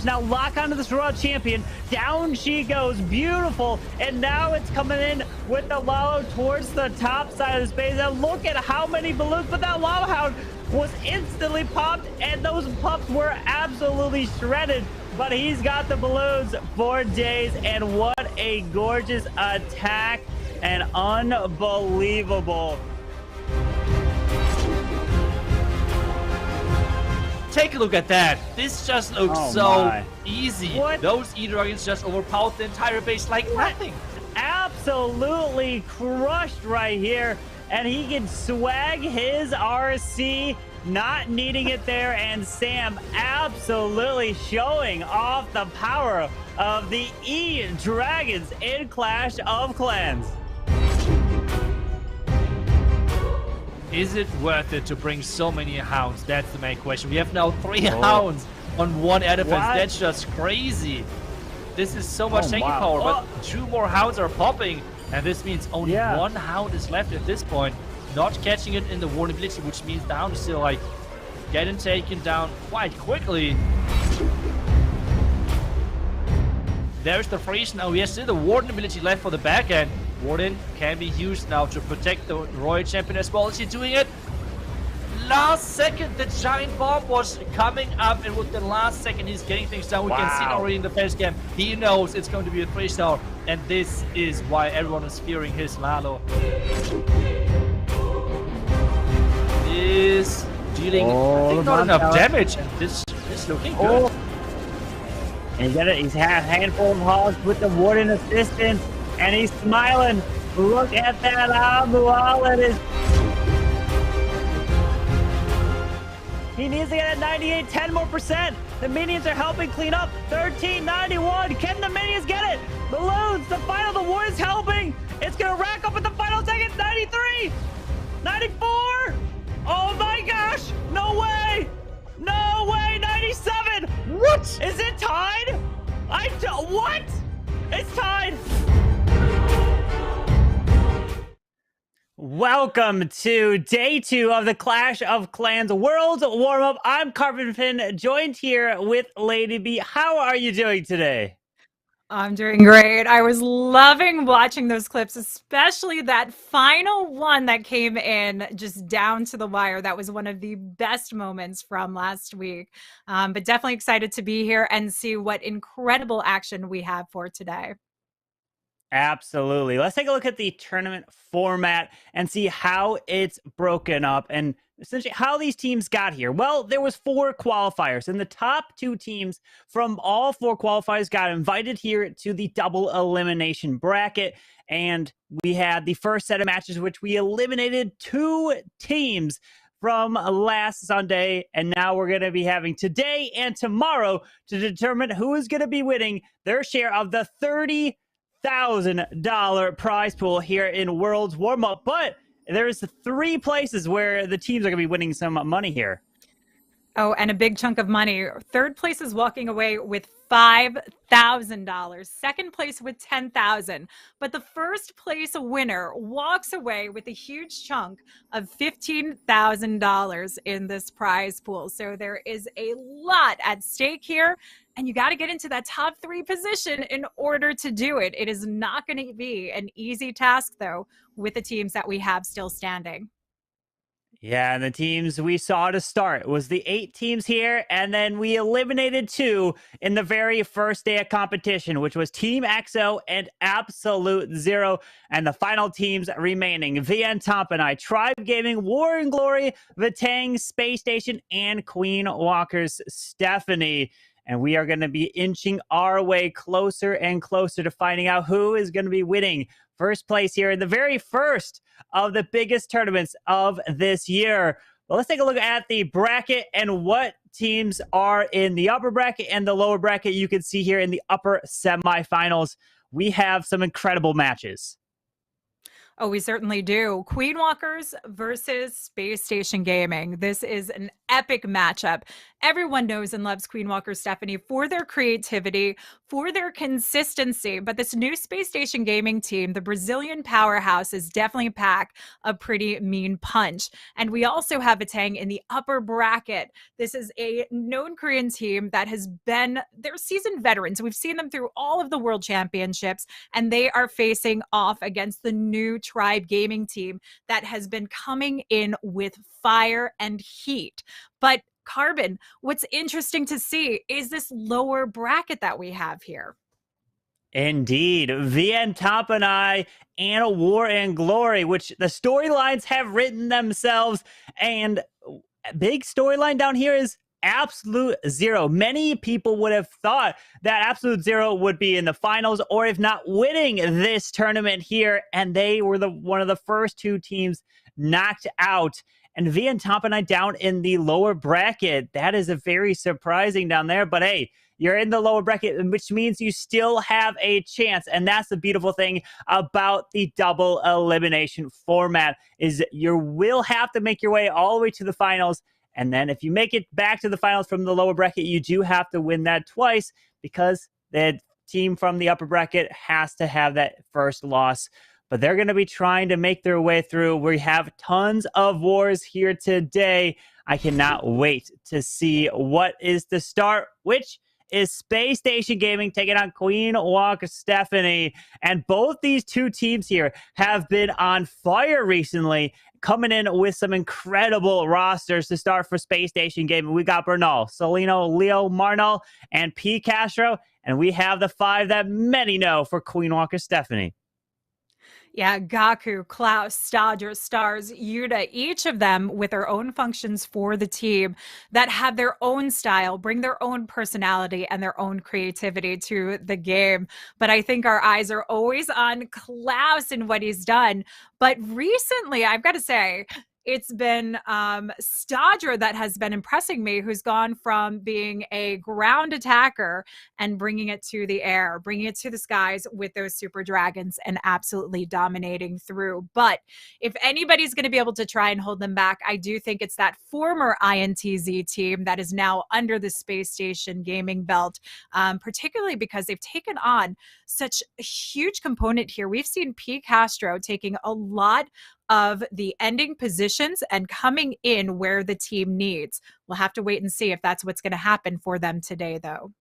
now lock onto this Royal Champion. Down she goes. Beautiful. And now it's coming in with the Lalo towards the top side of the space. And look at how many balloons. But that Lava Hound was instantly popped. And those pups were absolutely shredded. But he's got the balloons for days. And what a gorgeous attack. And unbelievable. Take a look at that. This just looks easy. What? Those E-Dragons just overpowered the entire base like nothing. Absolutely crushed right here. And he can swag his RC, not needing it there. And Sam absolutely showing off the power of the E-Dragons in Clash of Clans. Is it worth it to bring so many hounds? That's the main question. We have now 3 hounds on 1 air defense. That's just crazy. This is so much tanky power, but 2 more hounds are popping, and this means only 1 hound is left at this point. Not catching it in the vulnerability, which means the hound is still like getting taken down quite quickly. There's the freeze now. We have still the Warden ability left for the back end. Warden can be used now to protect the Royal Champion as well. Is he doing it? Last second, the giant bomb was coming up, and with the last second, he's getting things done. We can see it already in the first game. He knows it's going to be a 3-star, and this is why everyone is fearing his Lalo. Is dealing, I think, not enough damage, and this is looking good. And he's had a handful of hogs with the Warden assistant, and he's smiling. Look at that Amualet is. He needs to get at 98, 10 more percent. The minions are helping clean up. 1391. Can the minions get it? Balloons, the final, the Warden's helping. It's gonna rack up at the final second. 93, 94. Oh my gosh, no way. No way, 97. What? Is it tied? What? It's tied. Welcome to day 2 of the Clash of Clans Worlds Warmup. I'm Carbon Finn, joined here with Lady B. How are you doing today? I'm doing great. I was loving watching those clips, especially that final one that came in just down to the wire. That was one of the best moments from last week. But definitely excited to be here and see what incredible action we have for today. Absolutely. Let's take a look at the tournament format and see how it's broken up and essentially how these teams got here. Well, there was 4 qualifiers, and the top 2 teams from all 4 qualifiers got invited here to the double elimination bracket. And we had the first set of matches, which we eliminated 2 teams from last Sunday, and now we're going to be having today and tomorrow to determine who is going to be winning their share of the $30,000 prize pool here in Worlds Warmup. But there's 3 places where the teams are going to be winning some money here. Oh, and a big chunk of money. Third place is walking away with $5,000. Second place with $10,000. But the first place winner walks away with a huge chunk of $15,000 in this prize pool. So there is a lot at stake here. And you got to get into that top 3 position in order to do it. It is not going to be an easy task, though, with the teams that we have still standing. Yeah, and the teams we saw to start was the 8 teams here, and then we eliminated 2 in the very first day of competition, which was Team XO and Absolute Zero, and the final teams remaining: VN Tompinai, Tribe Gaming, War and Glory, Vatang, SpaceStation, and Queen Walker's Stephanie. And we are going to be inching our way closer and closer to finding out who is going to be winning first place here in the very first of the biggest tournaments of this year. Well, let's take a look at the bracket and what teams are in the upper bracket and the lower bracket. You can see here in the upper semifinals, we have some incredible matches. Oh, we certainly do. Queen Walkers versus Space Station Gaming. This is an epic matchup. Everyone knows and loves Queen Walker Stephanie for their creativity, for their consistency. But this new Space Station Gaming team, the Brazilian powerhouse, is definitely pack a pretty mean punch. And we also have Vatang in the upper bracket. This is a known Korean team that has been, they're seasoned veterans. We've seen them through all of the world championships, and they are facing off against the new Tribe Gaming team that has been coming in with fire and heat. But Carbon, what's interesting to see is this lower bracket that we have here. Indeed. VN Tompinai and a War and Glory, which the storylines have written themselves. And big storyline down here is Absolute Zero. Many people would have thought that Absolute Zero would be in the finals, or if not winning this tournament here, and they were one of the first two teams knocked out. And VN Tompinai down in the lower bracket. That is a very surprising down there, but hey, you're in the lower bracket, which means you still have a chance. And that's the beautiful thing about the double elimination format, is you will have to make your way all the way to the finals. And then if you make it back to the finals from the lower bracket, you do have to win that twice, because the team from the upper bracket has to have that first loss. But they're going to be trying to make their way through. We have tons of wars here today. I cannot wait to see what is the start, which is SpaceStation Gaming taking on Queen Walker Stephanie. And both these two teams here have been on fire recently, coming in with some incredible rosters. To start for SpaceStation Gaming, we got Bernal, Solino, Leo, Marnal, and P. Castro. And we have the 5 that many know for Queen Walker Stephanie. Yeah, Gaku, Klaus, Stodger, Stars, Yuta, each of them with their own functions for the team that have their own style, bring their own personality and their own creativity to the game. But I think our eyes are always on Klaus and what he's done. But recently, I've got to say, it's been Stodger that has been impressing me, who's gone from being a ground attacker and bringing it to the air, bringing it to the skies with those super dragons and absolutely dominating through. But if anybody's going to be able to try and hold them back, I do think it's that former INTZ team that is now under the Space Station Gaming belt, particularly because they've taken on such a huge component here. We've seen P. Castro taking a lot of the ending positions and coming in where the team needs. We'll have to wait and see if that's what's going to happen for them today, though.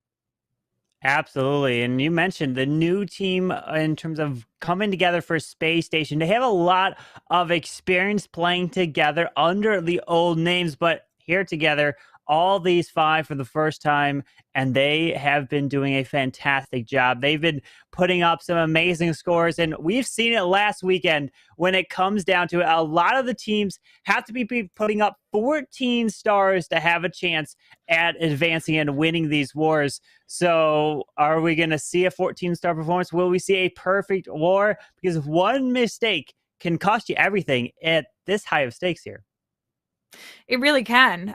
Absolutely. And you mentioned the new team in terms of coming together for SpaceStation. They have a lot of experience playing together under the old names, but here together, all these 5 for the first time, and they have been doing a fantastic job. They've been putting up some amazing scores, and we've seen it last weekend when it comes down to it. A lot of the teams have to be putting up 14 stars to have a chance at advancing and winning these wars. So are we going to see a 14-star performance? Will we see a perfect war? Because one mistake can cost you everything at this high of stakes here. It really can.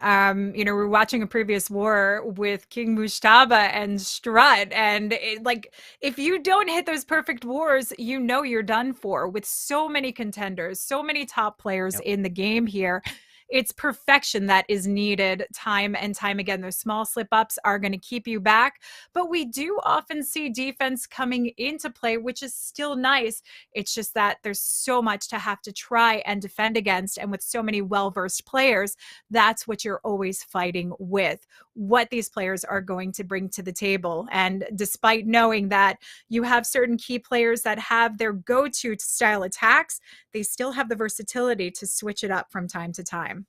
We're watching a previous war with King Mushtaba and Strut, and if you don't hit those perfect wars, you're done for. With so many contenders, so many top players in the game here, it's perfection that is needed time and time again. Those small slip-ups are going to keep you back, but we do often see defense coming into play, which is still nice. It's just that there's so much to have to try and defend against, and with so many well-versed players, that's what you're always fighting with, what these players are going to bring to the table. And despite knowing that you have certain key players that have their go-to style attacks, they still have the versatility to switch it up from time to time.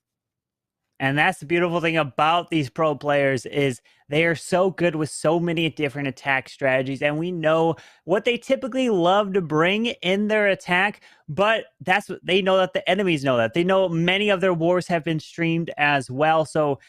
And that's the beautiful thing about these pro players, is they are so good with so many different attack strategies, and we know what they typically love to bring in their attack, but that's what they know, that the enemies know that. They know many of their wars have been streamed as well. So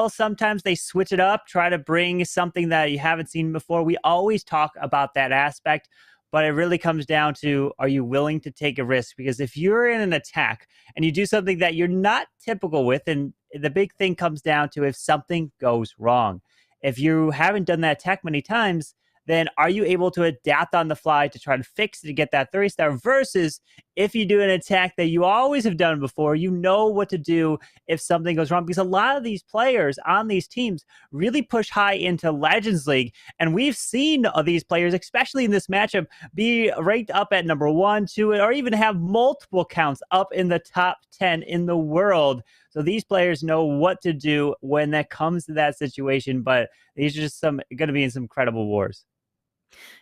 sometimes they switch it up, try to bring something that you haven't seen before. We always talk about that aspect. But it really comes down to, are you willing to take a risk? Because if you're in an attack and you do something that you're not typical with, and the big thing comes down to if something goes wrong. If you haven't done that attack many times, then are you able to adapt on the fly to try to fix it to get that 3-star versus if you do an attack that you always have done before, you know what to do if something goes wrong. Because a lot of these players on these teams really push high into Legends League. And we've seen these players, especially in this matchup, be ranked up at number 1, 2, or even have multiple counts up in the top 10 in the world. So these players know what to do when that comes to that situation. But these are just going to be in some incredible wars.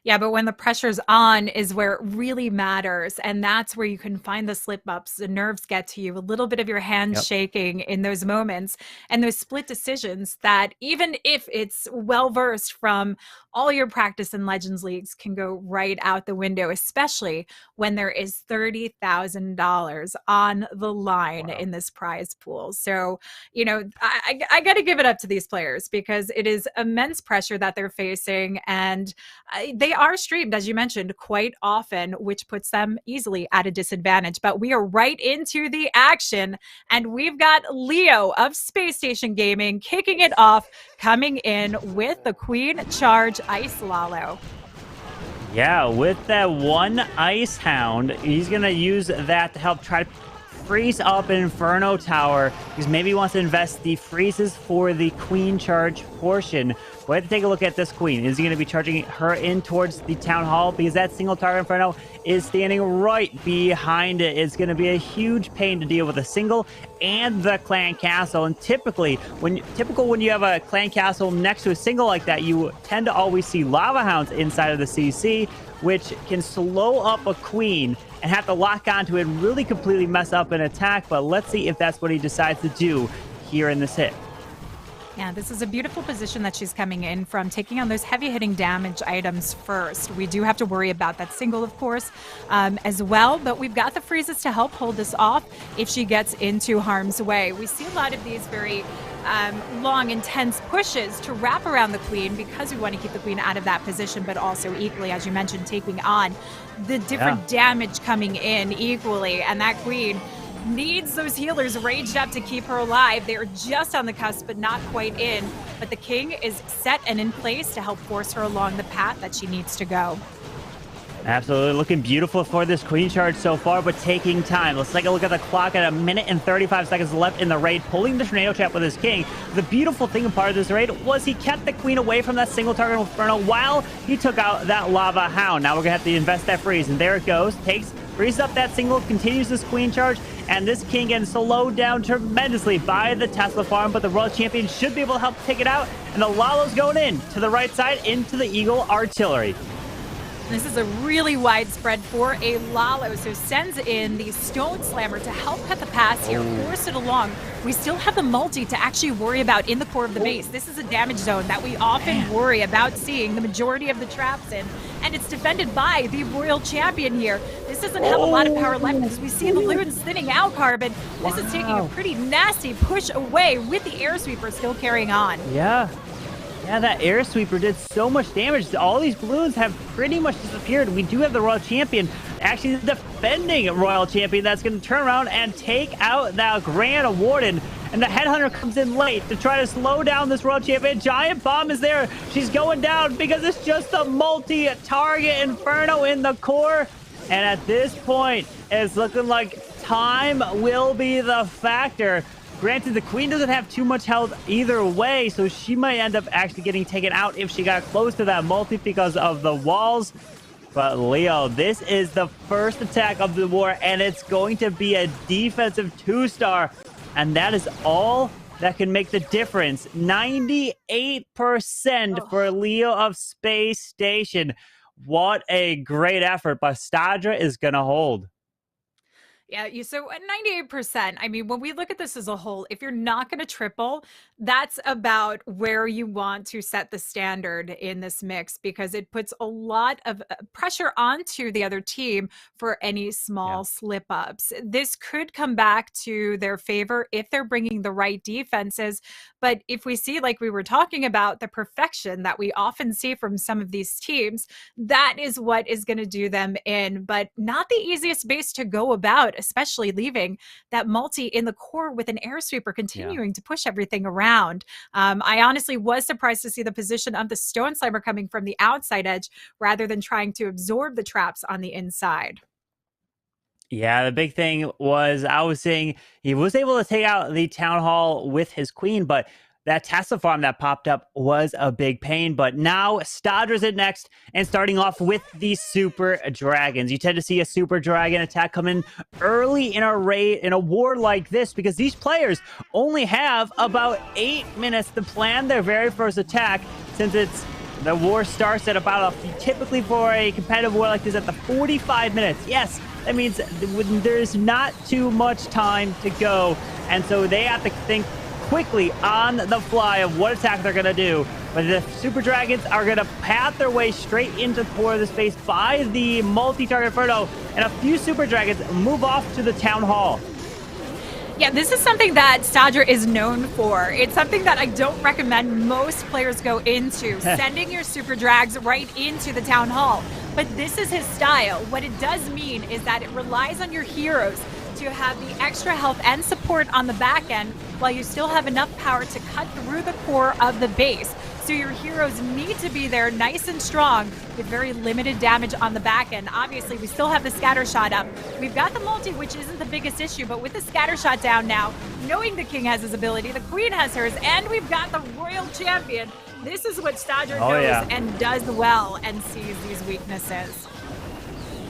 Yeah, but when the pressure's on is where it really matters. And that's where you can find the slip ups. The nerves get to you, a little bit of your hands shaking in those moments and those split decisions that even if it's well versed from all your practice in Legends Leagues can go right out the window, especially when there is $30,000 on the line in this prize pool. So, you know, I got to give it up to these players because it is immense pressure that they're facing. And they are streamed, as you mentioned, quite often, which puts them easily at a disadvantage. But we are right into the action, and we've got Leo of SpaceStation Gaming kicking it off, coming in with the Queen Charge Ice Lalo. Yeah, with that one Ice Hound, he's going to use that to help try to freeze up an Inferno Tower because maybe he wants to invest the freezes for the Queen Charge portion. We'll have to take a look at this Queen. Is he going to be charging her in towards the Town Hall? Because that single target Inferno is standing right behind it. It's going to be a huge pain to deal with a single and the Clan Castle. And typically, when you have a Clan Castle next to a single like that, you tend to always see Lava Hounds inside of the CC, which can slow up a Queen and have to lock onto it and really completely mess up an attack. But let's see if that's what he decides to do here in this hit. Yeah, this is a beautiful position that she's coming in from, taking on those heavy hitting damage items first. We do have to worry about that single, of course, as well, but we've got the freezes to help hold this off if she gets into harm's way. We see a lot of these very long, intense pushes to wrap around the Queen because we want to keep the Queen out of that position, but also equally, as you mentioned, taking on the different damage coming in equally, and that Queen needs those healers raged up to keep her alive. They're just on the cusp, but not quite in. But the King is set and in place to help force her along the path that she needs to go. Absolutely looking beautiful for this Queen Charge so far, but taking time. Let's take a look at the clock at 1 minute and 35 seconds left in the raid, pulling the tornado trap with his King. The beautiful thing part of this raid was he kept the Queen away from that single target Inferno while he took out that Lava Hound. Now we're going to have to invest that freeze, and there it goes. Freezes up that single, continues this Queen Charge, and this King getting slowed down tremendously by the Tesla farm, but the Royal Champion should be able to help take it out, and the Lalo's going in to the right side into the Eagle Artillery. This is a really widespread for a Lalo, so sends in the Stone Slammer to help cut the pass here, force it along. We still have the multi to actually worry about in the core of the base. This is a damage zone that we often worry about seeing the majority of the traps in, and it's defended by the Royal Champion here. This doesn't have a lot of power left because we see the Loons thinning out Carbon. This is taking a pretty nasty push away with the Air Sweeper still carrying on. Yeah, that Air Sweeper did so much damage. All these balloons have pretty much disappeared. We do have the Royal Champion, actually the defending Royal Champion, that's going to turn around and take out that Grand Warden. And the Headhunter comes in late to try to slow down this Royal Champion. Giant Bomb is there. She's going down because it's just a multi-target Inferno in the core. And at this point, it's looking like time will be the factor. Granted, the Queen doesn't have too much health either way, so she might end up actually getting taken out if she got close to that multi because of the walls. But Leo, this is the first attack of the war, and it's going to be a defensive 2-star. And that is all that can make the difference. 98% for Leo of SpaceStation. What a great effort, but Stadra is going to hold. Yeah, so at 98%, I mean, when we look at this as a whole, if you're not going to triple, that's about where you want to set the standard in this mix, because it puts a lot of pressure onto the other team for any small slip ups. This could come back to their favor if they're bringing the right defenses. But if we see, like we were talking about, the perfection that we often see from some of these teams, that is what is going to do them in, but not the easiest base to go about, especially leaving that multi in the core with an air sweeper continuing to push everything around. I honestly was surprised to see the position of the Stone Slimer coming from the outside edge rather than trying to absorb the traps on the inside. Yeah, the big thing was I was saying he was able to take out the town hall with his queen, but that Tesla farm that popped up was a big pain. But now Stadler's it next, and starting off with the Super Dragons. You tend to see a Super Dragon attack come in early in a raid in a war like this because these players only have about 8 minutes to plan their very first attack, since the war starts at about typically for a competitive war like this at the 45 minutes. Yes, that means there's not too much time to go, and so they have to think quickly on the fly of what attack they're going to do. But the Super Dragons are going to path their way straight into the core of the space by the multi-target Inferno, and a few Super Dragons move off to the Town Hall. Yeah, this is something that Stadler is known for. It's something that I don't recommend most players go into, sending your Super Drags right into the Town Hall. But this is his style. What it does mean is that it relies on your heroes to have the extra health and support on the back end while you still have enough power to cut through the core of the base. So your heroes need to be there nice and strong with very limited damage on the back end. Obviously, we still have the scatter shot up. We've got the multi, which isn't the biggest issue, but with the scatter shot down now, knowing the king has his ability, the queen has hers, and we've got the royal champion. This is what Stadler knows and does well and sees these weaknesses.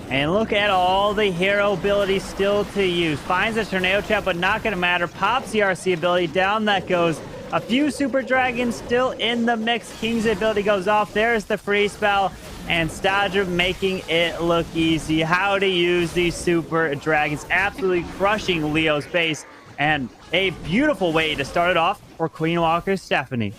And look at all the hero abilities still to use. Finds a tornado trap, but not going to matter. Pops the RC ability. Down that goes. A few Super Dragons still in the mix. King's ability goes off. There's the free spell. And Stadler making it look easy. How to use these Super Dragons. Absolutely crushing Leo's base. And a beautiful way to start it off for Queen Walker Stephanie.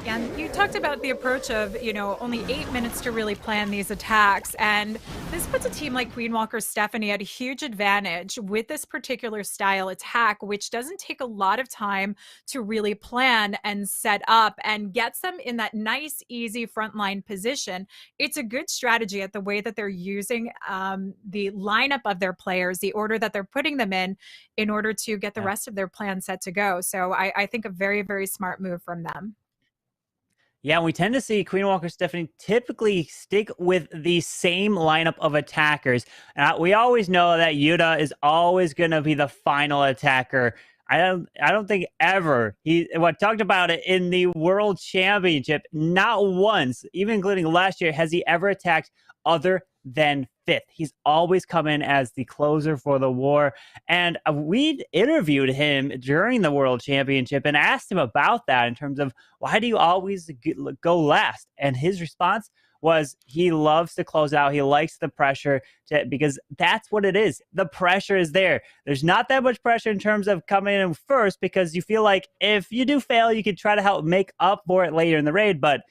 And you talked about the approach of, only 8 minutes to really plan these attacks. And this puts a team like Queen Walker Stephanie at a huge advantage with this particular style attack, which doesn't take a lot of time to really plan and set up and gets them in that nice, easy frontline position. It's a good strategy at the way that they're using the lineup of their players, the order that they're putting them in order to get the rest of their plan set to go. So I think a very, very smart move from them. Yeah, we tend to see Queen Walker Stephanie typically stick with the same lineup of attackers. We always know that Yuta is always going to be the final attacker. I don't think ever talked about it in the World Championship. Not once, even including last year, has he ever attacked other than fifth. He's always come in as the closer for the war. And we interviewed him during the World Championship and asked him about that in terms of why do you always go last? And his response was he loves to close out. He likes the pressure because that's what it is. The pressure is there. There's not that much pressure in terms of coming in first because you feel like if you do fail, you can try to help make up for it later in the raid. But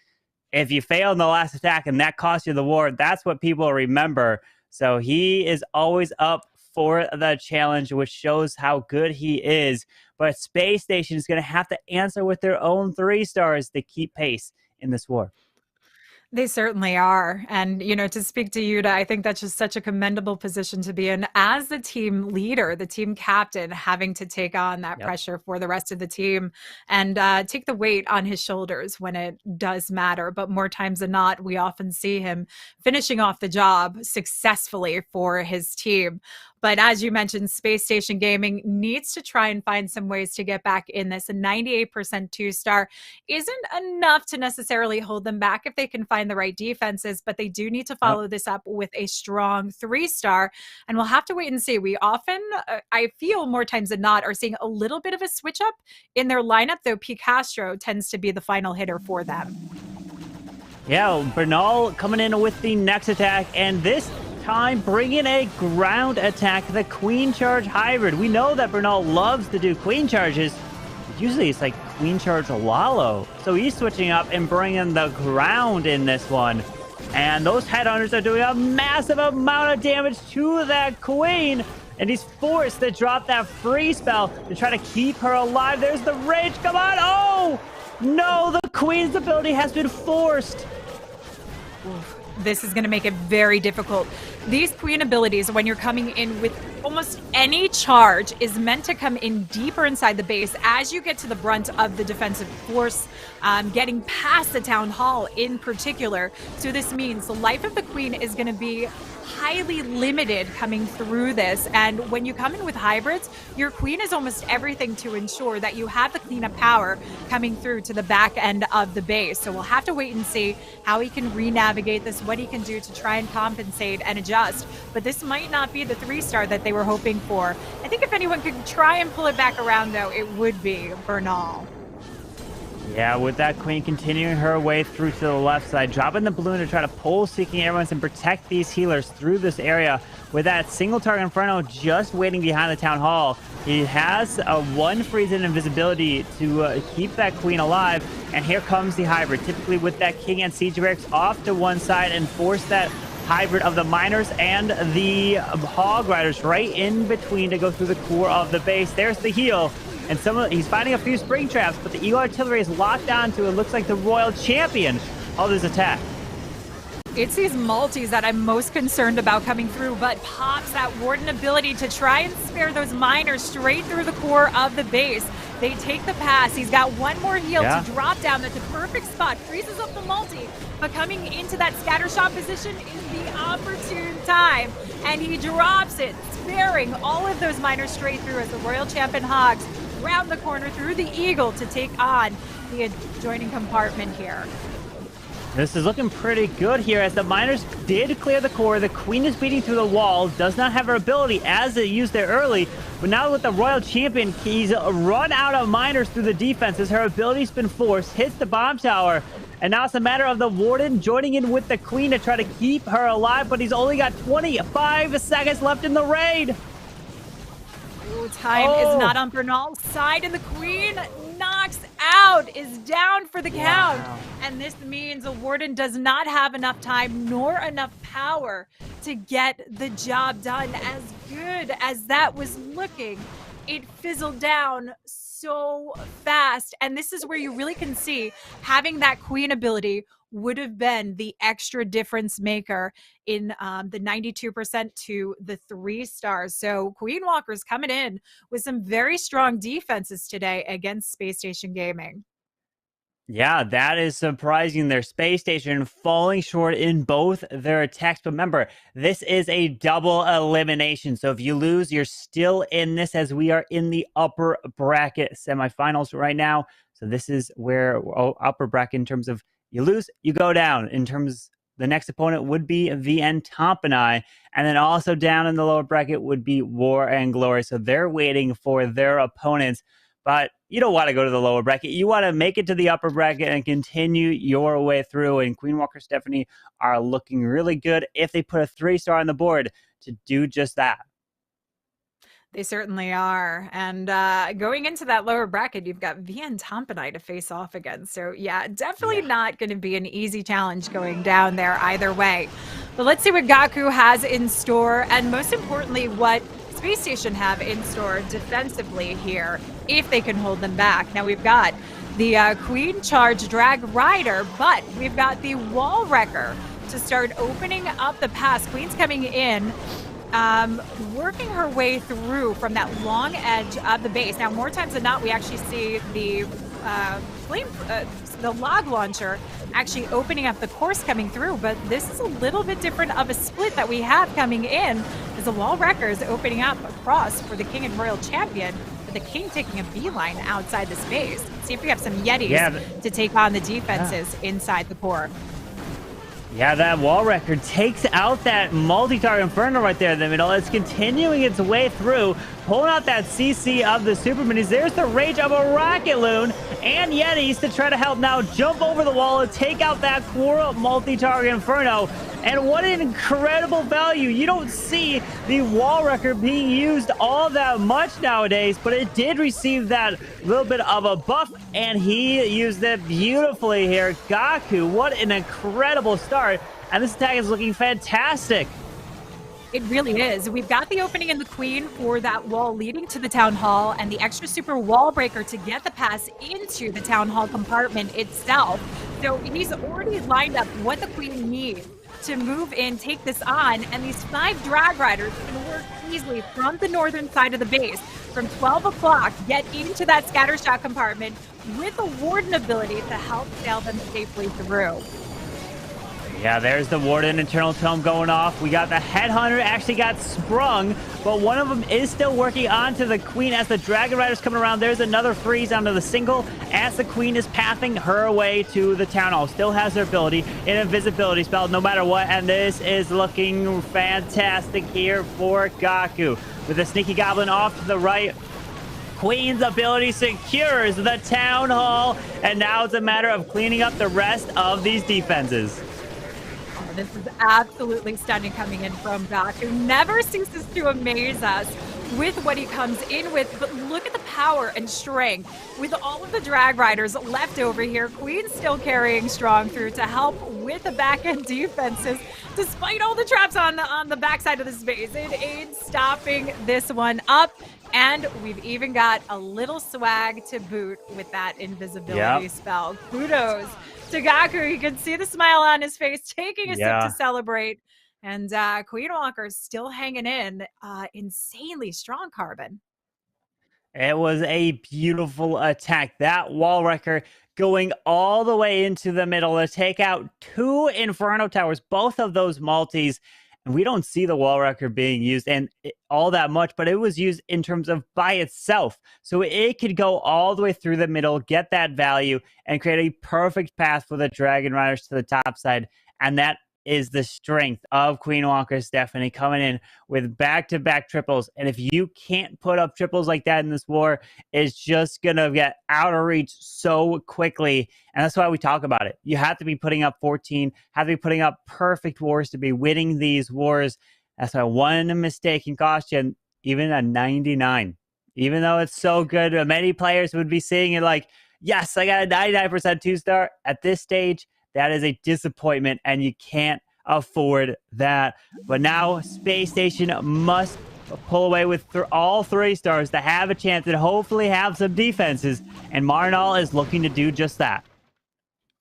if you fail in the last attack and that costs you the war, that's what people remember. So he is always up for the challenge, which shows how good he is. But SpaceStation is going to have to answer with their own 3 stars to keep pace in this war. They certainly are. And, to speak to Yuta, I think that's just such a commendable position to be in as the team leader, the team captain, having to take on that pressure for the rest of the team and take the weight on his shoulders when it does matter. But more times than not, we often see him finishing off the job successfully for his team. But as you mentioned, SpaceStation Gaming needs to try and find some ways to get back in this. A 98% 2-star isn't enough to necessarily hold them back if they can find the right defenses, but they do need to follow this up with a strong 3-star. And we'll have to wait and see. We often, I feel more times than not, are seeing a little bit of a switch up in their lineup, though Picastro tends to be the final hitter for them. Yeah, Bernal coming in with the next attack, and this time bringing a ground attack, the Queen Charge Hybrid. We know that Bernal loves to do Queen Charges. Usually it's like Queen Charge Lalo. So he's switching up and bringing the ground in this one. And those Headhunters are doing a massive amount of damage to that Queen. And he's forced to drop that free spell to try to keep her alive. There's the Rage. Come on. Oh, no, the Queen's ability has been forced. this is going to make it very difficult. These queen abilities, when you're coming in with almost any charge, is meant to come in deeper inside the base as you get to the brunt of the defensive force, getting past the town hall in particular. So this means the life of the queen is going to be highly limited coming through this. And when you come in with hybrids, your queen is almost everything to ensure that you have the cleanup power coming through to the back end of the base. So we'll have to wait and see how he can re-navigate this, what he can do to try and compensate and adjust. But this might not be the 3-star that they were hoping for. I think if anyone could try and pull it back around, though, it would be Bernal. Yeah, with that queen continuing her way through to the left side, dropping the balloon to try to pull Seeking Airlines and protect these healers through this area. With that single target Inferno just waiting behind the town hall, he has a 1 freeze and invisibility to keep that queen alive. And here comes the hybrid, typically with that king and siege barracks off to one side and force that hybrid of the miners and the hog riders right in between to go through the core of the base. There's the heal. And he's finding a few spring traps, but the Eagle Artillery is locked onto it. Looks like the Royal Champion of this attack. It's these multis that I'm most concerned about coming through, but Pops that Warden ability to try and spare those miners straight through the core of the base. They take the pass. He's got 1 more heal to drop down. That's a perfect spot. Freezes up the multi, but coming into that scatter shot position is the opportune time. And he drops it, sparing all of those miners straight through as the Royal Champion Hogs round the corner through the Eagle to take on the adjoining compartment here. This is looking pretty good here as the miners did clear the core. The queen is beating through the wall, does not have her ability as they used it early. But now with the Royal Champion, he's run out of miners through the defenses. Her ability's been forced, hits the bomb tower. And now it's a matter of the Warden joining in with the queen to try to keep her alive. But he's only got 25 seconds left in the raid. Time is not on Bernal's side, and the queen knocks out, is down for the count. And this means the Warden does not have enough time nor enough power to get the job done. As good as that was looking, it fizzled down so fast. And this is where you really can see having that queen ability would have been the extra difference maker in the 92% to the 3 stars. So Queen Walker's coming in with some very strong defenses today against SpaceStation Gaming. Yeah, that is surprising. Their SpaceStation falling short in both their attacks. But remember, this is a double elimination. So if you lose, you're still in this as we are in the upper bracket semifinals right now. So this is where upper bracket in terms of you lose, you go down. In terms, the next opponent would be VN Tompinai. And then also down in the lower bracket would be War and Glory. So they're waiting for their opponents. But you don't want to go to the lower bracket. You want to make it to the upper bracket and continue your way through. And Queen Walker Stephanie are looking really good if they put a 3-star on the board to do just that. They certainly are. And going into that lower bracket, you've got VN Tompinai to face off against. So yeah, definitely not going to be an easy challenge going down there either way. But let's see what Gaku has in store, and most importantly, what SpaceStation have in store defensively here, if they can hold them back. Now we've got the Queen Charge Drag Rider, but we've got the Wall Wrecker to start opening up the pass. Queen's coming in, working her way through from that long edge of the base. Now, more times than not, we actually see the the log launcher actually opening up the course coming through, but this is a little bit different of a split that we have coming in as the Wall Wrecker is opening up across for the King and Royal Champion, with the King taking a beeline outside the space. Let's see if we have some Yetis to take on the defenses inside the core. Yeah, that Wall Wrecker takes out that multi-target Inferno right there in the middle. It's continuing its way through, pulling out that CC of the Super Minis. There's the Rage of a Rocket Loon and Yetis to try to help now jump over the wall and take out that Quora multi-target Inferno. And what an incredible value. You don't see the Wall Wrecker being used all that much nowadays, but it did receive that little bit of a buff, and he used it beautifully here. Gaku, what an incredible start. And this attack is looking fantastic. It really is. We've got the opening in the Queen for that wall leading to the Town Hall, and the extra super wall breaker to get the pass into the Town Hall compartment itself. So he's already lined up what the Queen needs to move in, take this on, and these 5 drag riders can work easily from the northern side of the base. From 12 o'clock, get into that scatter shot compartment with a Warden ability to help sail them safely through. Yeah, there's the Warden internal tome going off. We got the Headhunter actually got sprung, but one of them is still working onto the Queen as the Dragon Rider's coming around. There's another freeze onto the single as the Queen is pathing her way to the Town Hall. Still has her ability, an invisibility spell no matter what, and this is looking fantastic here for Gaku. With the Sneaky Goblin off to the right, Queen's ability secures the Town Hall, and now it's a matter of cleaning up the rest of these defenses. This is absolutely stunning coming in from Gaku. Never ceases to amaze us with what he comes in with, but look at the power and strength. With all of the drag riders left over here, Queen's still carrying strong through to help with the back-end defenses, despite all the traps on the backside of the space. It aids stopping this one up. And we've even got a little swag to boot with that invisibility spell. Kudos to Gaku. You can see the smile on his face, taking a sip to celebrate. And Queen Walker's still hanging in. Insanely strong, Carbon. It was a beautiful attack. That wall wrecker going all the way into the middle to take out 2 Inferno Towers, both of those multis. And we don't see the wall wrecker being used all that much, but it was used in terms of by itself. So it could go all the way through the middle, get that value, and create a perfect path for the Dragon Riders to the top side. And that is the strength of Queen Walker Stephanie coming in with back-to-back triples. And if you can't put up triples like that in this war, it's just going to get out of reach so quickly. And that's why we talk about it. You have to be putting up 14, have to be putting up perfect wars to be winning these wars. That's why one mistake can cost you even a 99. Even though it's so good, many players would be seeing it like, yes, I got a 99% 2-star. At this stage, that is a disappointment, and you can't afford that. But now SpaceStation must pull away with all 3 stars to have a chance and hopefully have some defenses. And Marnal is looking to do just that.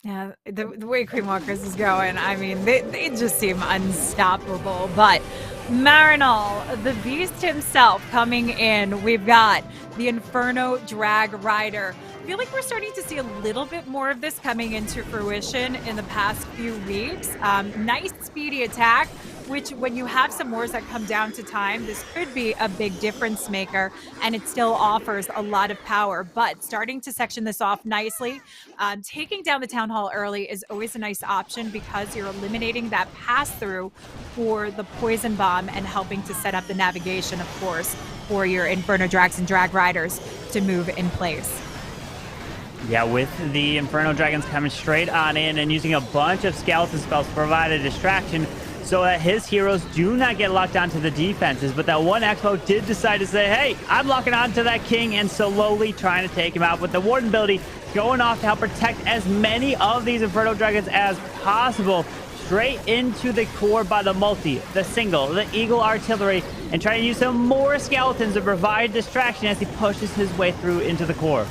Yeah, the way Queen Walkers is going, I mean, they just seem unstoppable. But Marinol, the beast himself, coming in. We've got the Inferno Drag Rider. I feel like we're starting to see a little bit more of this coming into fruition in the past few weeks. Nice speedy attack, which when you have some wars that come down to time, this could be a big difference maker, and it still offers a lot of power. But starting to section this off nicely, taking down the Town Hall early is always a nice option because you're eliminating that pass-through for the Poison Bomb and helping to set up the navigation, of course, for your Inferno Drags and Drag Riders to move in place. Yeah, with the Inferno Dragons coming straight on in and using a bunch of skeleton spells to provide a distraction so that his heroes do not get locked onto the defenses. But that one Expo did decide to say, hey, I'm locking onto that king and slowly trying to take him out with the Warden ability going off to help protect as many of these Inferno Dragons as possible. Straight into the core by the multi, the single, the Eagle Artillery, and trying to use some more skeletons to provide distraction as he pushes his way through into the core.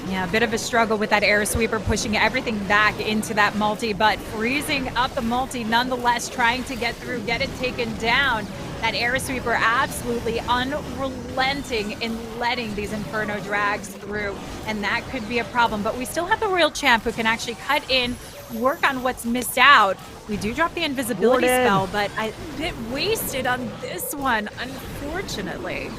Yeah, a bit of a struggle with that air sweeper, pushing everything back into that multi, but freezing up the multi nonetheless, trying to get through, get it taken down. That air sweeper absolutely unrelenting in letting these Inferno Drags through, and that could be a problem. But we still have the Royal Champ who can actually cut in, work on what's missed out. We do drop the invisibility spell, but a bit wasted on this one, unfortunately.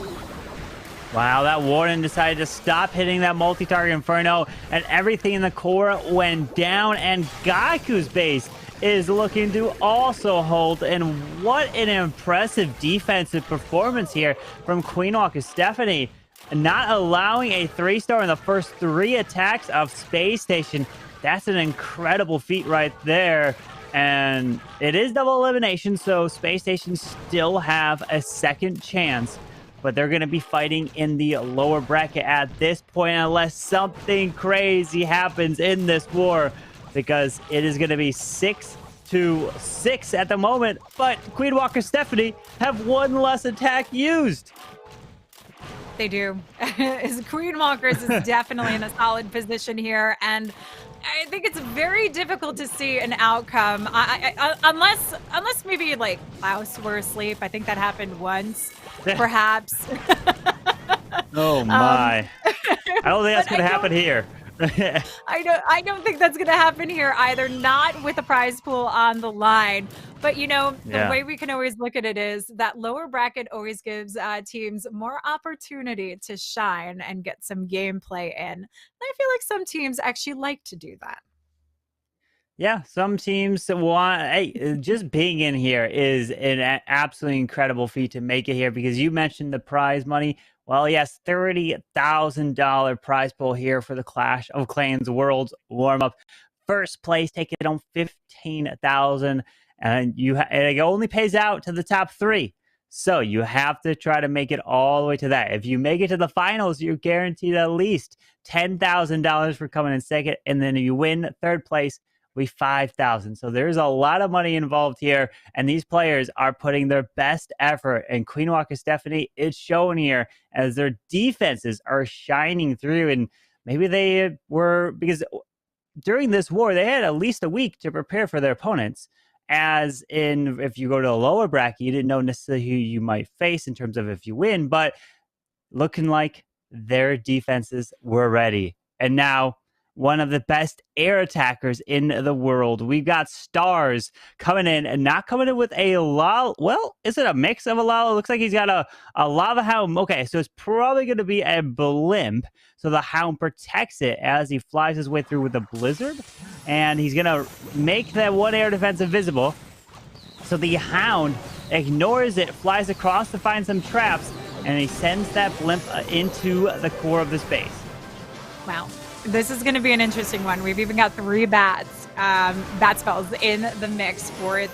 Wow, that Warden decided to stop hitting that multi-target Inferno, and everything in the core went down, and Gaku's base is looking to also hold. And what an impressive defensive performance here from Queen Walker Stephanie, not allowing a 3-star in the first 3 attacks of SpaceStation. That's an incredible feat right there. And it is double elimination, so SpaceStation still have a second chance. But they're going to be fighting in the lower bracket at this point unless something crazy happens in this war, because it is going to be 6-6 at the moment. But Queen Walker Stephanie have one less attack used. They do. Queen Walkers is definitely in a solid position here, and I think it's very difficult to see an outcome unless maybe like Klaus were asleep. I think that happened once, perhaps. Oh my! I don't think that's gonna happen here. I don't think that's going to happen here either, not with a prize pool on the line. But, you know, the way we can always look at it is that lower bracket always gives teams more opportunity to shine and get some gameplay in. And I feel like some teams actually like to do that. Yeah, some teams want. Hey, just being in here is an absolutely incredible feat to make it here because you mentioned the prize money. Well, yes, $30,000 prize pool here for the Clash of Clans Worlds Warmup. First place taking home 15,000, and it only pays out to the top three. So you have to try to make it all the way to that. If you make it to the finals, you're guaranteed at least $10,000 for coming in second, and then if you win third place, we 5,000. So there's a lot of money involved here, and these players are putting their best effort. And Queen Walker Stephanie, it's showing here as their defenses are shining through. And maybe they were because during this war they had at least a week to prepare for their opponents. As in, if you go to a lower bracket, you didn't know necessarily who you might face in terms of if you win, but looking like their defenses were ready. And now one of the best air attackers in the world. We've got Stars coming in and not coming in with a lava. Well, is it a mix of a lava? It looks like he's got a lava hound. Okay, so it's probably going to be a blimp. So the hound protects it as he flies his way through with a blizzard. And he's going to make that one air defense invisible. So the hound ignores it, flies across to find some traps, and he sends that blimp into the core of the space. Wow. This is going to be an interesting one. We've even got 3 bat spells in the mix for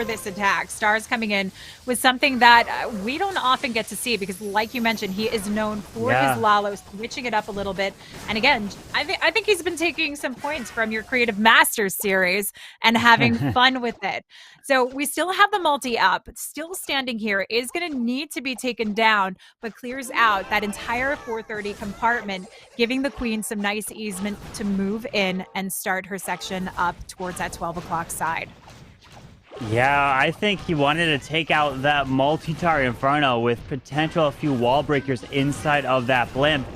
this attack. Stars coming in with something that we don't often get to see because, like you mentioned, he is known for his Lalo, switching it up a little bit. And again, I think he's been taking some points from your Creative Masters series and having fun with it. So we still have the multi up, still standing here, is going to need to be taken down, but clears out that entire 430 compartment, giving the Queen some nice easement to move in and start her section up towards that 12 o'clock side. Yeah, I think he wanted to take out that multi-tower Inferno with potential a few wall breakers inside of that blimp.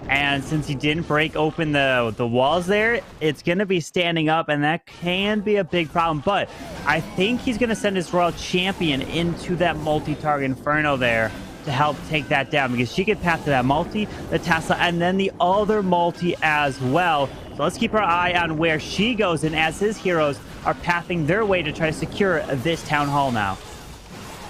And since he didn't break open the walls there, it's going to be standing up, and that can be a big problem. But I think he's going to send his Royal Champion into that multi-target Inferno there to help take that down, because she could path to that multi, the Tesla, and then the other multi as well. So let's keep our eye on where she goes, and as his heroes are pathing their way to try to secure this town hall now.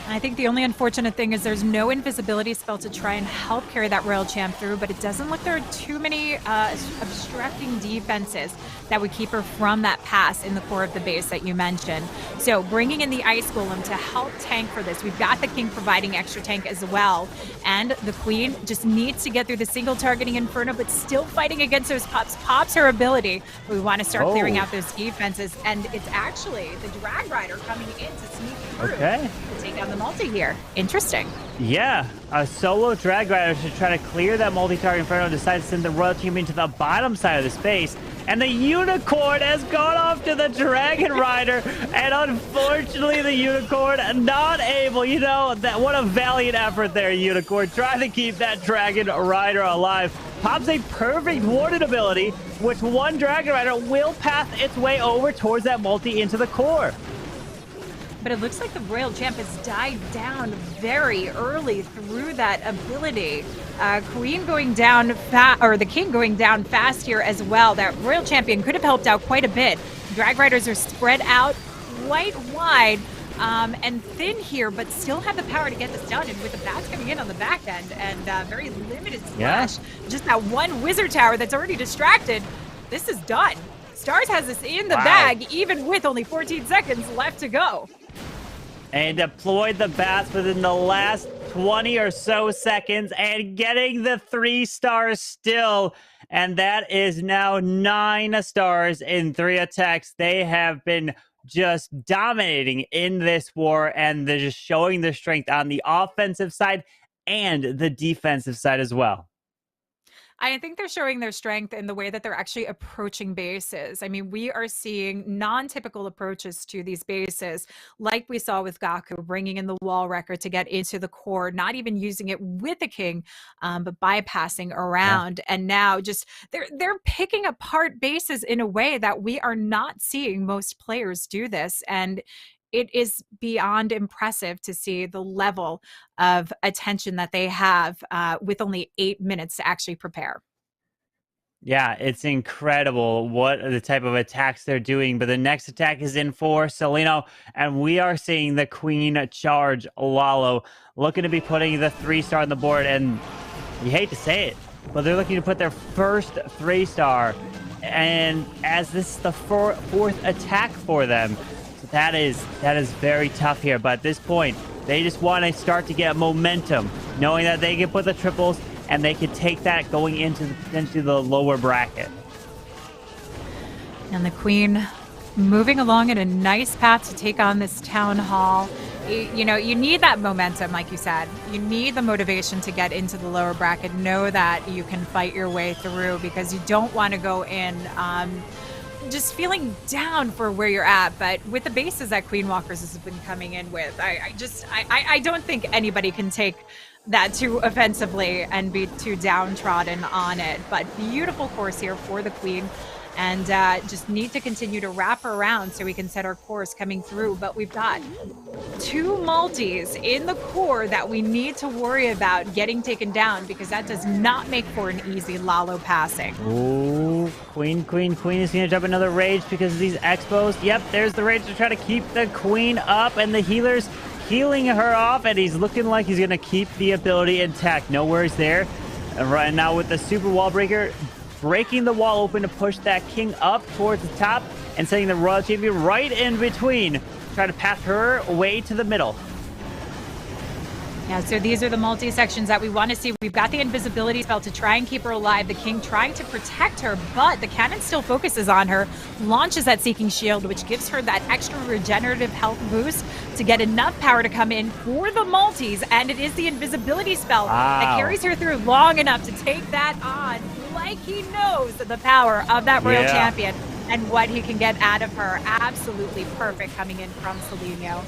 I think the only unfortunate thing is there's no invisibility spell to try and help carry that Royal Champ through, but it doesn't look there are too many obstructing defenses that would keep her from that pass in the core of the base that you mentioned. So bringing in the Ice Golem to help tank for this. We've got the King providing extra tank as well, and the Queen just needs to get through the single targeting Inferno, but still fighting against those pops. Pops her ability. We want to start clearing out those defenses, and it's actually the Drag Rider coming in to sneak through to take down the multi here. Interesting. Yeah, a solo Drag Rider should try to clear that multi-target Inferno, decides to send the Royal Team into the bottom side of the space, and the Unicorn has gone off to the Dragon Rider, and unfortunately the Unicorn not able, you know, that what a valiant effort there, Unicorn, trying to keep that Dragon Rider alive. Pops a perfect warded ability, which one Dragon Rider will path its way over towards that multi into the core. But it looks like the Royal Champ has died down very early through that ability. Queen going down or the King going down fast here as well. That Royal Champion could have helped out quite a bit. Drag Riders are spread out quite wide and thin here, but still have the power to get this done. And with the bats coming in on the back end and very limited splash, just that one Wizard Tower that's already distracted, this is done. Stars has this in the bag, even with only 14 seconds left to go. And deployed the bats within the last 20 or so seconds and getting the 3 stars still. And that is now 9 stars in 3 attacks. They have been just dominating in this war, and they're just showing their strength on the offensive side and the defensive side as well. I think they're showing their strength in the way that they're actually approaching bases. I mean, we are seeing non-typical approaches to these bases, like we saw with Gaku, bringing in the wall wrecker to get into the core, not even using it with the king, but bypassing around. And now just they're picking apart bases in a way that we are not seeing most players do this. And it is beyond impressive to see the level of attention that they have with only 8 minutes to actually prepare. Yeah, it's incredible what the type of attacks they're doing. But the next attack is in for Celino, and we are seeing the Queen charge Lalo, looking to be putting the 3-star on the board. And you hate to say it, but they're looking to put their first 3-star. And as this is the fourth attack for them, so that is very tough here. But at this point, they just want to start to get momentum, knowing that they can put the triples and they can take that going into potentially the lower bracket. And the Queen moving along in a nice path to take on this town hall. You know, you need that momentum, like you said. You need the motivation to get into the lower bracket. Know that you can fight your way through, because you don't want to go in just feeling down for where you're at. But with the bases that Queen Walkers has been coming in with, I don't think anybody can take that too offensively and be too downtrodden on it. But beautiful course here for the Queen, and just need to continue to wrap her around so we can set our course coming through. But we've got 2 multis in the core that we need to worry about getting taken down, because that does not make for an easy Lalo passing. Ooh, Queen is going to jump another rage because of these expos. Yep, there's the rage to try to keep the Queen up, and the healer's healing her off, and he's looking like he's going to keep the ability intact. No worries there. And right now with the super wall breaker, breaking the wall open to push that king up towards the top and sending the royal champion right in between, trying to path her way to the middle. Yeah, so these are the multi-sections that we want to see. We've got the invisibility spell to try and keep her alive. The king trying to protect her, but the cannon still focuses on her, launches that Seeking Shield, which gives her that extra regenerative health boost to get enough power to come in for the multis. And it is the invisibility spell that carries her through long enough to take that on, like he knows the power of that royal champion and what he can get out of her. Absolutely perfect coming in from Celino.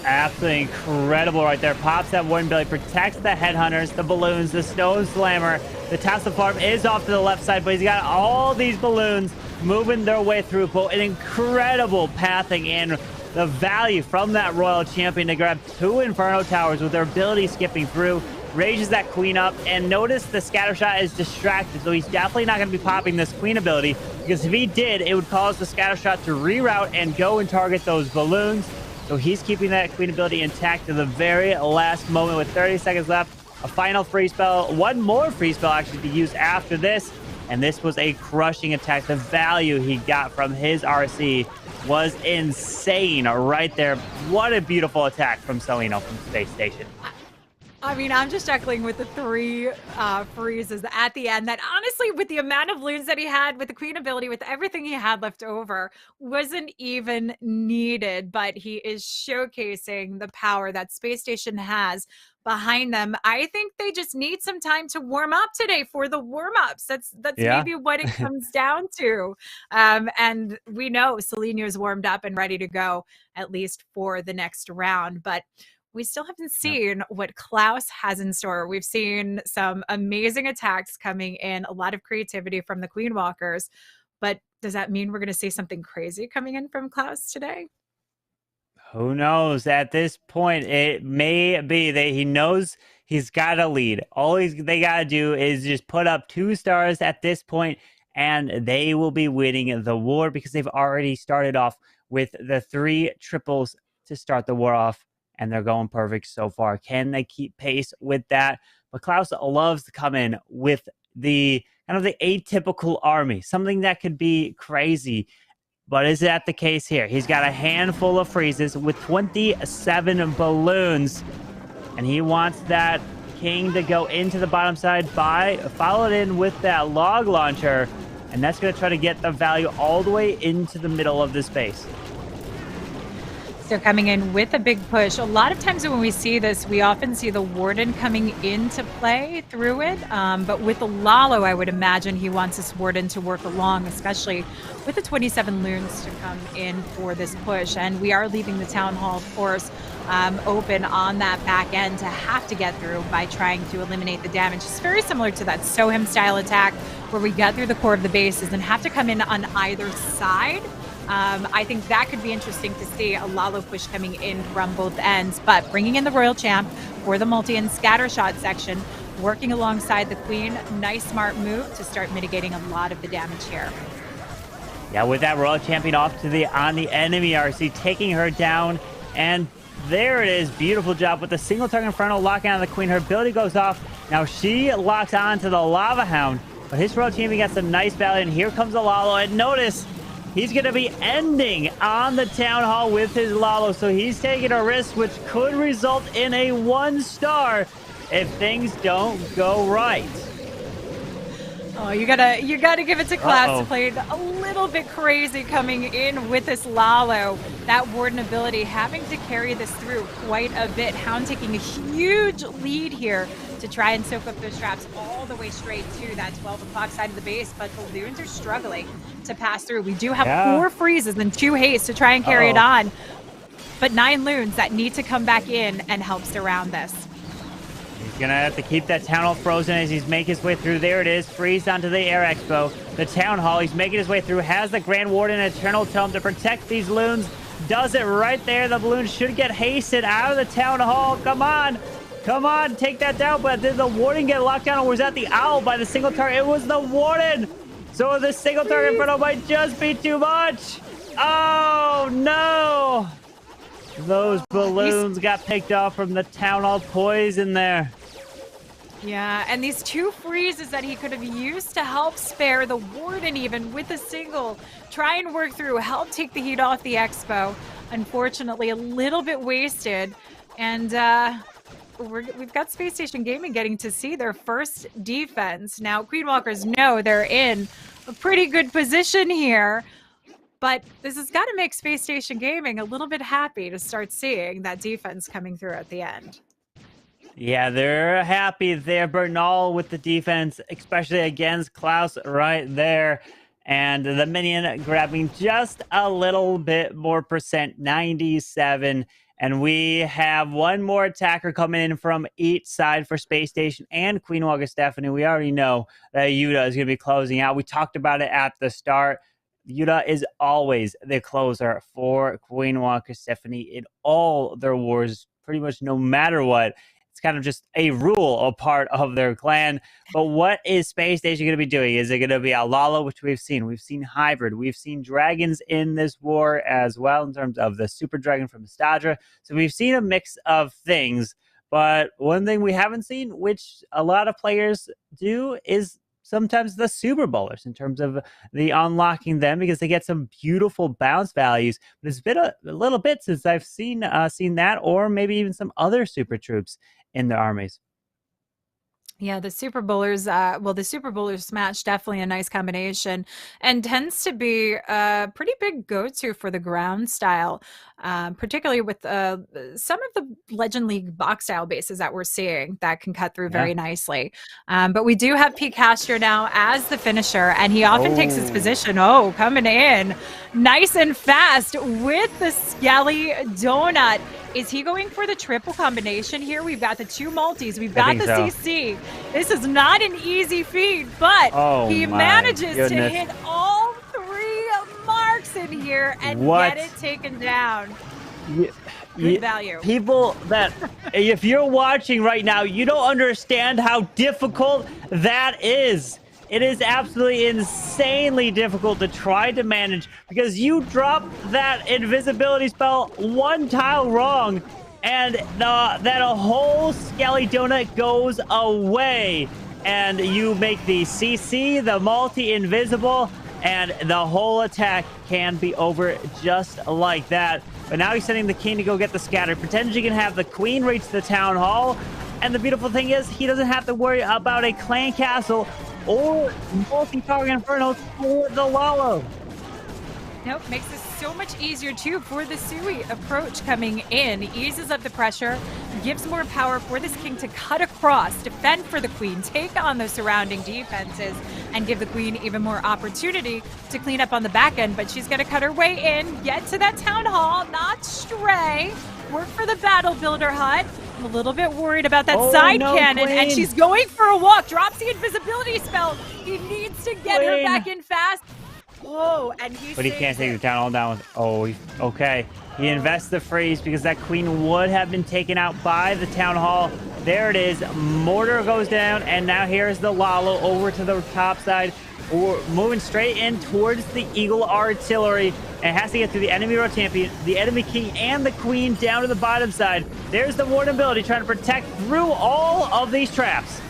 Absolutely incredible right there. Pops that Warden Belly, protects the headhunters, the balloons, the stone slammer. The Tassel Farm is off to the left side, but he's got all these balloons moving their way through. But an incredible pathing in the value from that royal champion to grab 2 Inferno Towers with their ability skipping through. Rages that Queen up, and notice the scatter shot is distracted, so he's definitely not going to be popping this Queen ability, because if he did, it would cause the scatter shot to reroute and go and target those balloons. So he's keeping that Queen ability intact to the very last moment with 30 seconds left. A final free spell, one more free spell actually to use after this, and this was a crushing attack. The value he got from his RC was insane right there. What a beautiful attack from Celino from SpaceStation. I mean, I'm just chuckling with the 3 freezes at the end that, honestly, with the amount of loons that he had, with the Queen ability, with everything he had left over, wasn't even needed. But he is showcasing the power that SpaceStation has behind them. I think they just need some time to warm up today for the warm-ups. That's maybe what it comes down to. And we know Celino's warmed up and ready to go, at least for the next round. But we still haven't seen what Klaus has in store. We've seen some amazing attacks coming in, a lot of creativity from the Queen Walkers. But does that mean we're going to see something crazy coming in from Klaus today? Who knows? At this point, it may be that he knows he's got a lead. All they got to do is just put up 2 stars at this point, and they will be winning the war, because they've already started off with the 3 triples to start the war off. And they're going perfect so far. Can they keep pace with that? But Klaus loves to come in with the kind of the atypical army, something that could be crazy. But is that the case here? He's got a handful of freezes with 27 balloons, and he wants that king to go into the bottom side, followed in with that log launcher, and that's going to try to get the value all the way into the middle of the space. So coming in with a big push. A lot of times when we see this, we often see the Warden coming into play through it. But with the Lalo, I would imagine he wants this Warden to work along, especially with the 27 loons to come in for this push. And we are leaving the Town Hall, of course, open on that back end to have to get through by trying to eliminate the damage. It's very similar to that Sohim style attack where we get through the core of the bases and have to come in on either side. I think that could be interesting to see a Lalo push coming in from both ends, but bringing in the Royal Champ for the multi and scatter shot section, working alongside the Queen. Nice, smart move to start mitigating a lot of the damage here. Yeah, with that Royal Champion off to on the enemy RC, taking her down, and there it is. Beautiful job with the single target Inferno locking on the Queen. Her ability goes off. Now she locks on to the Lava Hound, but his Royal Champion got some nice value, and here comes the Lalo, and notice he's going to be ending on the Town Hall with his Lalo, so he's taking a risk which could result in a 1-star if things don't go right. Oh, you gotta give it to Class. Played a little bit crazy coming in with this Lalo. That Warden ability having to carry this through quite a bit. Hound taking a huge lead here to try and soak up those traps all the way straight to that 12 o'clock side of the base, but the loons are struggling to pass through. We do have 4 freezes and 2 hastes to try and carry it on, but 9 loons that need to come back in and help surround this. He's going to have to keep that Town Hall frozen as he's making his way through. There it is. Freeze onto the Air Expo. The Town Hall, he's making his way through. Has the Grand Warden Eternal Tome to protect these loons. Does it right there. The balloon should get hasted out of the Town Hall. Come on. Come on. Take that down. But did the Warden get locked down, or was that the Owl by the single target? It was the Warden. So the single target Inferno might just be too much. Oh, no. Those balloons got picked off from the Town Hall poison there. Yeah, and these 2 freezes that he could have used to help spare the Warden even with a single, try and work through, help take the heat off the Expo. Unfortunately, a little bit wasted. And we've got SpaceStation Gaming getting to see their first defense. Now, Queen Walkers know they're in a pretty good position here. But this has got to make SpaceStation Gaming a little bit happy to start seeing that defense coming through at the end. Yeah, they're happy there. Bernal with the defense, especially against Klaus right there. And the minion grabbing just a little bit more percent, 97. And we have one more attacker coming in from each side for SpaceStation and Queen Walker Stephanie. We already know that Yuta is going to be closing out. We talked about it at the start. Yuta is always the closer for Queen Walker Stephanie in all their wars, pretty much no matter what. It's kind of just a rule, a part of their clan. But what is SpaceStation going to be doing? Is it going to be a Lalo, which we've seen? We've seen Hybrid. We've seen Dragons in this war as well in terms of the Super Dragon from Stadra. So we've seen a mix of things. But one thing we haven't seen, which a lot of players do, is sometimes the Super Bowlers in terms of the unlocking them, because they get some beautiful bounce values. But it's been a little bit since I've seen that, or maybe even some other super troops in the armies. Yeah, the Super Bowlers, the Super Bowlers smash, definitely a nice combination, and tends to be a pretty big go-to for the ground style, particularly with some of the Legend League box style bases that we're seeing that can cut through very nicely. But we do have Pete Castro now as the finisher, and he often takes his position. Oh, coming in nice and fast with the Skelly Donut. Is he going for the triple combination here? We've got the 2 multis. We've got the CC. This is not an easy feat, but he manages to hit all 3 marks in here and get it taken down. Good value. People that, if you're watching right now, you don't understand how difficult that is. It is absolutely insanely difficult to try to manage, because you drop that invisibility spell 1 tile wrong, and that a whole Skelly Donut goes away, and you make the CC, the multi-invisible, and the whole attack can be over just like that. But now he's sending the king to go get the scatter. Pretends you can have the queen reach the town hall, and the beautiful thing is he doesn't have to worry about a clan castle or multi-target inferno for the Lalo. Nope, makes this so much easier too for the Sui approach coming in. Eases up the pressure, gives more power for this king to cut across, defend for the queen, take on the surrounding defenses, and give the queen even more opportunity to clean up on the back end. But she's going to cut her way in, get to that town hall, not stray, work for the battle builder hut. I'm a little bit worried about that side cannon, Queen. and she's going for a walk, drops the invisibility spell. He needs to get her back in fast. Whoa, and But he can't take the town hall down with... okay. He invests the freeze because that queen would have been taken out by the town hall. There it is. Mortar goes down, and now here's the Lalo over to the top side. Or moving straight in towards the Eagle artillery, and has to get through the enemy road champion, the enemy king, and the queen down to the bottom side. There's the warden ability trying to protect through all of these traps.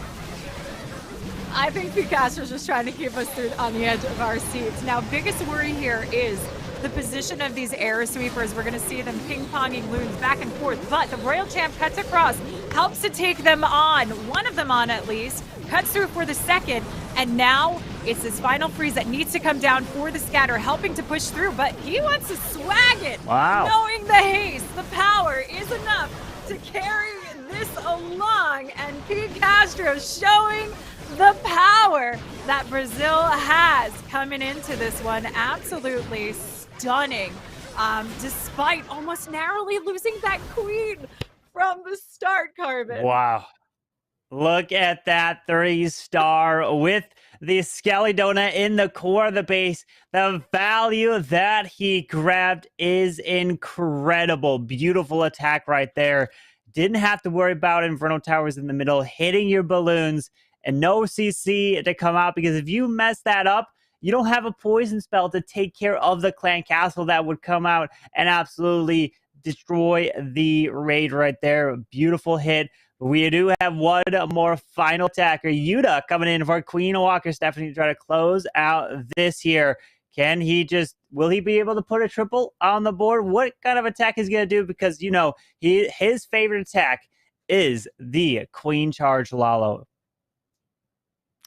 I think Picasto's just trying to keep us on the edge of our seats. Now, biggest worry here is the position of these air sweepers. We're going to see them ping-ponging loons back and forth, but the Royal Champ cuts across, helps to take them on, one of them on at least, cuts through for the second, and now it's this final freeze that needs to come down for the scatter, helping to push through, but he wants to swag it. Wow. Knowing the haste, the power is enough to carry this along, and Pete Castro showing the power that Brazil has coming into this one. Absolutely stunning, despite almost narrowly losing that queen from the start, Carbon. Wow. Look at that 3-star with the Skelidona in the core of the base. The value that he grabbed is incredible. Beautiful attack right there. Didn't have to worry about Inferno Towers in the middle, hitting your balloons, and no CC to come out, because if you mess that up, you don't have a poison spell to take care of the clan castle that would come out and absolutely destroy the raid right there. Beautiful hit. We do have one more final attacker, Yuta, coming in for Queen Walker Stephanie to try to close out this here. Will he be able to put a triple on the board? What kind of attack is he going to do? Because, you know, his favorite attack is the Queen Charge Lalo.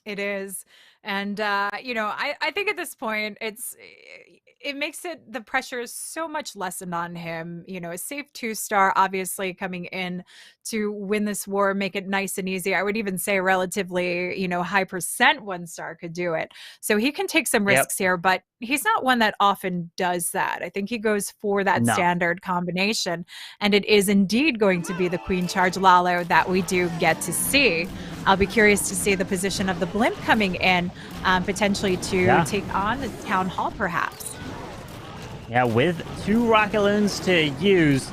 It is. And, you know, I think at this point, it makes the pressure is so much lessened on him. You know, a safe 2-star, obviously, coming in to win this war, make it nice and easy. I would even say relatively, you know, high percent 1-star could do it. So he can take some risks here, but he's not one that often does that. I think he goes for that standard combination. And it is indeed going to be the Queen Charge Lalo that we do get to see. I'll be curious to see the position of the blimp coming in, potentially to take on the town hall, perhaps. Yeah, with 2 rocket loons to use,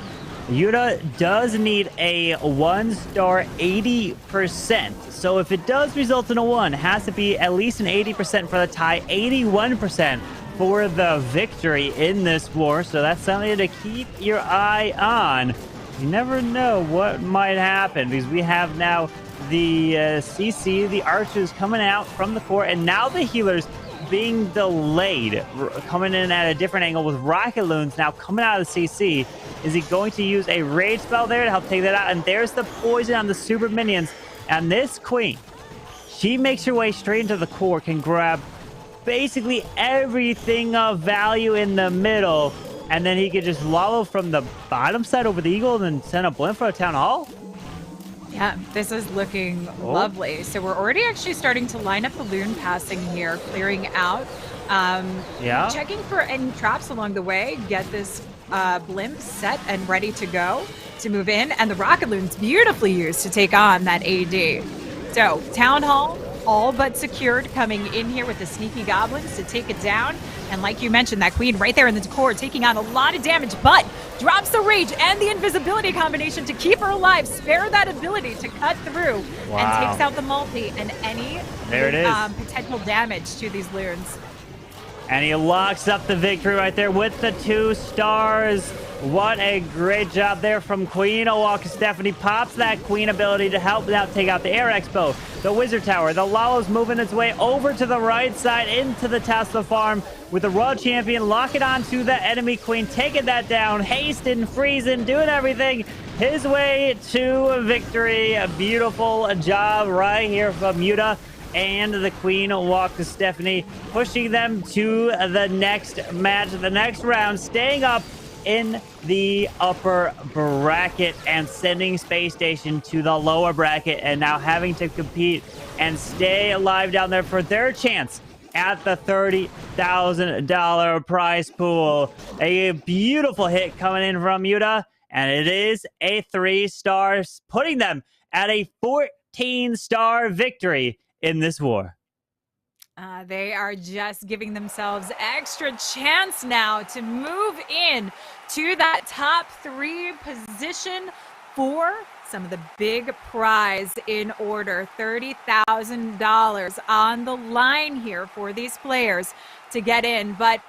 Yuta does need a 1-star 80%. So if it does result in a 1, it has to be at least an 80% for the tie, 81% for the victory in this war. So that's something to keep your eye on. You never know what might happen, because we have now the CC, the archers coming out from the core, and now the healers being delayed, coming in at a different angle with rocket loons now coming out of the CC. Is he going to use a rage spell there to help take that out? And there's the poison on the super minions. And this queen, she makes her way straight into the core, can grab basically everything of value in the middle, and then he could just Lalo from the bottom side over the eagle and then send a blimp for a town hall. Yeah, this is looking lovely. So we're already actually starting to line up the loon passing here, clearing out. Checking for any traps along the way, get this blimp set and ready to go to move in. And the rocket loon's beautifully used to take on that AD. So town hall, all but secured, coming in here with the sneaky goblins to take it down. And like you mentioned, that queen right there in the core taking on a lot of damage, but drops the rage and the invisibility combination to keep her alive, spare that ability to cut through, and takes out the multi and any potential damage to these loons. And he locks up the victory right there with the 2 stars. What a great job there from Queen Walker Stephanie. Pops that queen ability to help out take out the Air Expo, the Wizard Tower. The Lalo's moving its way over to the right side into the Tesla farm with the Royal Champion locking on to the enemy queen, taking that down, hasting, freezing, doing everything his way to victory. A beautiful job right here from Yuta. and the Queen Walker Stephanie, pushing them to the next match, the next round, staying up in the upper bracket and sending SpaceStation to the lower bracket, and now having to compete and stay alive down there for their chance at the $30,000 prize pool. A beautiful hit coming in from Yuta, and it is a 3-star, putting them at a 14-star victory in this war. They are just giving themselves extra chance now to move in to that top 3 position for some of the big prize in order. $30,000 on the line here for these players to get in. But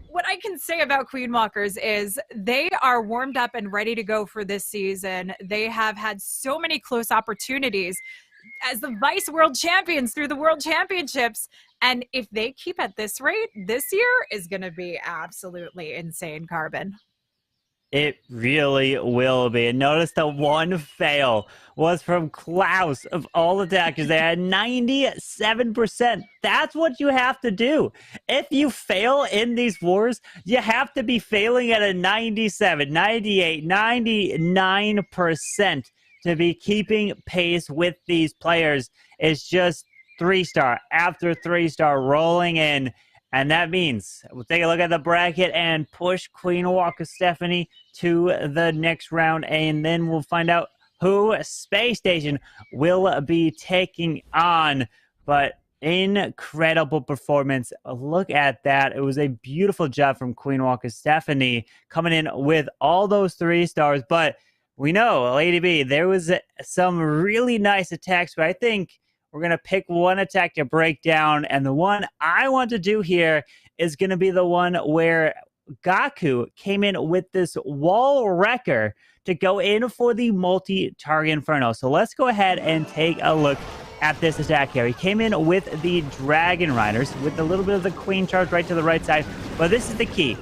what I can say about Queen Walkers is they are warmed up and ready to go for this season. They have had so many close opportunities as the vice world champions through the world championships. And if they keep at this rate, this year is going to be absolutely insane, Carbon. It really will be. And notice the one fail was from Klaus of all attackers. They had 97%. That's what you have to do. If you fail in these wars, you have to be failing at a 97, 98, 99% to be keeping pace with these players. It's just 3-star after 3-star rolling in. And that means we'll take a look at the bracket and push Queen Walker Stephanie to the next round. And then we'll find out who SpaceStation will be taking on. But incredible performance. Look at that. It was a beautiful job from Queen Walker Stephanie coming in with all those 3-stars. But we know, Lady B, there was some really nice attacks, but I think we're going to pick one attack to break down, and the one I want to do here is going to be the one where Gaku came in with this wall wrecker to go in for the multi-target inferno. So let's go ahead and take a look at this attack here. He came in with the Dragon Riders with a little bit of the Queen charge right to the right side, but this is the key.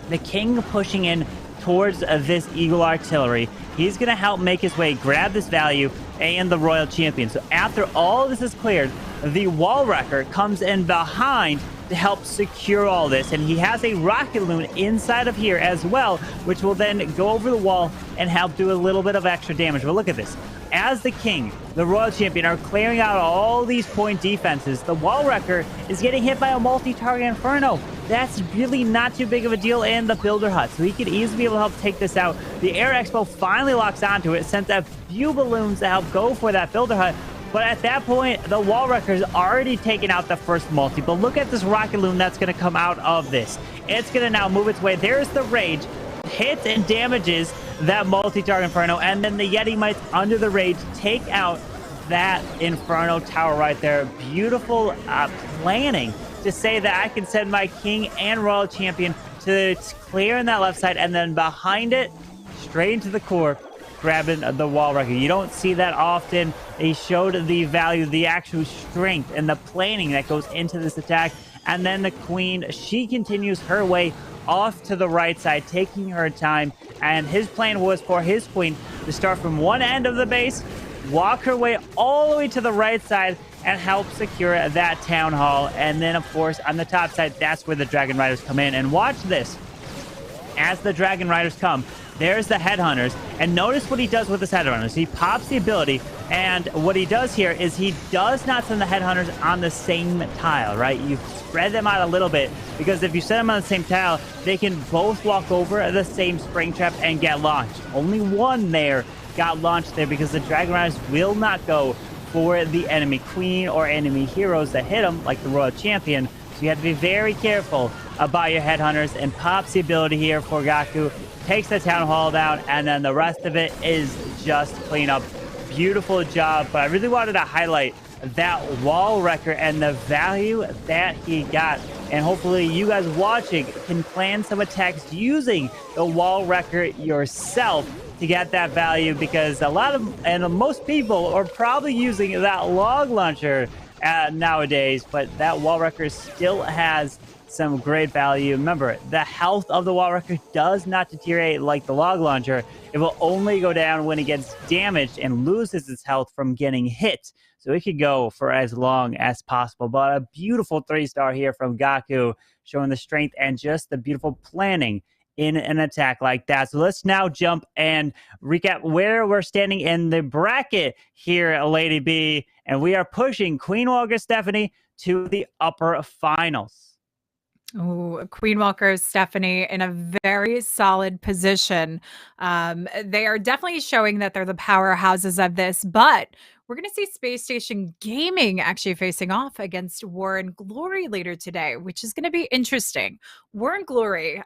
The King pushing in towards this Eagle Artillery. He's going to help make his way, grab this value, and the Royal Champion. So after all this is cleared, the Wall Wrecker comes in behind to help secure all this. And he has a rocket loon inside of here as well, which will then go over the wall and help do a little bit of extra damage. But look at this. As the King, the Royal Champion, are clearing out all these point defenses, the Wall Wrecker is getting hit by a multi-target Inferno. That's really not too big of a deal in the Builder Hut, so he could easily be able to help take this out. The Air Expo finally locks onto it, sends a few balloons to help go for that Builder Hut. But at that point, the Wall Wrecker's already taken out the first multi. But look at this rocket loon that's going to come out of this. It's going to now move its way. There's the Rage. Hits and damages that multi-target Inferno. And then the Yeti Mites under the Rage take out that Inferno tower right there. Beautiful planning to say that I can send my King and Royal Champion to clear in that left side. And then behind it, straight into the core, grabbing the Wall Wrecker. You don't see that often. He showed the value, the actual strength, and the planning that goes into this attack. And then the Queen, she continues her way off to the right side, taking her time. And his plan was for his Queen to start from one end of the base, walk her way all the way to the right side, and help secure that Town Hall. And then, of course, on the top side, that's where the Dragon Riders come in. And watch this. As the Dragon Riders come, there's the Headhunters, and notice what he does with his Headhunters. He pops the ability, and what he does here is he does not send the Headhunters on the same tile, right? You spread them out a little bit, because if you send them on the same tile, they can both walk over the same spring trap and get launched. Only one there got launched there because the Dragon Riders will not go for the enemy Queen or enemy heroes that hit them, like the Royal Champion. So you have to be very careful about your Headhunters, and pops the ability here for Gaku, takes the Town Hall down, and then the rest of it is just cleanup. Beautiful job, but I really wanted to highlight that Wall Wrecker and the value that he got. And hopefully you guys watching can plan some attacks using the Wall Wrecker yourself to get that value, because most people are probably using that log launcher nowadays, but that Wall Wrecker still has some great value. Remember, the health of the wall wrecker does not deteriorate like the log launcher. It will only go down when it gets damaged and loses its health from getting hit. So it could go for as long as possible. But a beautiful 3-star here from Gaku, showing the strength and just the beautiful planning in an attack like that. So let's now jump and recap where we're standing in the bracket here at Lady B. And we are pushing Queen Walker Stephanie to the upper finals. Oh, Queen Walker Stephanie in a very solid position. They are definitely showing that they're the powerhouses of this, but we're going to see SpaceStation Gaming actually facing off against War and Glory later today, which is going to be interesting. War and Glory,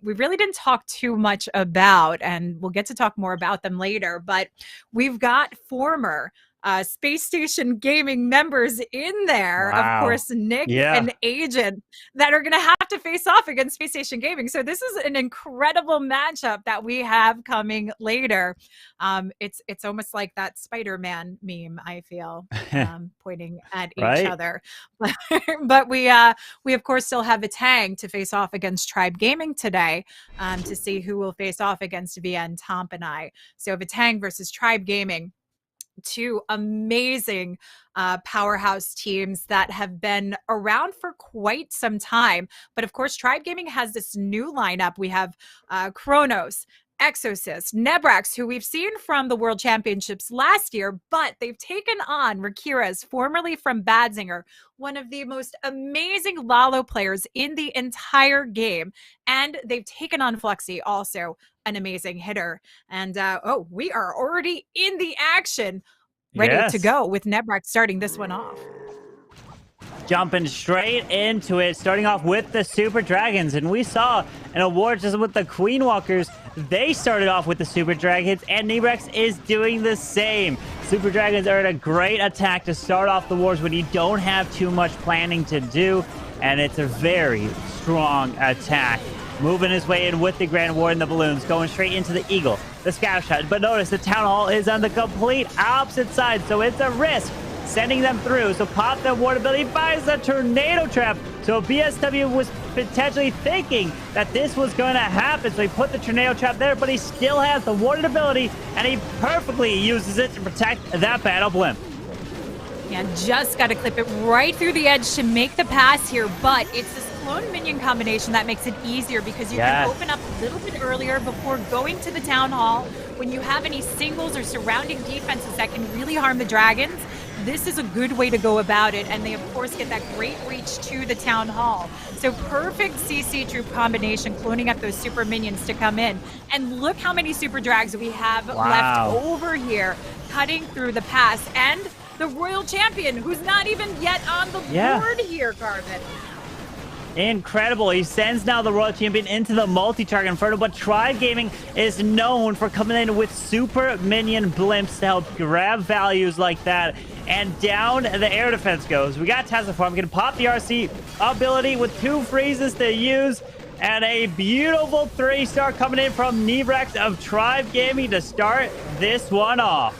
we really didn't talk too much about, and we'll get to talk more about them later, but we've got former SpaceStation Gaming members in there. Wow. Of course, Nick and Agent that are going to have to face off against SpaceStation Gaming. So this is an incredible matchup that we have coming later. It's almost like that Spider-Man meme, I feel, pointing at each other. But we of course still have Vatang to face off against Tribe Gaming today, to see who will face off against VN and Tompinai. So Vatang versus Tribe Gaming. Two amazing powerhouse teams that have been around for quite some time. But of course, Tribe Gaming has this new lineup. We have Kronos, Exorcist, Nebrax, who we've seen from the World Championships last year, but they've taken on Rakiras, formerly from Badzinger, one of the most amazing Lalo players in the entire game. And they've taken on Fluxy, also an amazing hitter. And we are already in the action, ready to go with Nebrax starting this one off. Jumping straight into it, starting off with the Super Dragons. And we saw an award just with the Queen Walkers. They started off with the Super Dragons, and Nebrax is doing the same. Super Dragons are a great attack to start off the wars when you don't have too much planning to do, and it's a very strong attack. Moving his way in with the Grand Warden, the balloons, going straight into the Eagle, the Scout Shot. But notice the Town Hall is on the complete opposite side, so it's a risk sending them through. So pop the ward ability, buys the Tornado Trap. So BSW was potentially thinking that this was going to happen, so he put the Tornado Trap there, but he still has the warded ability, and he perfectly uses it to protect that Battle Blimp. Yeah, just got to clip it right through the edge to make the pass here, but it's this clone minion combination that makes it easier because you can open up a little bit earlier before going to the Town Hall. When you have any singles or surrounding defenses that can really harm the dragons, this is a good way to go about it, and they of course get that great reach to the Town Hall. So perfect CC troop combination, cloning up those super minions to come in. And look how many super drags we have left over here, cutting through the pass. And the Royal Champion, who's not even yet on the board here, Garvin. Incredible. He sends now the Royal Champion into the multi-target Inferno, but Tribe Gaming is known for coming in with super minion blimps to help grab values like that. And down the air defense goes. We got Tesla Farm. Going to pop the RC ability with 2 freezes to use. And a beautiful 3-star coming in from Nebrax of Tribe Gaming to start this one off.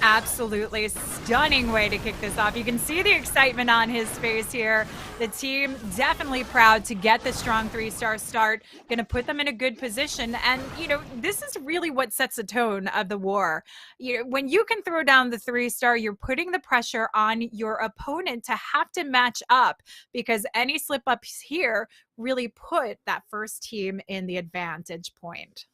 Absolutely stunning way to kick this off. You can see the excitement on his face here. The team definitely proud to get the strong 3-star start. Going to put them in a good position. And, you know, this is really what sets the tone of the war. You know, when you can throw down the 3-star, you're putting the pressure on your opponent to have to match up, because any slip ups here really put that first team in the advantage point.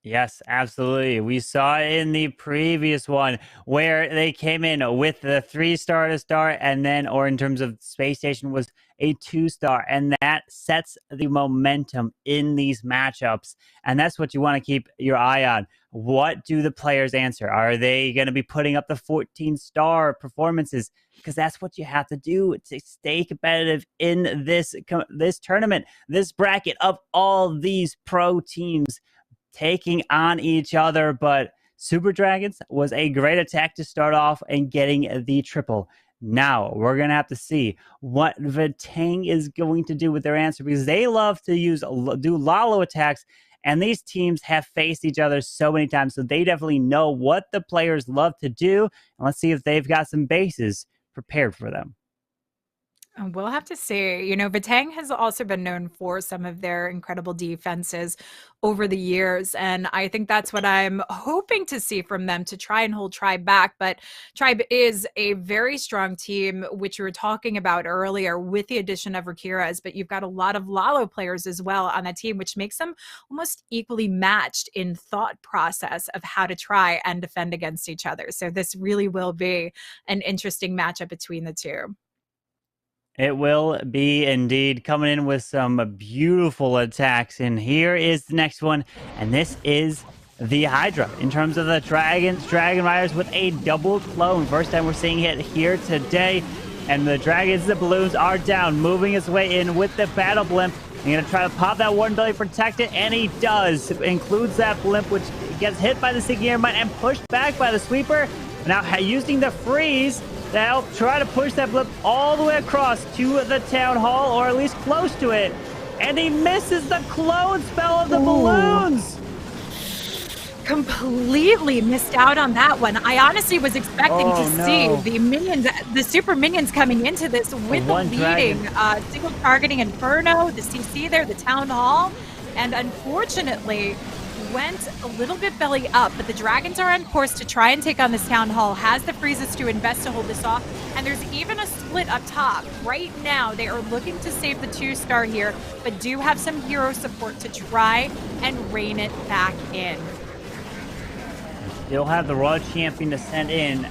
Yes, absolutely. We saw in the previous one where they came in with the 3-star to start, and then, or in terms of SpaceStation, was a 2-star, and that sets the momentum in these matchups. And that's what you want to keep your eye on. What do the players answer? Are they going to be putting up the 14-star performances? Because that's what you have to do to stay competitive in this tournament, this bracket of all these pro teams taking on each other. But Super Dragons was a great attack to start off and getting the triple. Now we're going to have to see what Vatang is going to do with their answer, because they love to do Lalo attacks, and these teams have faced each other so many times, so they definitely know what the players love to do. And let's see if they've got some bases prepared for them. We'll have to see. You know, Vatang has also been known for some of their incredible defenses over the years. And I think that's what I'm hoping to see from them to try and hold Tribe back. But Tribe is a very strong team, which you were talking about earlier with the addition of Rakiras. But you've got a lot of Lalo players as well on that team, which makes them almost equally matched in thought process of how to try and defend against each other. So this really will be an interesting matchup between the two. It will be indeed, coming in with some beautiful attacks. And here is the next one. And this is the Hydra. In terms of the Dragon Riders with a double clone. First time we're seeing it here today. And the Dragons, the balloons are down, moving his way in with the battle blimp. He's going to try to pop that one belly, protect it, and he does. It includes that blimp, which gets hit by the Sinking Air Mine and pushed back by the Sweeper. Now using the freeze to help try to push that blip all the way across to the Town Hall, or at least close to it. And he misses the clone spell of the balloons. Completely missed out on that one. I honestly was expecting to see the minions, the super minions coming into this with the leading single targeting Inferno, the CC there, the Town Hall, and unfortunately went a little bit belly up, but the Dragons are on course to try and take on this Town Hall, has the freezes to invest to hold this off, and there's even a split up top. Right now, they are looking to save the 2-star here, but do have some hero support to try and rein it back in. Still have the Royal Champion to send in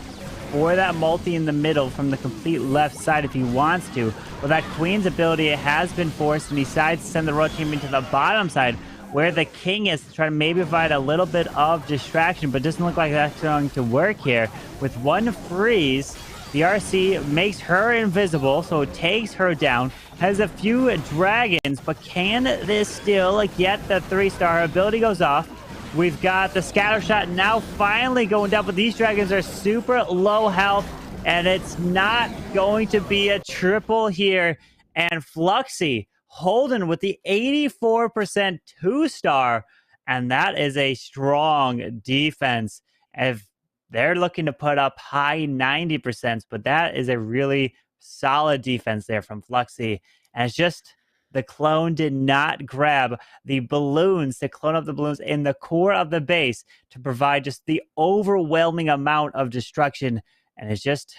for that multi in the middle from the complete left side if he wants to. With that Queen's ability, it has been forced, and he decides to send the Royal Champion to the bottom side, where the King is, to try to maybe provide a little bit of distraction, but doesn't look like that's going to work here. With one freeze, the RC makes her invisible, so it takes her down. Has a few dragons, but can this still get the 3-star? Ability goes off. We've got the scatter shot now finally going down, but these dragons are super low health, and it's not going to be a triple here. And Fluxy holding with the 84% 2-star, and that is a strong defense. If they're looking to put up high 90%, but that is a really solid defense there from Fluxy. And it's just the clone did not grab the balloons to clone up the balloons in the core of the base to provide just the overwhelming amount of destruction, and it's just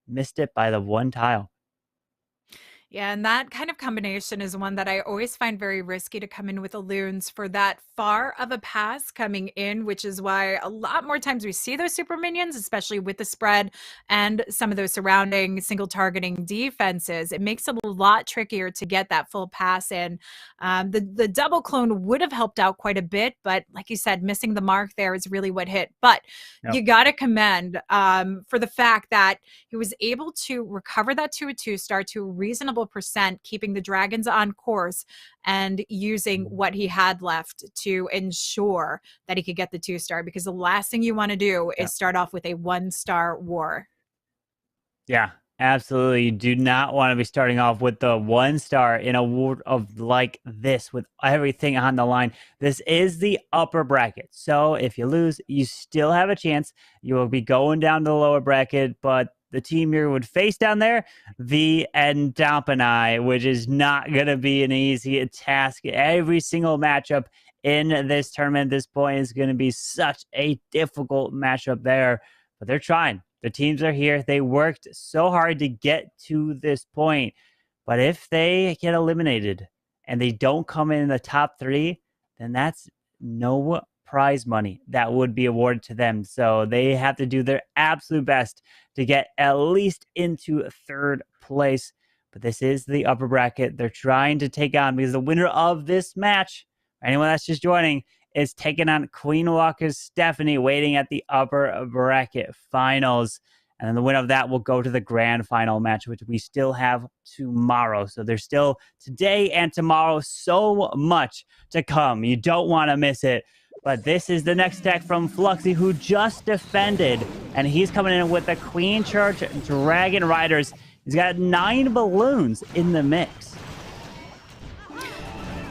missed it by the one tile. Yeah, and that kind of combination is one that I always find very risky to come in with Alloons for that far of a pass coming in, which is why a lot more times we see those super minions, especially with the spread and some of those surrounding single targeting defenses. It makes it a lot trickier to get that full pass in. The double clone would have helped out quite a bit, but like you said, missing the mark there is really what hit. But you got to commend for the fact that he was able to recover that to a 2-star to a reasonable percent, keeping the Dragons on course and using what he had left to ensure that he could get the 2-star, because the last thing you want to do is start off with a 1-star war. Yeah, absolutely. You do not want to be starting off with the 1-star in a war of like this with everything on the line. This is the upper bracket, so if you lose, you still have a chance. You will be going down to the lower bracket, but the team you would face down there, the Tompinai, which is not going to be an easy task. Every single matchup in this tournament at this point is going to be such a difficult matchup there, but they're trying. The teams are here. They worked so hard to get to this point, but if they get eliminated and they don't come in the top 3, then that's no prize money that would be awarded to them. So they have to do their absolute best to get at least into 3rd place. But this is the upper bracket they're trying to take on, because the winner of this match, anyone that's just joining, is taking on Queen Walker's Stephanie, waiting at the upper bracket finals. And then the winner of that will go to the grand final match, which we still have tomorrow. So there's still today and tomorrow so much to come. You don't want to miss it. But this is the next deck from Fluxy, who just defended. And he's coming in with the Queen Church Dragon Riders. He's got 9 balloons in the mix.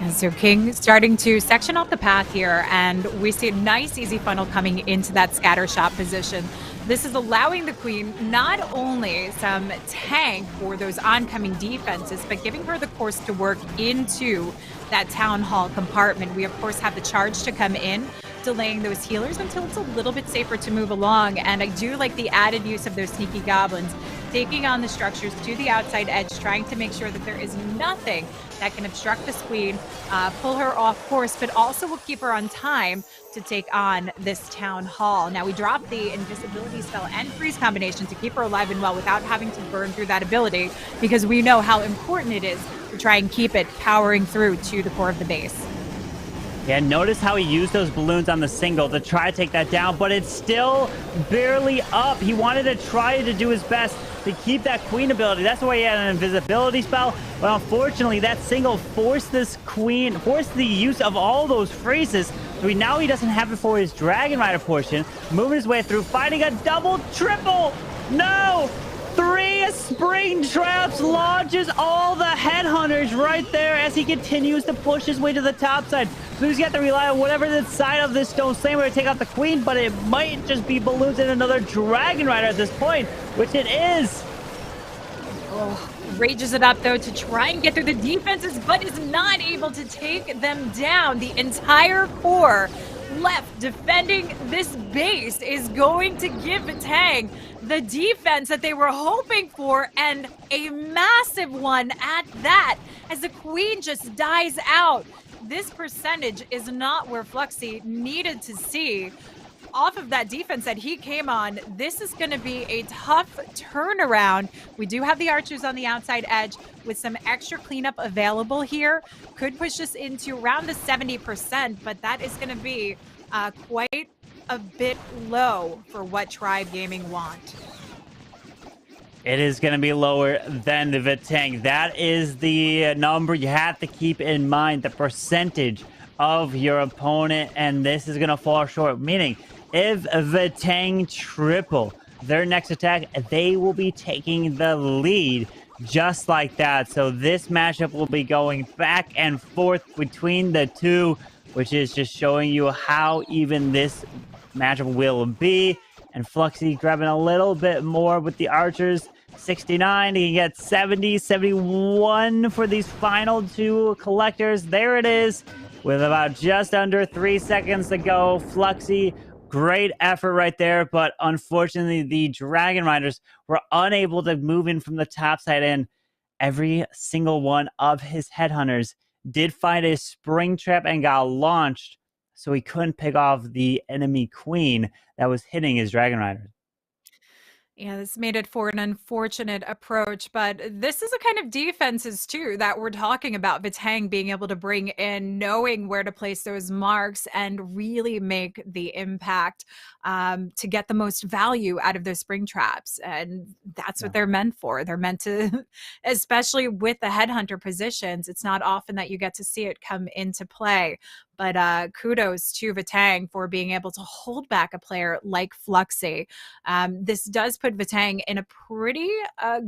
And so King starting to section off the path here, and we see a nice easy funnel coming into that scatter shot position. This is allowing the Queen not only some tank for those oncoming defenses, but giving her the course to work into that town hall compartment. We, of course, have the charge to come in, delaying those healers until it's a little bit safer to move along. And I do like the added use of those sneaky goblins, taking on the structures to the outside edge, trying to make sure that there is nothing that can obstruct this Queen, pull her off course, but also will keep her on time to take on this town hall. Now we drop the invisibility spell and freeze combination to keep her alive and well without having to burn through that ability, because we know how important it is to try and keep it powering through to the core of the base. Yeah, notice how he used those balloons on the single to try to take that down, but it's still barely up. He wanted to try to do his best to keep that Queen ability. That's why he had an invisibility spell, but unfortunately that single forced this Queen, forced the use of all those freezes. So now he doesn't have it for his Dragon Rider portion. Moving his way through, fighting a double, triple. No! 3 spring traps, launches all the headhunters right there as he continues to push his way to the top side. So he's got to rely on whatever the side of this stone slammer to take out the Queen, but it might just be balloons and another Dragon Rider at this point, which it is. Oh, rages it up though to try and get through the defenses, but is not able to take them down. The entire core left defending this base is going to give Vatang the defense that they were hoping for, and a massive one at that, as the Queen just dies out. This percentage is not where Fluxy needed to see off of that defense that he came on. This is going to be a tough turnaround. We do have the archers on the outside edge with some extra cleanup available here. Could push us into around the 70%, but that is going to be quite a bit low for what Tribe Gaming want. It is going to be lower than the Vatang. That is the number you have to keep in mind, the percentage of your opponent, and this is going to fall short, meaning if Vatang triple their next attack, they will be taking the lead just like that. So this matchup will be going back and forth between the two, which is just showing you how even this matchup will be. And Fluxy grabbing a little bit more with the archers. 69, he can get 70, 71 for these final two collectors. There it is, with about just under 3 seconds to go. Fluxy, great effort right there, but unfortunately the Dragon Riders were unable to move in from the top side in. Every single one of his headhunters did find a spring trap and got launched, so he couldn't pick off the enemy Queen that was hitting his Dragon Rider. Yeah, this made it for an unfortunate approach, but this is the kind of defenses too that we're talking about. Vatang being able to bring in, knowing where to place those marks and really make the impact to get the most value out of those spring traps. And that's what they're meant for. They're meant to, especially with the headhunter positions, it's not often that you get to see it come into play. But kudos to Vatang for being able to hold back a player like Fluxy. This does put Vatang in a pretty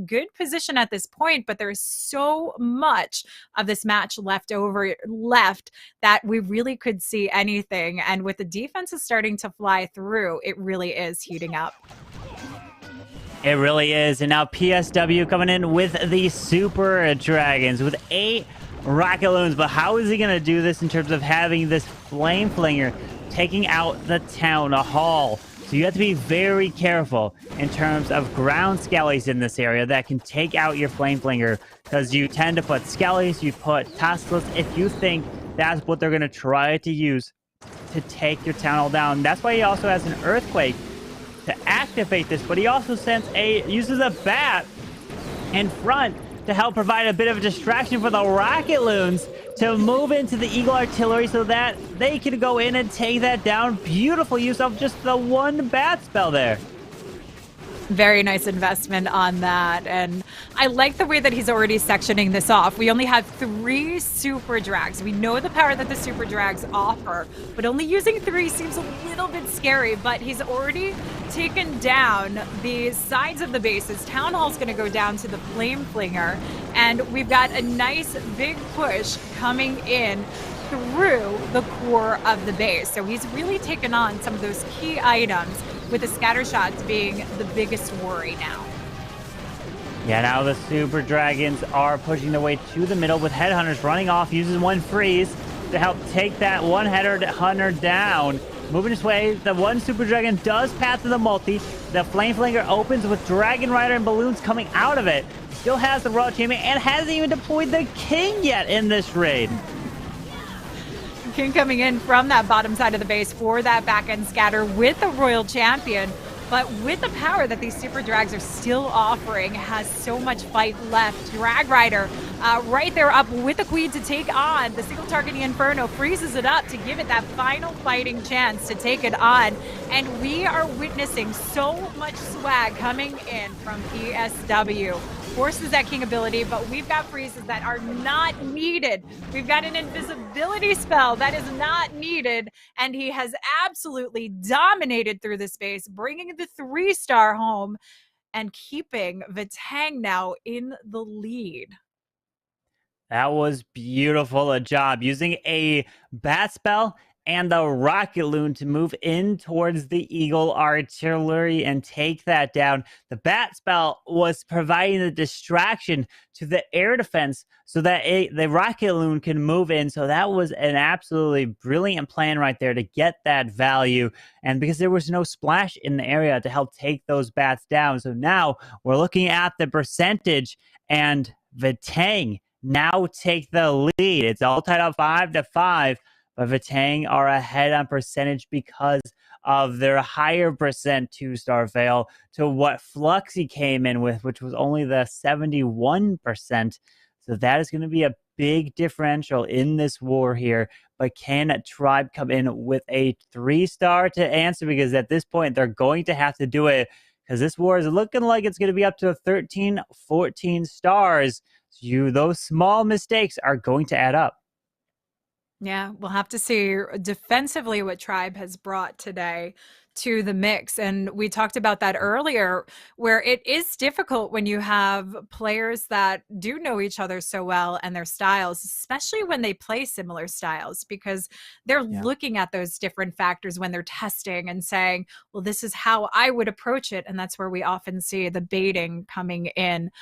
good position at this point, but there's so much of this match left that we really could see anything. And with the defenses starting to fly through, it really is heating up. It really is. And now PSW coming in with the Super Dragons with 8 rocket loons. But how is he going to do this in terms of having this flame flinger taking out the town hall? So you have to be very careful in terms of ground skellies in this area that can take out your flame flinger, because you tend to put skellies, you put Teslas if you think that's what they're going to try to use to take your town hall down. That's why he also has an earthquake to activate this, but he also uses a bat in front to help provide a bit of a distraction for the rocket loons to move into the Eagle Artillery so that they can go in and take that down. Beautiful use of just the one bat spell there. Very nice investment on that. And I like the way that he's already sectioning this off. We only have 3 super drags. We know the power that the super drags offer, but only using 3 seems a little bit scary. But he's already taken down the sides of the bases. Town Hall's going to go down to the Flame Flinger. And we've got a nice big push coming in through the core of the base. So he's really taken on some of those key items, with the scatter shots being the biggest worry now. Yeah, now the Super Dragons are pushing their way to the middle with Headhunters running off, uses one freeze to help take that one Hunter down. Moving his way, the one Super Dragon does path to the multi. The Flame Flinger opens with Dragon Rider and Balloons coming out of it. Still has the Royal Champion and hasn't even deployed the King yet in this raid. King coming in from that bottom side of the base for that back end scatter with the Royal Champion. But with the power that these super drags are still offering, has so much fight left. Drag Rider right there up with the Queen to take on the single targeting Inferno, freezes it up to give it that final fighting chance to take it on. And we are witnessing so much swag coming in from ESW. Forces that King ability, but we've got freezes that are not needed. We've got an invisibility spell that is not needed, and he has absolutely dominated through the space, bringing the 3-star home and keeping Vatang now in the lead. That was beautiful a job using a bat spell and the rocket loon to move in towards the Eagle artillery and take that down. The bat spell was providing the distraction to the air defense so that the rocket loon can move in. So that was an absolutely brilliant plan right there to get that value. And because there was no splash in the area to help take those bats down. So now we're looking at the percentage, and Vatang now take the lead. It's all tied up 5-5. But Vatang are ahead on percentage because of their higher percent 2-star fail to what Fluxy came in with, which was only the 71%. So that is going to be a big differential in this war here. But can Tribe come in with a 3-star to answer? Because at this point, they're going to have to do it, because this war is looking like it's going to be up to 13, 14 stars. So those small mistakes are going to add up. Yeah, we'll have to see defensively what Tribe has brought today to the mix. And we talked about that earlier, where it is difficult when you have players that do know each other so well and their styles, especially when they play similar styles, because they're looking at those different factors when they're testing and saying, well, this is how I would approach it. And that's where we often see the baiting coming in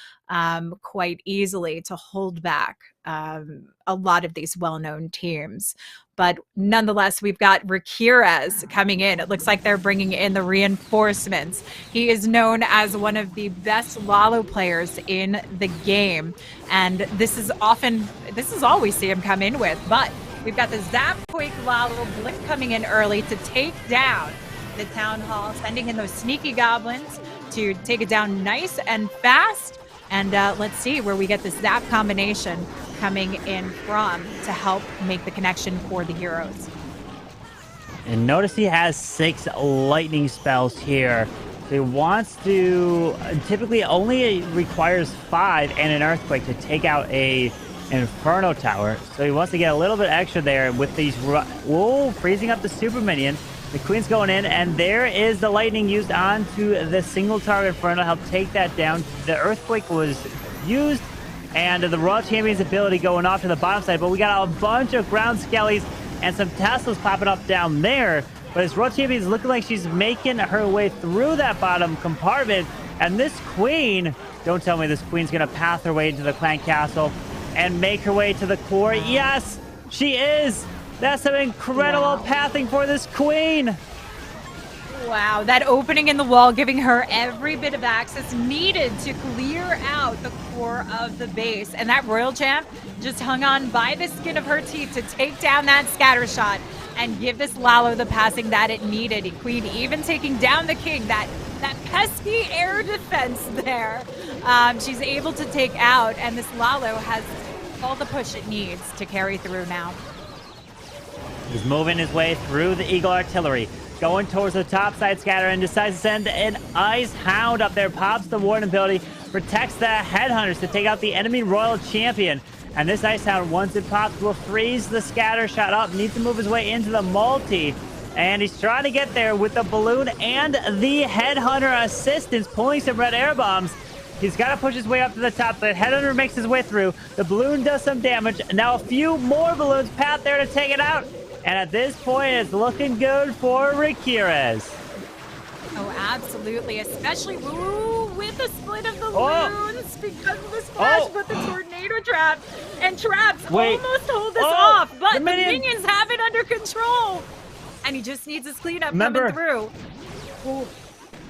quite easily to hold back a lot of these well-known teams. But nonetheless, we've got Rakirez coming in. It looks like they're bringing in the reinforcements. He is known as one of the best Lalo players in the game. And this is all we see him come in with. But we've got the Zap Quake Lalo Blink coming in early to take down the Town Hall, sending in those sneaky goblins to take it down nice and fast. And let's see where we get the Zap combination coming in from to help make the connection for the heroes. And notice he has 6 lightning spells here. So he wants to, typically only requires 5 and an earthquake to take out a Inferno Tower. So he wants to get a little bit extra there with these, freezing up the super minion. The Queen's going in, and there is the lightning used onto the single target Inferno to help take that down. The earthquake was used, and the Royal Champion's ability going off to the bottom side, but we got a bunch of ground skellies and some Teslas popping up down there. But this Royal Champion's looking like she's making her way through that bottom compartment, and this Queen, don't tell me this Queen's gonna path her way into the clan castle and make her way to the core. Yes, she is. That's some incredible pathing for this Queen. Wow, that opening in the wall giving her every bit of access needed to clear out the core of the base. And that Royal Champ just hung on by the skin of her teeth to take down that scatter shot and give this Lalo the passing that it needed. Queen even taking down the King, that pesky air defense there. She's able to take out, and this Lalo has all the push it needs to carry through now. He's moving his way through the Eagle artillery, going towards the top side scatter and decides to send an Ice Hound up there. Pops the Warden ability, protects the Headhunters to take out the enemy Royal Champion. And this Ice Hound, once it pops, will freeze the scatter shot up. Needs to move his way into the multi. And he's trying to get there with the balloon and the Headhunter assistance, pulling some red air bombs. He's got to push his way up to the top. The Headhunter makes his way through. The balloon does some damage. Now a few more balloons pat there to take it out. And at this point, it's looking good for Riquires. Oh, absolutely. Especially with the split of the balloons because of the splash, but the tornado trap and traps almost hold us off. But the minions have it under control. And he just needs his cleanup coming through. Ooh.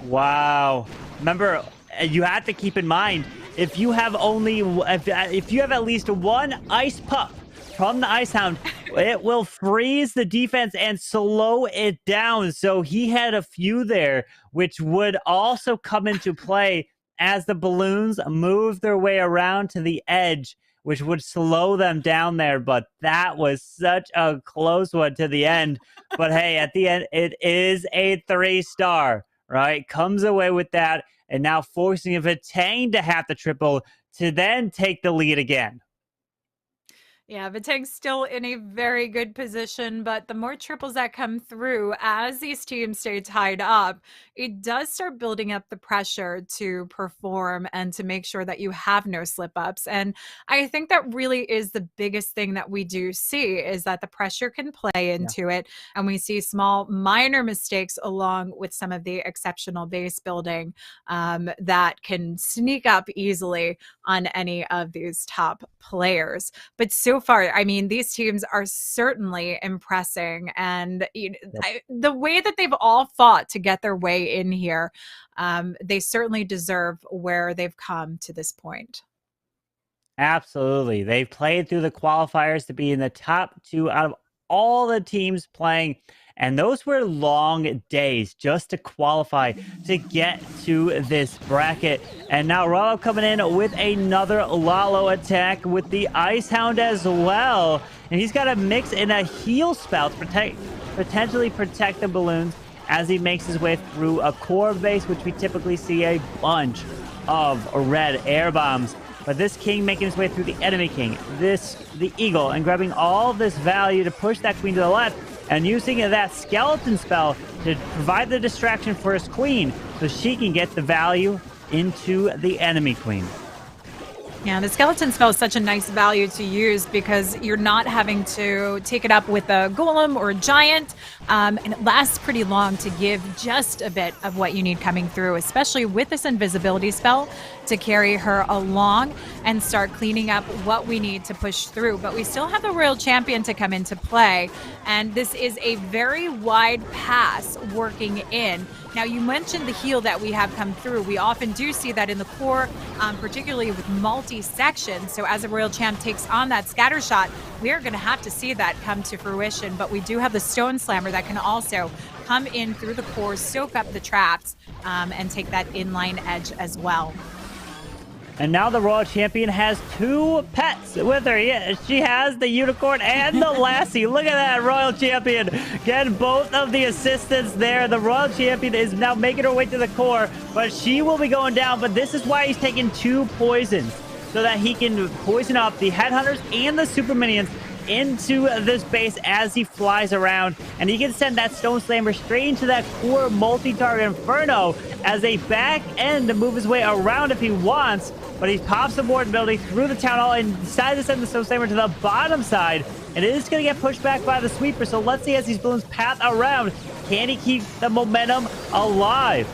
Wow. Remember, you have to keep in mind, if you have at least one ice pup from the Ice Hound, it will freeze the defense and slow it down. So he had a few there, which would also come into play as the balloons move their way around to the edge, which would slow them down there. But that was such a close one to the end. But hey, at the end, it is a 3-star, right? Comes away with that, and now forcing Vatang to have the triple to then take the lead again. Yeah, Vatang's still in a very good position, but the more triples that come through as these teams stay tied up, it does start building up the pressure to perform and to make sure that you have no slip-ups. And I think that really is the biggest thing that we do see, is that the pressure can play into it, and we see small, minor mistakes along with some of the exceptional base building that can sneak up easily on any of these top players. But so far, I mean, these teams are certainly impressing, and the way that they've all fought to get their way in here, they certainly deserve where they've come to this point. Absolutely. They've played through the qualifiers to be in the top 2 out of all the teams playing. And those were long days just to qualify to get to this bracket. And now Rollo coming in with another Lalo attack with the Ice Hound as well. And he's got a mix in a heal spell to potentially protect the balloons as he makes his way through a core base, which we typically see a bunch of red air bombs. But this king making his way through the enemy king, the eagle, and grabbing all this value to push that queen to the left, and using that skeleton spell to provide the distraction for his queen so she can get the value into the enemy queen. Yeah, the skeleton spell is such a nice value to use because you're not having to take it up with a golem or a giant, and it lasts pretty long to give just a bit of what you need coming through, especially with this invisibility spell to carry her along and start cleaning up what we need to push through. But we still have the Royal Champion to come into play, and this is a very wide pass working in. Now, you mentioned the heal that we have come through. We often do see that in the core, particularly with multi-sections. So as a Royal Champ takes on that scatter shot, we are going to have to see that come to fruition. But we do have the Stone Slammer that can also come in through the core, soak up the traps, and take that inline edge as well. And now the Royal Champion has 2 pets with her. Yeah, she has the Unicorn and the Lassie. Look at that, Royal Champion. Getting both of the assistants there. The Royal Champion is now making her way to the core, but she will be going down. But this is why he's taking 2 poisons, so that he can poison up the Headhunters and the Super Minions into this base as he flies around, and he can send that Stone Slammer straight into that core multi-target Inferno as a back end to move his way around if he wants. But he pops the Warden ability through the Town Hall and decides to send the Stone Slammer to the bottom side, and it is going to get pushed back by the Sweeper. So let's see, as these balloons path around, can he keep the momentum alive?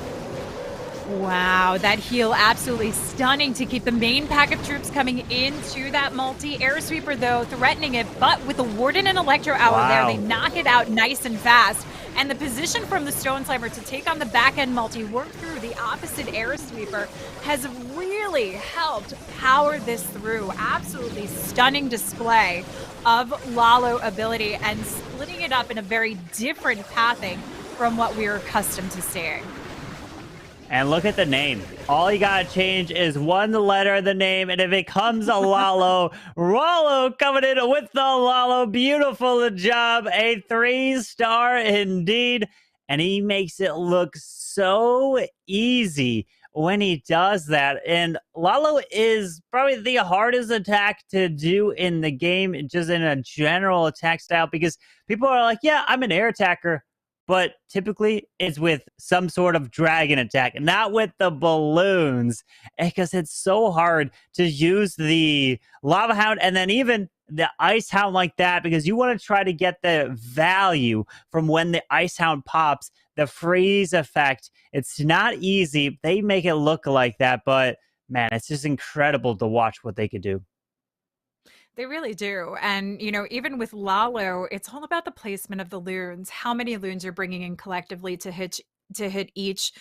Wow, that heal absolutely stunning to keep the main pack of troops coming into that multi-air sweeper, though, threatening it. But with the Warden and Electro Owl there, they knock it out nice and fast. And the position from the Stone Slammer to take on the back-end multi, work through the opposite air sweeper, has really helped power this through. Absolutely stunning display of Lalo ability and splitting it up in a very different pathing from what we are accustomed to seeing. And look at the name. All you gotta change is one letter of the name, and it becomes a Lalo. Rollo coming in with the Lalo. Beautiful job. A 3-star indeed. and he makes it look so easy when he does that. And Lalo is probably the hardest attack to do in the game, just in a general attack style, because people are like, yeah, I'm an air attacker, but typically it's with some sort of dragon attack, not with the balloons, because it's so hard to use the lava hound and then even the ice hound like that, because you want to try to get the value from when the ice hound pops, the freeze effect. It's not easy. They make it look like that, but man, it's just incredible to watch what they could do. They really do. And, even with Lalo, it's all about the placement of the loons, how many loons you're bringing in collectively to hit each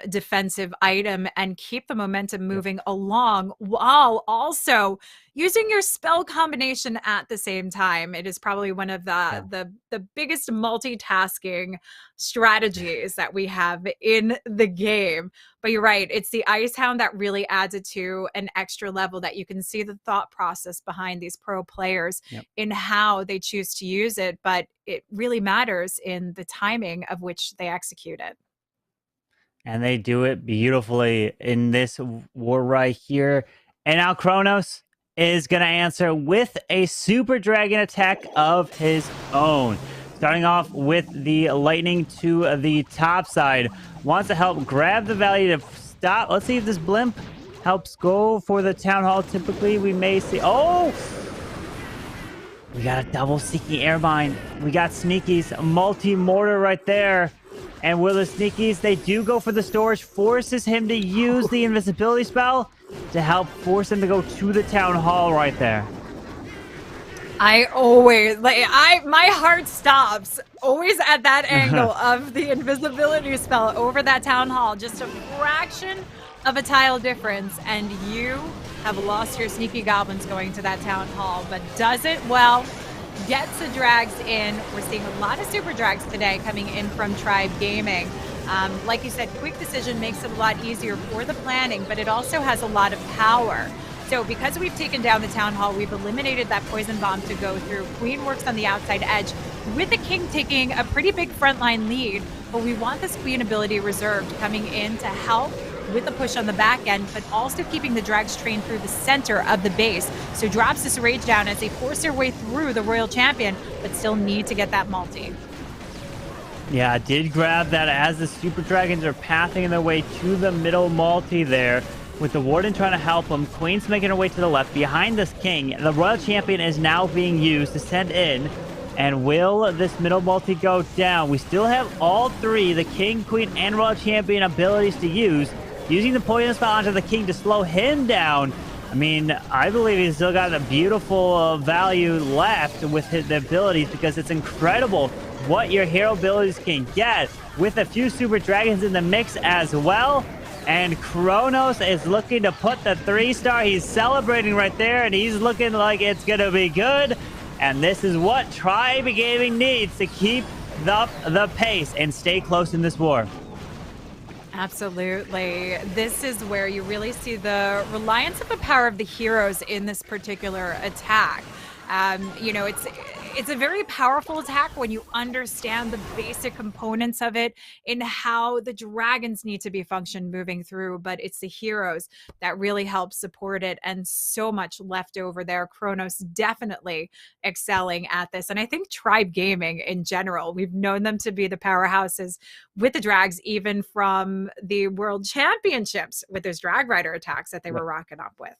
defensive item and keep the momentum moving along while also using your spell combination at the same time. It is probably one of the biggest multitasking strategies that we have in the game. But you're right, it's the Ice Hound that really adds it to an extra level, that you can see the thought process behind these pro players in how they choose to use it, but it really matters in the timing of which they execute it. And they do it beautifully in this war right here. And now Kronos is going to answer with a super dragon attack of his own. Starting off with the lightning to the top side. Wants to help grab the value to stop. Let's see if this blimp helps go for the town hall. Typically, we may see... Oh! We got a double sneaky airmine. We got sneakies, multi-mortar right there. And will the sneakies, they do go for the storage, forces him to use the invisibility spell to help force him to go to the town hall right there. I always, my heart stops always at that angle of the invisibility spell over that town hall. Just a fraction of a tile difference, and you have lost your sneaky goblins going to that town hall, but does it well. Gets the drags in. We're seeing a lot of super drags today coming in from Tribe Gaming. Like you said, quick decision makes it a lot easier for the planning, but it also has a lot of power. So because we've taken down the town hall, we've eliminated that poison bomb to go through. Queen works on the outside edge, with the king taking a pretty big frontline lead, but we want this queen ability reserved, coming in to help with the push on the back end, but also keeping the drags trained through the center of the base. So drops this rage down as they force their way through the royal champion, but still need to get that multi. Yeah, I did grab that as the super dragons are pathing their way to the middle multi there, with the warden trying to help them. Queen's making her way to the left behind this king. The royal champion is now being used to send in. And will this middle multi go down? We still have all three, the king, queen, and royal champion abilities to use. Using the poison spell onto the king to slow him down. I mean, I believe he's still got a beautiful value left with his abilities, because it's incredible what your hero abilities can get with a few super dragons in the mix as well. And Kronos is looking to put the 3-star. He's celebrating right there, and he's looking like it's going to be good. And this is what Tribe Gaming needs to keep up the pace and stay close in this war. Absolutely. This is where you really see the reliance of the power of the heroes in this particular attack. It's a very powerful attack when you understand the basic components of it and how the dragons need to be functioned moving through, but it's the heroes that really help support it, and so much left over there. Kronos definitely excelling at this, and I think Tribe Gaming in general, we've known them to be the powerhouses with the drags, even from the World Championships with those drag rider attacks that they were rocking up with.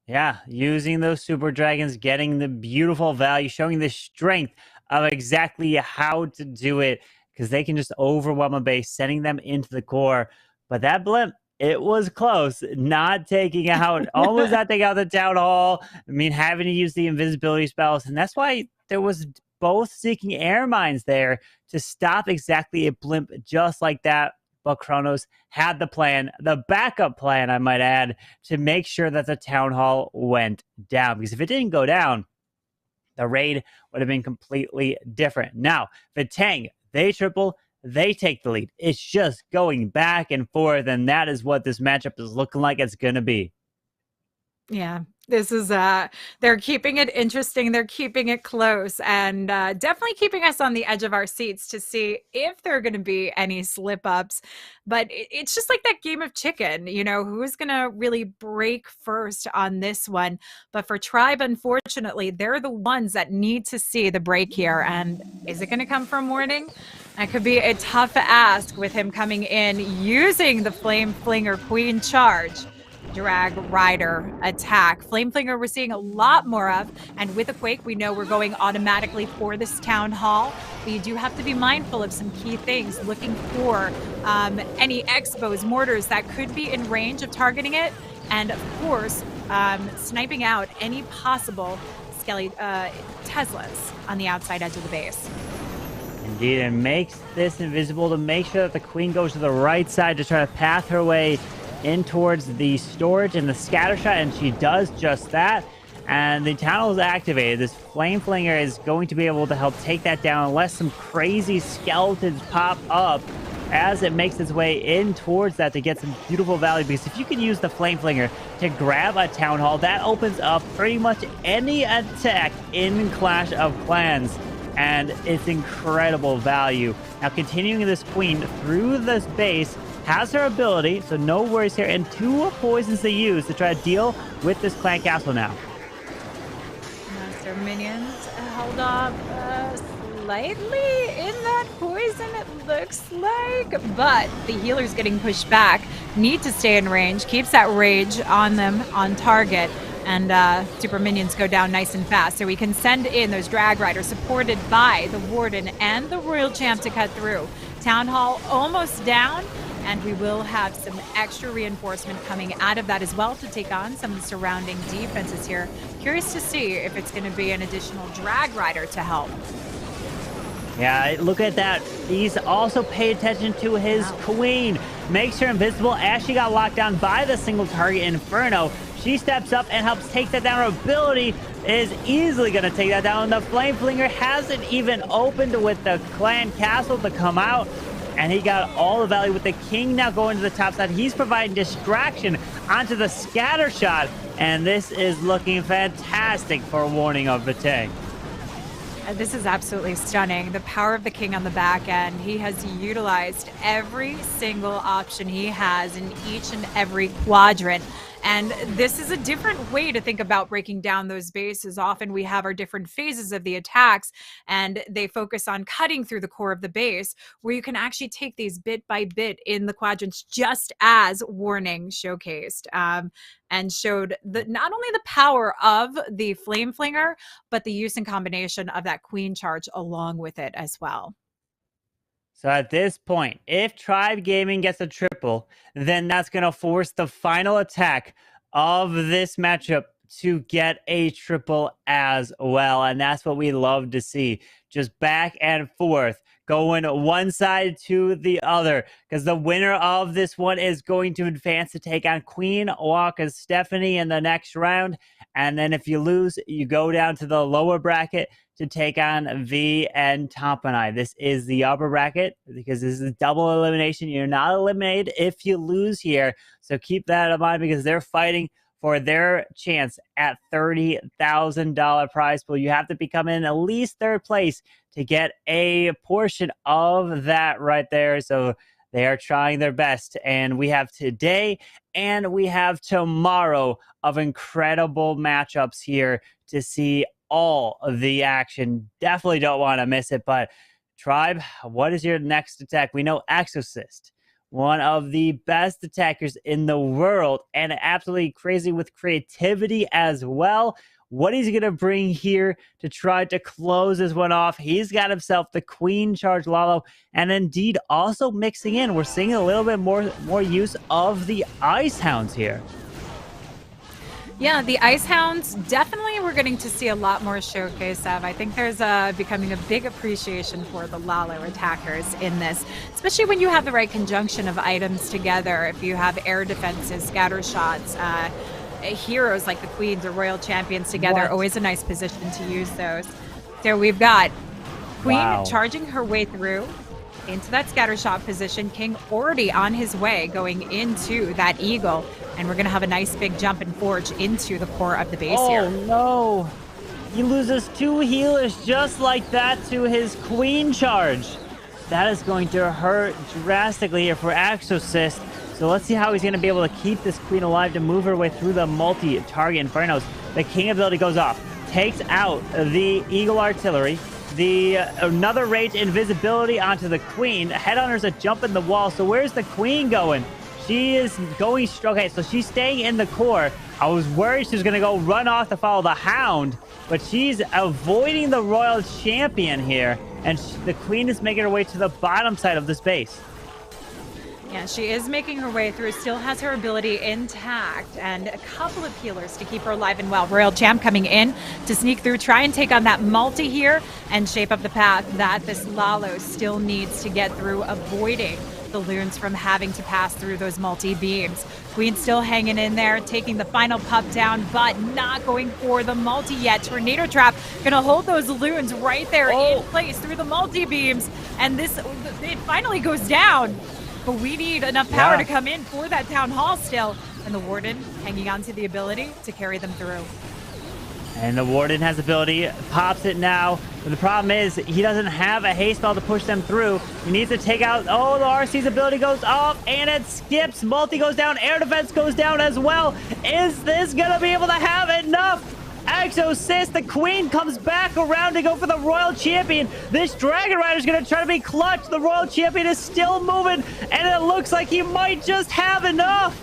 Yeah, using those super dragons, getting the beautiful value, showing the strength of exactly how to do it, because they can just overwhelm a base, sending them into the core. But that blimp, it was close, not taking out, almost not taking out the town hall. I mean, having to use the invisibility spells, and that's why there was both seeking air mines there to stop exactly a blimp just like that. But Kronos had the plan, the backup plan, I might add, to make sure that the town hall went down. Because if it didn't go down, the raid would have been completely different. Now, Vatang, they triple, they take the lead. It's just going back and forth, and that is what this matchup is looking like it's going to be. Yeah, This is they're keeping it interesting, they're keeping it close, and definitely keeping us on the edge of our seats to see if there are going to be any slip ups. But it's just like that game of chicken, you know, who's going to really break first on this one. But for Tribe, unfortunately, they're the ones that need to see the break here. And is it going to come from Warning? That could be a tough ask with him coming in using the Flame Flinger Queen charge. Drag Rider attack. Flame Flinger we're seeing a lot more of, and with a Quake we know we're going automatically for this Town Hall, but you do have to be mindful of some key things, looking for any Expos, mortars that could be in range of targeting it, and of course sniping out any possible Teslas on the outside edge of the base. Indeed, and makes this invisible to make sure that the Queen goes to the right side to try to path her way in towards the storage and the scatter shot, and she does just that. And the tunnel is activated. This Flame Flinger is going to be able to help take that down unless some crazy skeletons pop up as it makes its way in towards that to get some beautiful value. Because if you can use the Flame Flinger to grab a Town Hall, that opens up pretty much any attack in Clash of Clans. And it's incredible value. Now, continuing this Queen through this base, has her ability, so no worries here, and 2 poisons to use to try to deal with this clan castle now. Master minions held off slightly in that poison, it looks like, but the healer's getting pushed back. Need to stay in range, keeps that rage on them, on target, and super minions go down nice and fast, so we can send in those Drag Riders supported by the Warden and the Royal Champ to cut through. Town Hall almost down, and we will have some extra reinforcement coming out of that as well to take on some of the surrounding defenses here. Curious to see if it's going to be an additional Drag Rider to help. Yeah, look at that. He's also paid attention to his Queen. Makes her invisible as she got locked down by the single target Inferno. She steps up and helps take that down. Her ability is easily going to take that down. The Flame Flinger hasn't even opened with the clan castle to come out. And he got all the value with the King now going to the top side. He's providing distraction onto the scatter shot. And this is looking fantastic for Warning of Vatang. This is absolutely stunning. The power of the King on the back end. He has utilized every single option he has in each and every quadrant. And this is a different way to think about breaking down those bases. Often we have our different phases of the attacks, and they focus on cutting through the core of the base, where you can actually take these bit by bit in the quadrants, just as Warning showcased. And showed not only the power of the Flame Flinger, but the use and combination of that Queen charge along with it as well. So at this point, if Tribe Gaming gets a triple, then that's going to force the final attack of this matchup to get a triple as well. And that's what we love to see. Just back and forth, going one side to the other, because the winner of this one is going to advance to take on Queen Waka Stephanie in the next round. And then if you lose, you go down to the lower bracket to take on V and Tompinai. This is the upper bracket because this is double elimination. You're not eliminated if you lose here. So keep that in mind because they're fighting for their chance at $30,000 prize pool. You have to become in at least 3rd place to get a portion of that right there. So they are trying their best. And we have today and we have tomorrow of incredible matchups here to see all of the action. Definitely don't want to miss it. But Tribe, what is your next attack? We know Exorcist, one of the best attackers in the world, and absolutely crazy with creativity as well. What is he going to bring here to try to close this one off? He's got himself the Queen charge Lalo, and indeed also mixing in. We're seeing a little bit more use of the Ice Hounds here. Yeah, the Ice Hounds, definitely we're getting to see a lot more showcase of. I think there's becoming a big appreciation for the Lalo attackers in this, especially when you have the right conjunction of items together. If you have air defenses, scatter shots, heroes like the Queens or Royal Champions together, always a nice position to use those. So we've got Queen charging her way through. into that scatter shot position. King already on his way going into that eagle. And we're going to have a nice big jump and forge into the core of the base here. Oh, no. He loses 2 healers just like that to his queen charge. That is going to hurt drastically here for Exorcist. So let's see how he's going to be able to keep this queen alive to move her way through the multi-target infernos. The king ability goes off, takes out the eagle artillery. The another range invisibility onto the queen. Headhunter's a jump in the wall. So where's the queen going? She is going strong. Okay, so she's staying in the core. I was worried she was going to go run off to follow the hound, but she's avoiding the royal champion here. And the queen is making her way to the bottom side of this base. Yeah, she is making her way through, still has her ability intact, and a couple of healers to keep her alive and well. Royal Champ coming in to sneak through, try and take on that multi here, and shape up the path that this Lalo still needs to get through, avoiding the loons from having to pass through those multi-beams. Queen still hanging in there, taking the final pup down, but not going for the multi yet. Tornado Trap gonna hold those loons right there in place through the multi-beams, and it finally goes down. But we need enough power to come in for that town hall still. And the Warden hanging on to the ability to carry them through. And the Warden has ability, pops it now. But the problem is he doesn't have a haste spell to push them through. He needs to take out, the RC's ability goes off and it skips. Multi goes down, air defense goes down as well. Is this gonna be able to have enough? Exorcist, the queen comes back around to go for the royal champion. This dragon rider is going to try to be clutch. The royal champion is still moving, and it looks like he might just have enough.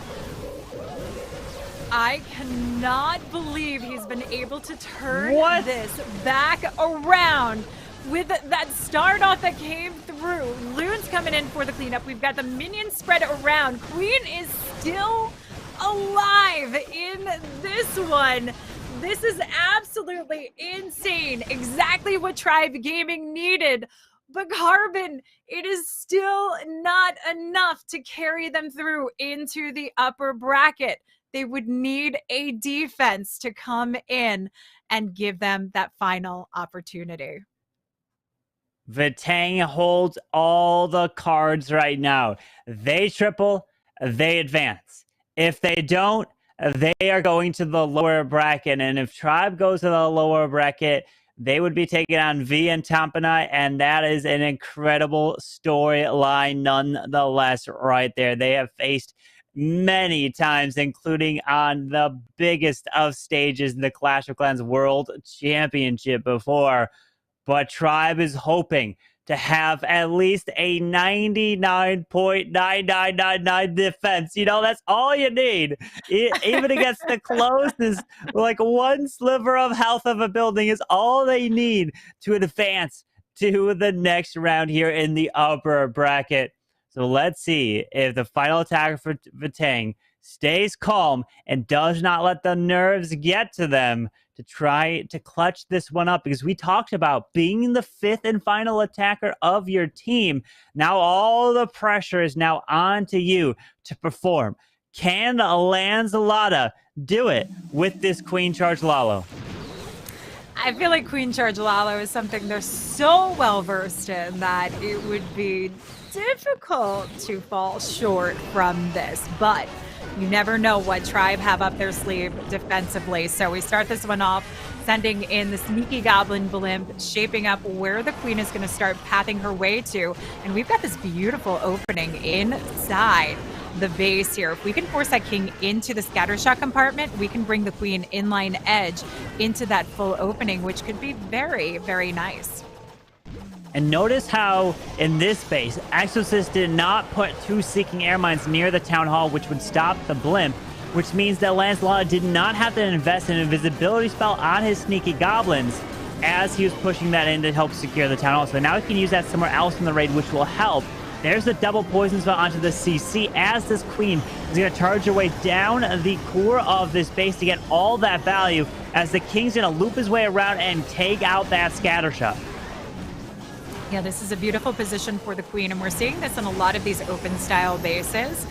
I cannot believe he's been able to turn this back around with that start off that came through. Loons coming in for the cleanup. We've got the minions spread around. Queen is still alive in this one. This is absolutely insane. Exactly what Tribe Gaming needed. But Carbon, it is still not enough to carry them through into the upper bracket. They would need a defense to come in and give them that final opportunity. Vatang holds all the cards right now. They triple, they advance. If they don't, they are going to the lower bracket, and if Tribe goes to the lower bracket, they would be taking on V and Tompinai, and that is an incredible storyline nonetheless right there. They have faced many times, including on the biggest of stages in the Clash of Clans World Championship before, but Tribe is hoping to have at least a 99.9999 defense. You know, that's all you need. Even against the closest, like one sliver of health of a building is all they need to advance to the next round here in the upper bracket. So let's see if the final attacker for Vatang stays calm and does not let the nerves get to them to try to clutch this one up, because we talked about being the 5th and final attacker of your team. Now all the pressure is now on to you to perform. Can Lanzalata do it with this Queen Charge Lalo? I feel like Queen Charge Lalo is something they're so well versed in that it would be difficult to fall short from this, but you never know what Tribe have up their sleeve defensively. So we start this one off, sending in the Sneaky Goblin Blimp, shaping up where the Queen is going to start pathing her way to. And we've got this beautiful opening inside the base here. If we can force that King into the scattershot compartment, we can bring the Queen inline edge into that full opening, which could be very, very nice. And notice how, in this base, Exorcist did not put 2 Seeking Air Mines near the Town Hall, which would stop the blimp, which means that Lancelot did not have to invest an invisibility spell on his Sneaky Goblins as he was pushing that in to help secure the Town Hall. So now he can use that somewhere else in the raid, which will help. There's the double poison spell onto the CC as this Queen is going to charge her way down the core of this base to get all that value, as the King's going to loop his way around and take out that scattershot. Yeah, this is a beautiful position for the Queen, and we're seeing this in a lot of these open style bases.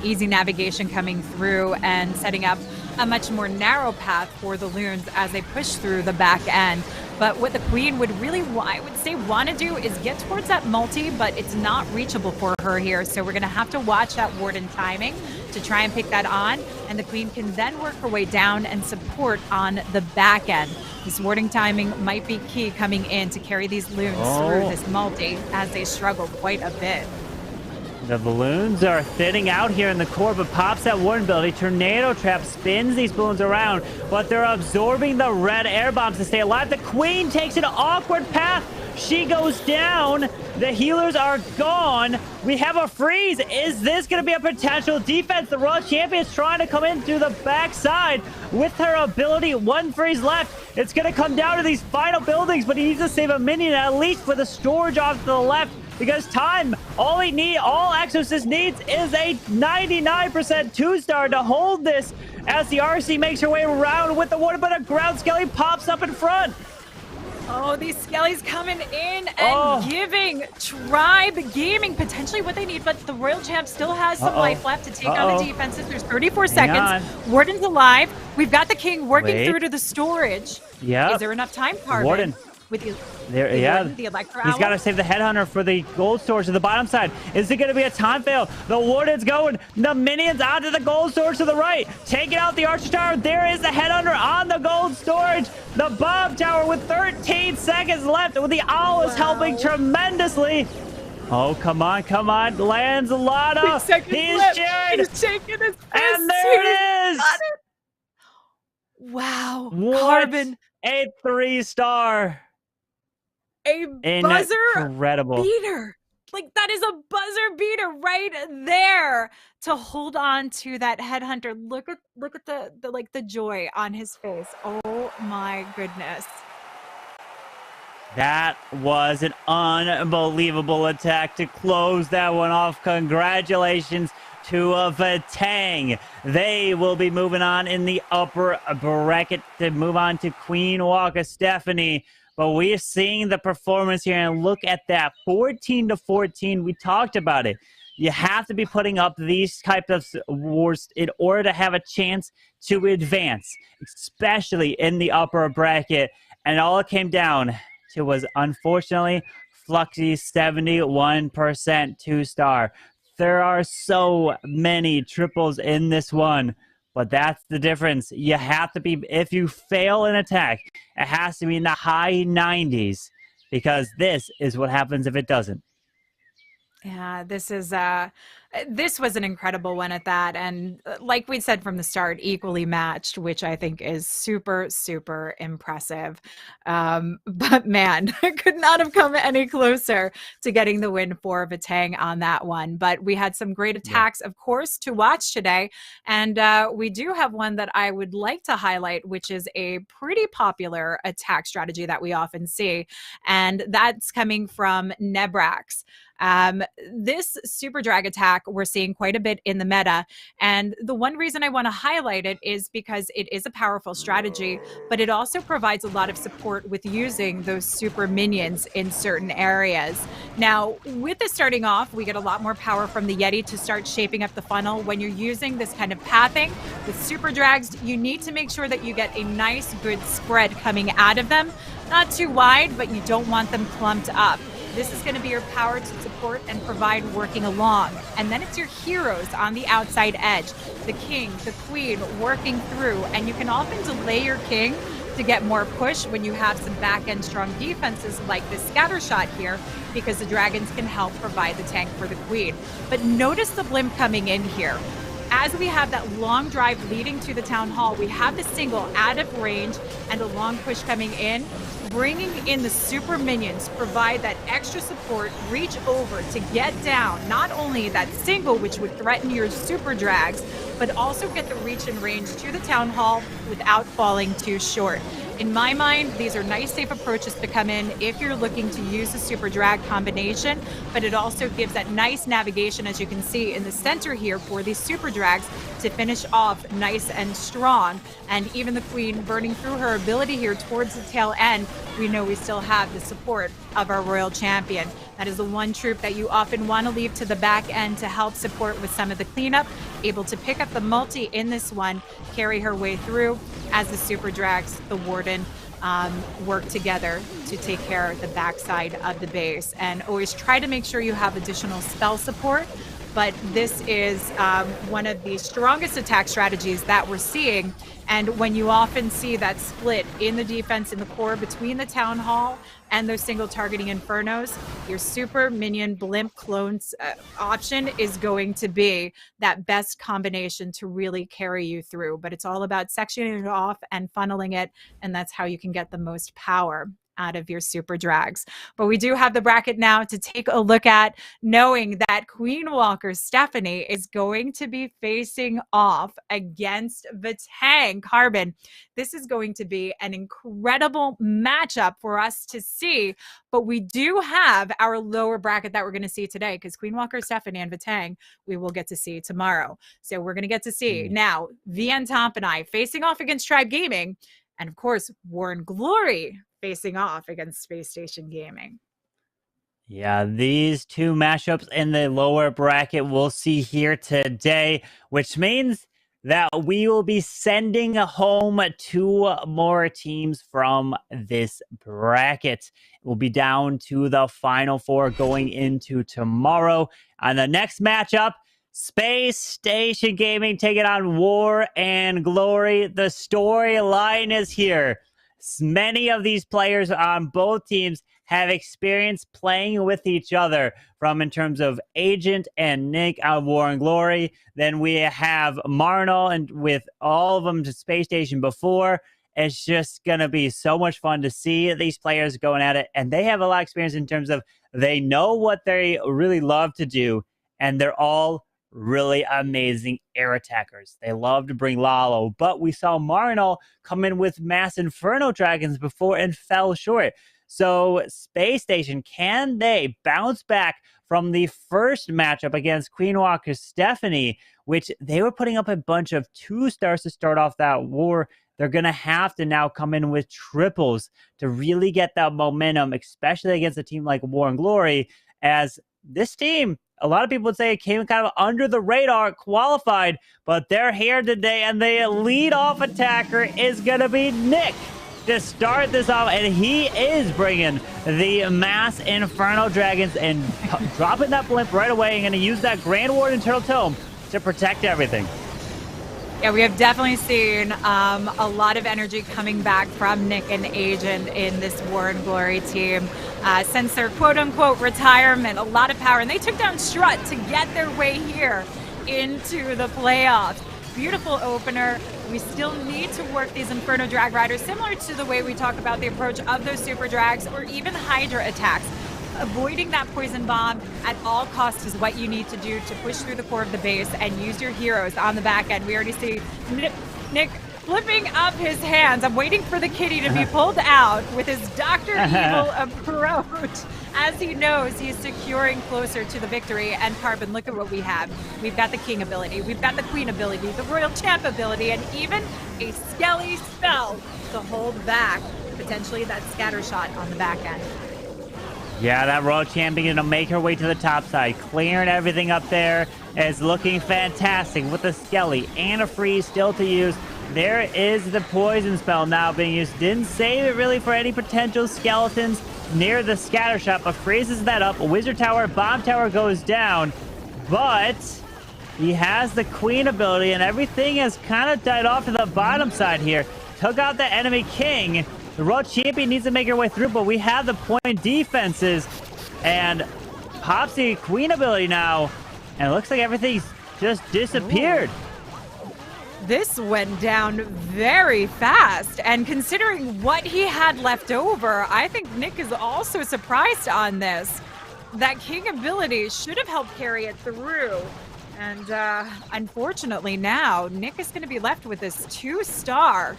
Easy navigation coming through and setting up a much more narrow path for the loons as they push through the back end But what the queen would really, I would say, want to do is get towards that multi, but it's not reachable for her here. So we're going to have to watch that warden timing to try and pick that on. And the queen can then work her way down and support on the back end. This warding timing might be key coming in to carry these loons through this multi as they struggle quite a bit. The balloons are thinning out here in the core, but pops that warden ability. Tornado Trap spins these balloons around, but they're absorbing the red air bombs to stay alive. The queen takes an awkward path. She goes down. The healers are gone. We have a freeze. Is this going to be a potential defense? The Royal Champion is trying to come in through the backside with her ability. One freeze left. It's going to come down to these final buildings, but he needs to save a minion at least for the storage off to the left. Because time, all Exorcist needs is a 99% 2-star to hold this as the RC makes her way around with the water, but a ground skelly pops up in front. Oh, these skellies coming in and giving Tribe Gaming potentially what they need, but the Royal Champ still has some life left to take on the defenses. There's 34 seconds. Warden's alive. We've got the king working through to the storage. Yeah. Is there enough time, Carbon? Warden. With the Electro He's got to save the headhunter for the gold storage to the bottom side. Is it going to be a time fail? The warden's going. The minions onto the gold storage to the right. Taking out the archer tower. There is the headhunter on the gold storage. The bomb tower with 13 seconds left. With the owls helping tremendously. Oh, come on, come on. Lands a lot of. He's cheering. He's shaking his fist. And there it is. Wow. What Carbon. A 3-star. A buzzer Incredible. beater. Like, that is a buzzer beater right there to hold on to that headhunter. Look at the joy on his face. Oh my goodness. That was an unbelievable attack to close that one off. Congratulations to Vatang. They will be moving on in the upper bracket to move on to Queen Walker Stephanie. But we are seeing the performance here, and look at that, 14-14. We talked about it. You have to be putting up these types of wars in order to have a chance to advance, especially in the upper bracket. And all it came down to was, unfortunately, Fluxy's 71% 2-star. There are so many triples in this one. But that's the difference. You have to be, if you fail an attack, it has to be in the high 90s, because this is what happens if it doesn't. Yeah, this was an incredible one at that. And like we said from the start, equally matched, which I think is super, super impressive. But man, I could not have come any closer to getting the win for Vatang on that one. But we had some great attacks, of course, to watch today. And we do have one that I would like to highlight, which is a pretty popular attack strategy that we often see. And that's coming from Nebrax. This super drag attack we're seeing quite a bit in the meta, and the one reason I want to highlight it is because it is a powerful strategy, but it also provides a lot of support with using those super minions in certain areas. Now, with this starting off, we get a lot more power from the Yeti to start shaping up the funnel. When you're using this kind of pathing with super drags, you need to make sure that you get a nice, good spread coming out of them. Not too wide, but you don't want them clumped up. This is going to be your power to support and provide working along. And then it's your heroes on the outside edge. The king, the queen working through. And you can often delay your king to get more push when you have some back-end strong defenses like this scatter shot here, because the dragons can help provide the tank for the queen. But notice the blimp coming in here. As we have that long drive leading to the town hall, we have the single out of range and a long push coming in. Bringing in the super minions, provide that extra support, reach over to get down not only that single, which would threaten your super drags, but also get the reach and range to the town hall without falling too short. In my mind, these are nice, safe approaches to come in if you're looking to use the super drag combination, but it also gives that nice navigation, as you can see in the center here, for these super drags to finish off nice and strong. And even the queen burning through her ability here towards the tail end, we know we still have the support of our royal champion. That is the one troop that you often want to leave to the back end to help support with some of the cleanup, able to pick up the multi in this one, carry her way through as the super drags, the warden, work together to take care of the backside of the base, and always try to make sure you have additional spell support. But this is one of the strongest attack strategies that we're seeing. And when you often see that split in the defense in the core between the Town Hall and those single targeting Infernos, your super minion blimp clones option is going to be that best combination to really carry you through. But it's all about sectioning it off and funneling it, and that's how you can get the most power out of your super drags. But we do have the bracket now to take a look at, knowing that Queen Walker Stephanie is going to be facing off against Vatang Carbon. This is going to be an incredible matchup for us to see, but we do have our lower bracket that we're going to see today, because Queen Walker Stephanie and Vatang we will get to see tomorrow. So we're going to get to see now VN Tompinai facing off against Tribe Gaming, and of course Warren Glory facing off against SpaceStation Gaming. Yeah, these two matchups in the lower bracket we'll see here today, which means that we will be sending home 2 more teams from this bracket. We'll be down to the final 4 going into tomorrow. On the next matchup, SpaceStation Gaming taking on War and Glory. The storyline is here. Many of these players on both teams have experience playing with each other, from in terms of Agent and Nick on War and Glory. Then we have Marnell and with all of them to SpaceStation before. It's just going to be so much fun to see these players going at it. And they have a lot of experience in terms of they know what they really love to do. And they're all really amazing air attackers. They love to bring Lalo, but we saw Marnell come in with Mass Inferno Dragons before and fell short. So SpaceStation, can they bounce back from the first matchup against Queen Walker Stephanie, which they were putting up a bunch of 2 stars to start off that war? They're going to have to now come in with triples to really get that momentum, especially against a team like War and Glory, as this team, a lot of people would say it came kind of under the radar, qualified, but they're here today, and the lead-off attacker is going to be Nick to start this off, and he is bringing the Mass Inferno Dragons and dropping that blimp right away, and going to use that Grand Warden Turtle Tome to protect everything. Yeah, we have definitely seen a lot of energy coming back from Nick and Agent in this War and Glory team. Since their quote-unquote retirement, a lot of power. And they took down Strut to get their way here into the playoffs. Beautiful opener. We still need to work these Inferno Drag Riders, similar to the way we talk about the approach of those Super Drags or even Hydra attacks. Avoiding that poison bomb at all costs is what you need to do to push through the core of the base and use your heroes on the back end. We already see Nick flipping up his hands. I'm waiting for the kitty to be pulled out with his Dr. Evil approach, as he knows he's securing closer to the victory. And Carbon, look at what we have. We've got the King ability, we've got the Queen ability, the Royal Champ ability, and even a Skelly spell to hold back potentially that scatter shot on the back end. Yeah, that Royal Champion to make her way to the top side, clearing everything up there, is looking fantastic with a Skelly and a freeze still to use. There is the poison spell now being used. Didn't save it really for any potential skeletons near the scatter shot, but freezes that up. Wizard Tower, Bomb Tower goes down, but he has the Queen ability, and everything has kind of died off to the bottom side here. Took out the enemy King. The Royal Champion needs to make her way through, but we have the point defenses, and pops the Queen ability now, and it looks like everything's just disappeared. This went down very fast, and considering what he had left over, I think Nick is also surprised on this. That King ability should have helped carry it through, and unfortunately now, Nick is going to be left with this 2-star.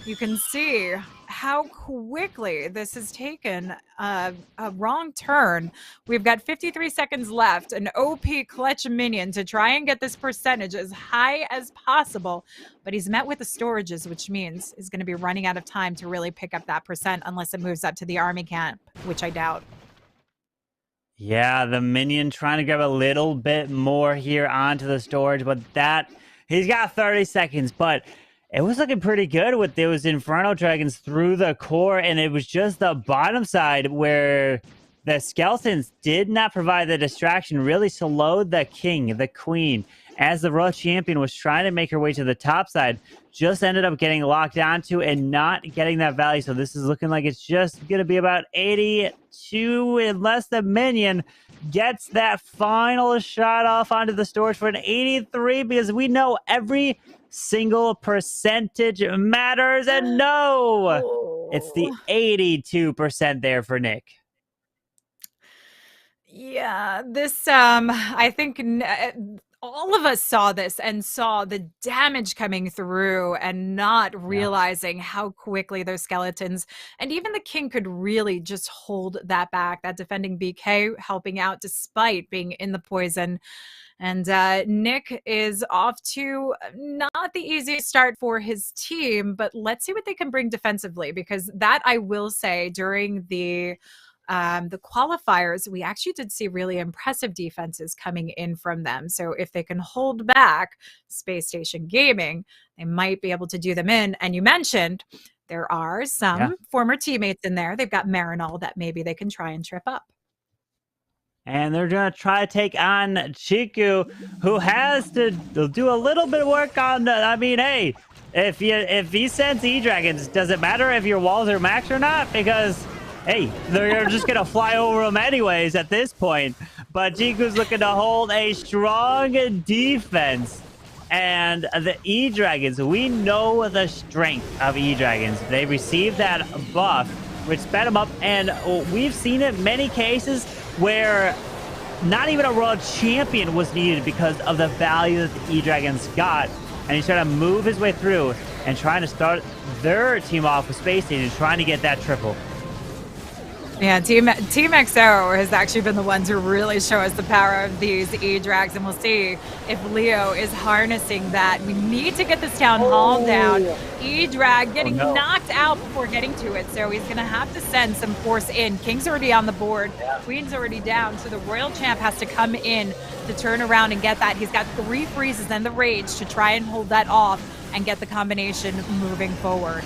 You can see how quickly this has taken a wrong turn. We've got 53 seconds left, an OP clutch minion to try and get this percentage as high as possible, but he's met with the storages, which means he's going to be running out of time to really pick up that percent unless it moves up to the army camp, which I doubt. Yeah, the minion trying to grab a little bit more here onto the storage, but that he's got 30 seconds, but it was looking pretty good with those Inferno Dragons through the core, and it was just the bottom side where the Skeletons did not provide the distraction, really slowed the King, the Queen, as the Royal Champion was trying to make her way to the top side, just ended up getting locked onto and not getting that value. So this is looking like it's just going to be about 82 unless the minion gets that final shot off onto the storage for an 83, because we know every single percentage matters. And no, it's the 82% there for Nick. Yeah, this I think all of us saw this and saw the damage coming through and not realizing how quickly those skeletons and even the king could really just hold that back. That defending BK helping out despite being in the poison. And Nick is off to not the easiest start for his team, but let's see what they can bring defensively, because that, I will say, during the qualifiers, we actually did see really impressive defenses coming in from them. So if they can hold back SpaceStation Gaming, they might be able to do them in. And you mentioned there are some former teammates in there. They've got Marinol that maybe they can try and trip up. And they're going to try to take on Chiku, who has to do a little bit of work on, I mean, hey, if he sends E-Dragons, does it matter if your walls are maxed or not? Because, hey, they're just going to fly over them anyways at this point. But Chiku's looking to hold a strong defense. And the E-Dragons, we know the strength of E-Dragons. They received that buff, which sped them up. And we've seen it in many cases where not even a World Champion was needed because of the value that the E-Dragons got. And he's trying to move his way through and trying to start their team off with SpaceStation, trying to get that triple. Yeah, Team XO has actually been the ones who really show us the power of these E-Drags, and we'll see if Leo is harnessing that. We need to get this town hall down. E-Drag getting knocked out before getting to it, so he's going to have to send some force in. King's already on the board. Queen's already down, so the Royal Champ has to come in to turn around and get that. He's got 3 freezes and the rage to try and hold that off and get the combination moving forward.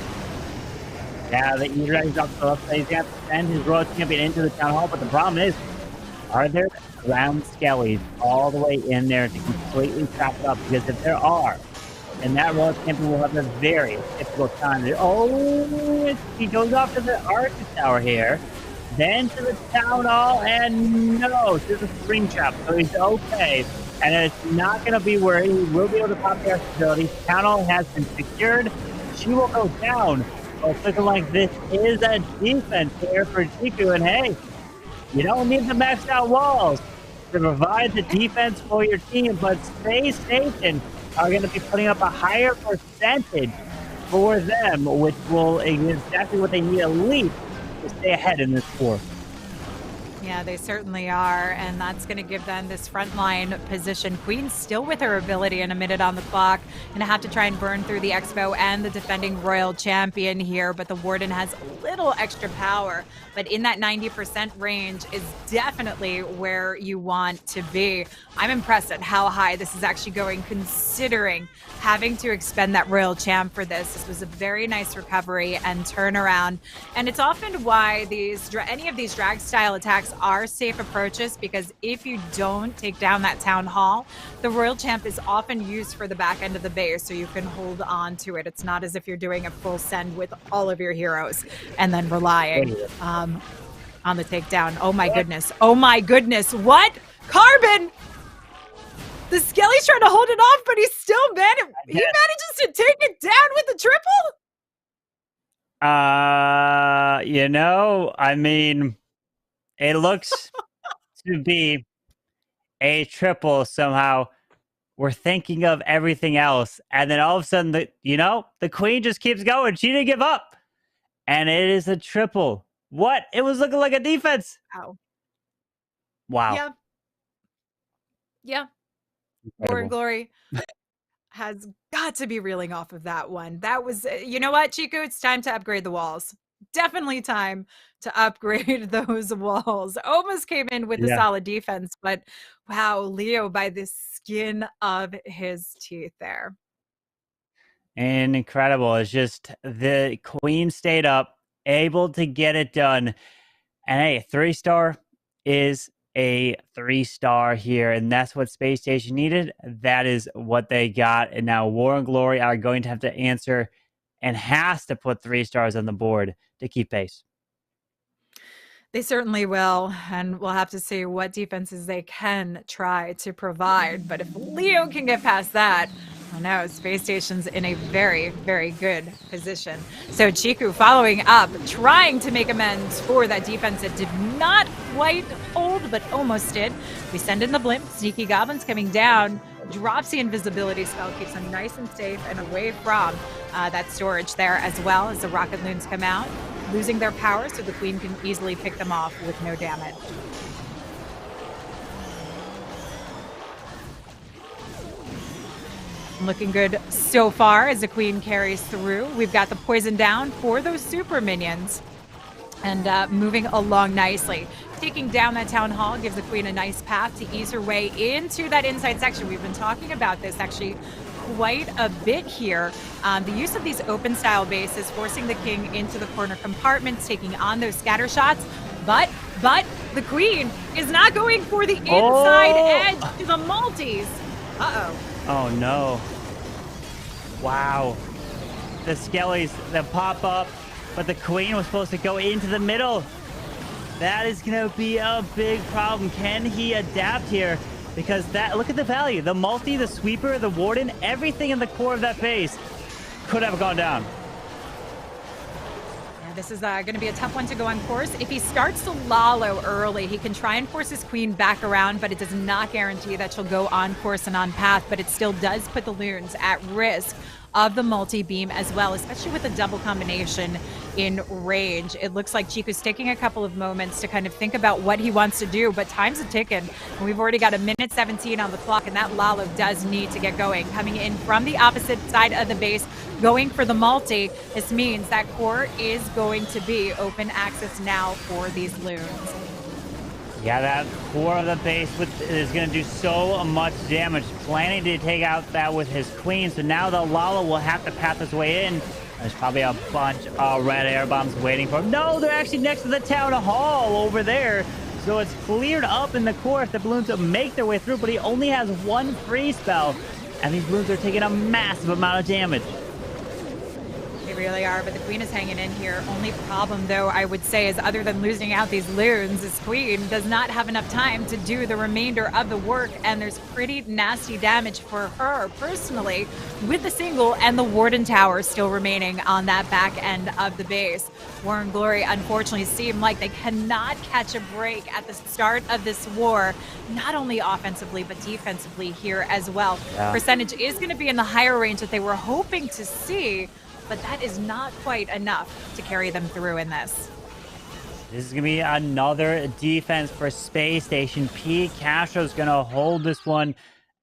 Yeah, the E-Drag's up to us. He's got to send his Royal Champion into the town hall, but the problem is, are there ground skellies all the way in there to completely trap it up? Because if there are, then that Royal Champion will have a very difficult time. Oh, he goes off to the Arctic Tower here, then to the town hall, and no, to the spring trap. So he's okay, and it's not going to be worried. He will be able to pop the facility. Town hall has been secured. She will go down. Well, it's looking like this is a defense here for Chiku, and hey, you don't need the maxed out walls to provide the defense for your team, but SpaceStation are going to be putting up a higher percentage for them, which will exactly what they need at least to stay ahead in this war. Yeah, they certainly are, and that's going to give them this frontline position. Queen's still with her ability and a minute on the clock. Going to have to try and burn through the Expo and the defending Royal Champion here, but the Warden has a little extra power. But in that 90% range is definitely where you want to be. I'm impressed at how high this is actually going, considering having to expend that Royal Champ for this. This was a very nice recovery and turnaround. And it's often why any of these drag style attacks are safe approaches, because if you don't take down that town hall, the Royal Champ is often used for the back end of the base, so you can hold on to it. It's not as if you're doing a full send with all of your heroes and then relying on the takedown. Oh my goodness. Oh my goodness. What? Carbon! The Skelly's trying to hold it off, but he's still manages to take it down with the triple? I mean, it looks to be a triple somehow. We're thinking of everything else, and then all of a sudden, the Queen just keeps going. She didn't give up, and it is a triple. What? It was looking like a defense. Wow. Yeah. War and Glory has got to be reeling off of that one. That was, you know what, Chiku? It's time to upgrade the walls. Definitely time to upgrade those walls. Almost came in with a solid defense, but wow, Leo by the skin of his teeth there. Incredible. It's just the queen stayed up, able to get it done. And hey, 3-star is a 3-star here. And that's what SpaceStation needed. That is what they got. And now War and Glory are going to have to answer and has to put 3 stars on the board to keep pace. They certainly will, and we'll have to see what defenses they can try to provide. But if Leo can get past that, I know SpaceStation's in a very, very good position. So Chiku following up, trying to make amends for that defense that did not quite hold, but almost did. We send in the blimp. Sneaky Goblins coming down, drops the invisibility spell, keeps them nice and safe and away from that storage there, as well as the rocket loons come out, losing their power so the queen can easily pick them off with no damage. Looking good so far as the queen carries through. We've got the poison down for those super minions and moving along nicely. Taking down that town hall gives the queen a nice path to ease her way into that inside section. We've been talking about this actually quite a bit here. The use of these open style bases, forcing the king into the corner compartments, taking on those scatter shots. But the queen is not going for the inside edge to the multis. Uh-oh. Oh no. Wow. The skellies that pop up, but the queen was supposed to go into the middle. That is going to be a big problem. Can he adapt here? Because that, look at the value. The multi, the sweeper, the warden, everything in the core of that base could have gone down. This is going to be a tough one to go on course. If he starts to Lalo early, he can try and force his queen back around, but it does not guarantee that she'll go on course and on path, but it still does put the loons at risk of the multi-beam as well, especially with the double combination in range. It looks like Chiku's taking a couple of moments to kind of think about what he wants to do, but time's a ticking. And we've already got 1:17 on the clock, and that Lalo does need to get going. Coming in from the opposite side of the base, going for the multi. This means that core is going to be open access now for these loons. Yeah, that core of the base is going to do so much damage. Planning to take out that with his queen, so now the Lalo will have to path his way in. There's probably a bunch of red air bombs waiting for him. No, they're actually next to the town hall over there. So it's cleared up in the core if the balloons make their way through, but he only has one free spell. And these balloons are taking a massive amount of damage. They really are, but the queen is hanging in here. Only problem, though, I would say, is other than losing out these loons, this queen does not have enough time to do the remainder of the work, and there's pretty nasty damage for her personally with the single and the warden tower still remaining on that back end of the base. War and Glory, unfortunately, seem like they cannot catch a break at the start of this war, not only offensively, but defensively here as well. Yeah. Percentage is going to be in the higher range that they were hoping to see, but that is not quite enough to carry them through in this. This is going to be another defense for SpaceStation. P. Castro's going to hold this one.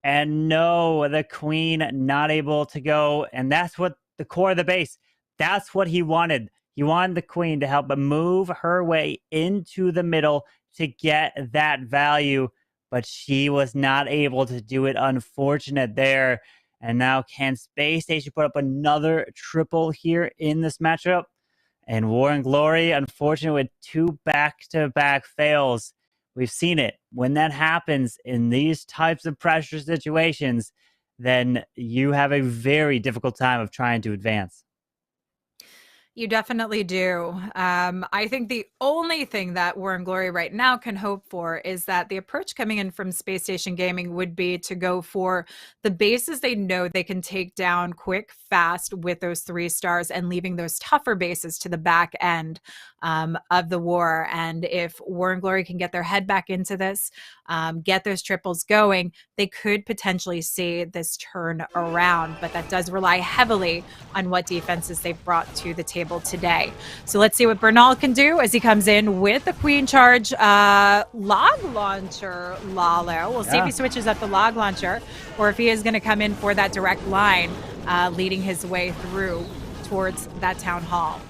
And no, the queen not able to go. And that's what the core of the base, that's what he wanted. He wanted the queen to help move her way into the middle to get that value. But she was not able to do it. Unfortunate there. And now can SpaceStation put up another triple here in this matchup? And War and Glory, unfortunately, with 2 back-to-back fails. We've seen it. When that happens in these types of pressure situations, then you have a very difficult time of trying to advance. You definitely do. I think the only thing that War and Glory right now can hope for is that the approach coming in from SpaceStation Gaming would be to go for the bases they know they can take down quick, fast with those 3 stars and leaving those tougher bases to the back end of the war. And if War and Glory can get their head back into this, get those triples going, they could potentially see this turn around. But that does rely heavily on what defenses they've brought to the table today. So let's see what Bernal can do as he comes in with the Queen Charge log launcher Lalo. We'll see if he switches up the log launcher or if he is going to come in for that direct line leading his way through towards that town hall.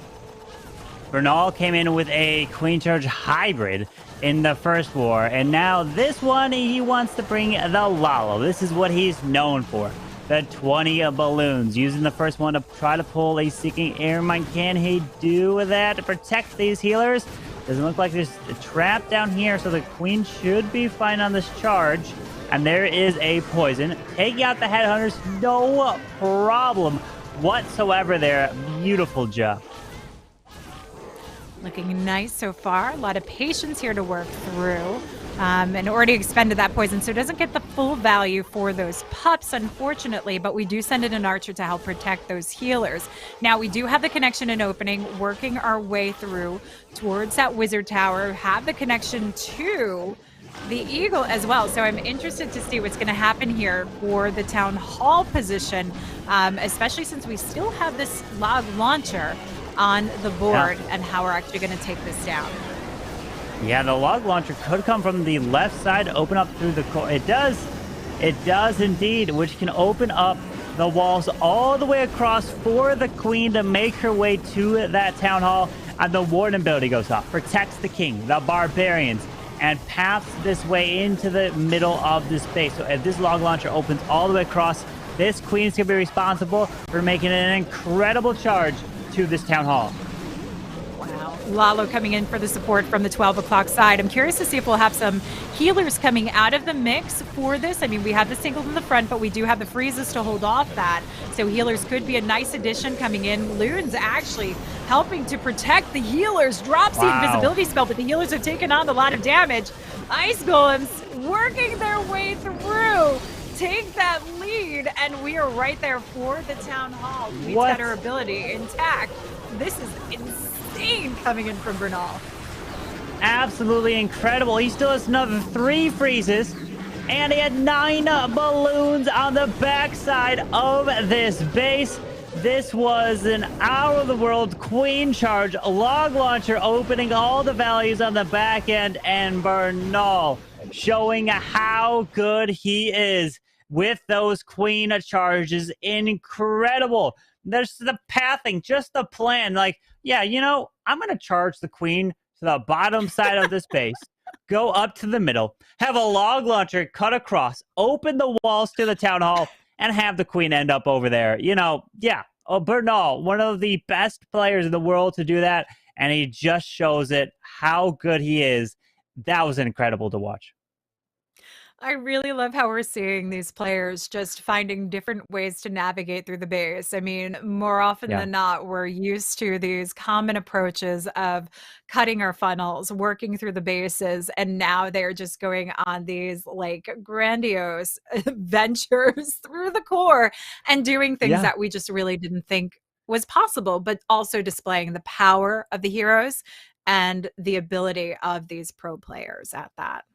Bernal came in with a Queen Charge hybrid in the first war, and now this one he wants to bring the Lalo. This is what he's known for. the 20 balloons. Using the first one to try to pull a Seeking Air Mine. Can he do that to protect these healers? Doesn't look like there's a trap down here, so the queen should be fine on this charge. And there is a poison. Taking out the headhunters, no problem whatsoever there. Beautiful job. Looking nice so far. A lot of patience here to work through. And already expended that poison, so it doesn't get the full value for those pups, unfortunately, but we do send in an archer to help protect those healers. Now, we do have the connection and opening, working our way through towards that wizard tower, have the connection to the eagle as well. So I'm interested to see what's going to happen here for the town hall position, especially since we still have this log launcher on the board and how we're actually going to take this down. Yeah, the log launcher could come from the left side, open up through the core. It does indeed, which can open up the walls all the way across for the queen to make her way to that town hall. And the warden ability goes off, protects the king, the barbarians, and paths this way into the middle of the space. So if this log launcher opens all the way across, this queen's going to be responsible for making an incredible charge to this town hall. Wow. Lalo coming in for the support from the 12 o'clock side. I'm curious to see if we'll have some healers coming out of the mix for this. I mean, we have the singles in the front, but we do have the freezes to hold off that. So healers could be a nice addition coming in. Loon's actually helping to protect the healers. Drops the invisibility spell, but the healers have taken on a lot of damage. Ice golems working their way through. Take that lead, and we are right there for the town hall. We've got our ability intact. This is insane coming in from Bernal. Absolutely incredible. He still has another 3 freezes, and he had 9 balloons on the backside of this base. This was an out-of-the-world queen charge, a log launcher opening all the values on the back end, and Bernal showing how good he is with those queen charges. Incredible. There's the pathing, just the plan. Like, yeah, you know, I'm going to charge the queen to the bottom side of this base, go up to the middle, have a log launcher cut across, open the walls to the town hall, and have the queen end up over there. You know, yeah, Bernal, one of the best players in the world to do that, and he just shows it how good he is. That was incredible to watch. I really love how we're seeing these players just finding different ways to navigate through the base. I mean, more often than not, we're used to these common approaches of cutting our funnels, working through the bases, and now they're just going on these like grandiose ventures through the core and doing things that we just really didn't think was possible, but also displaying the power of the heroes and the ability of these pro players at that.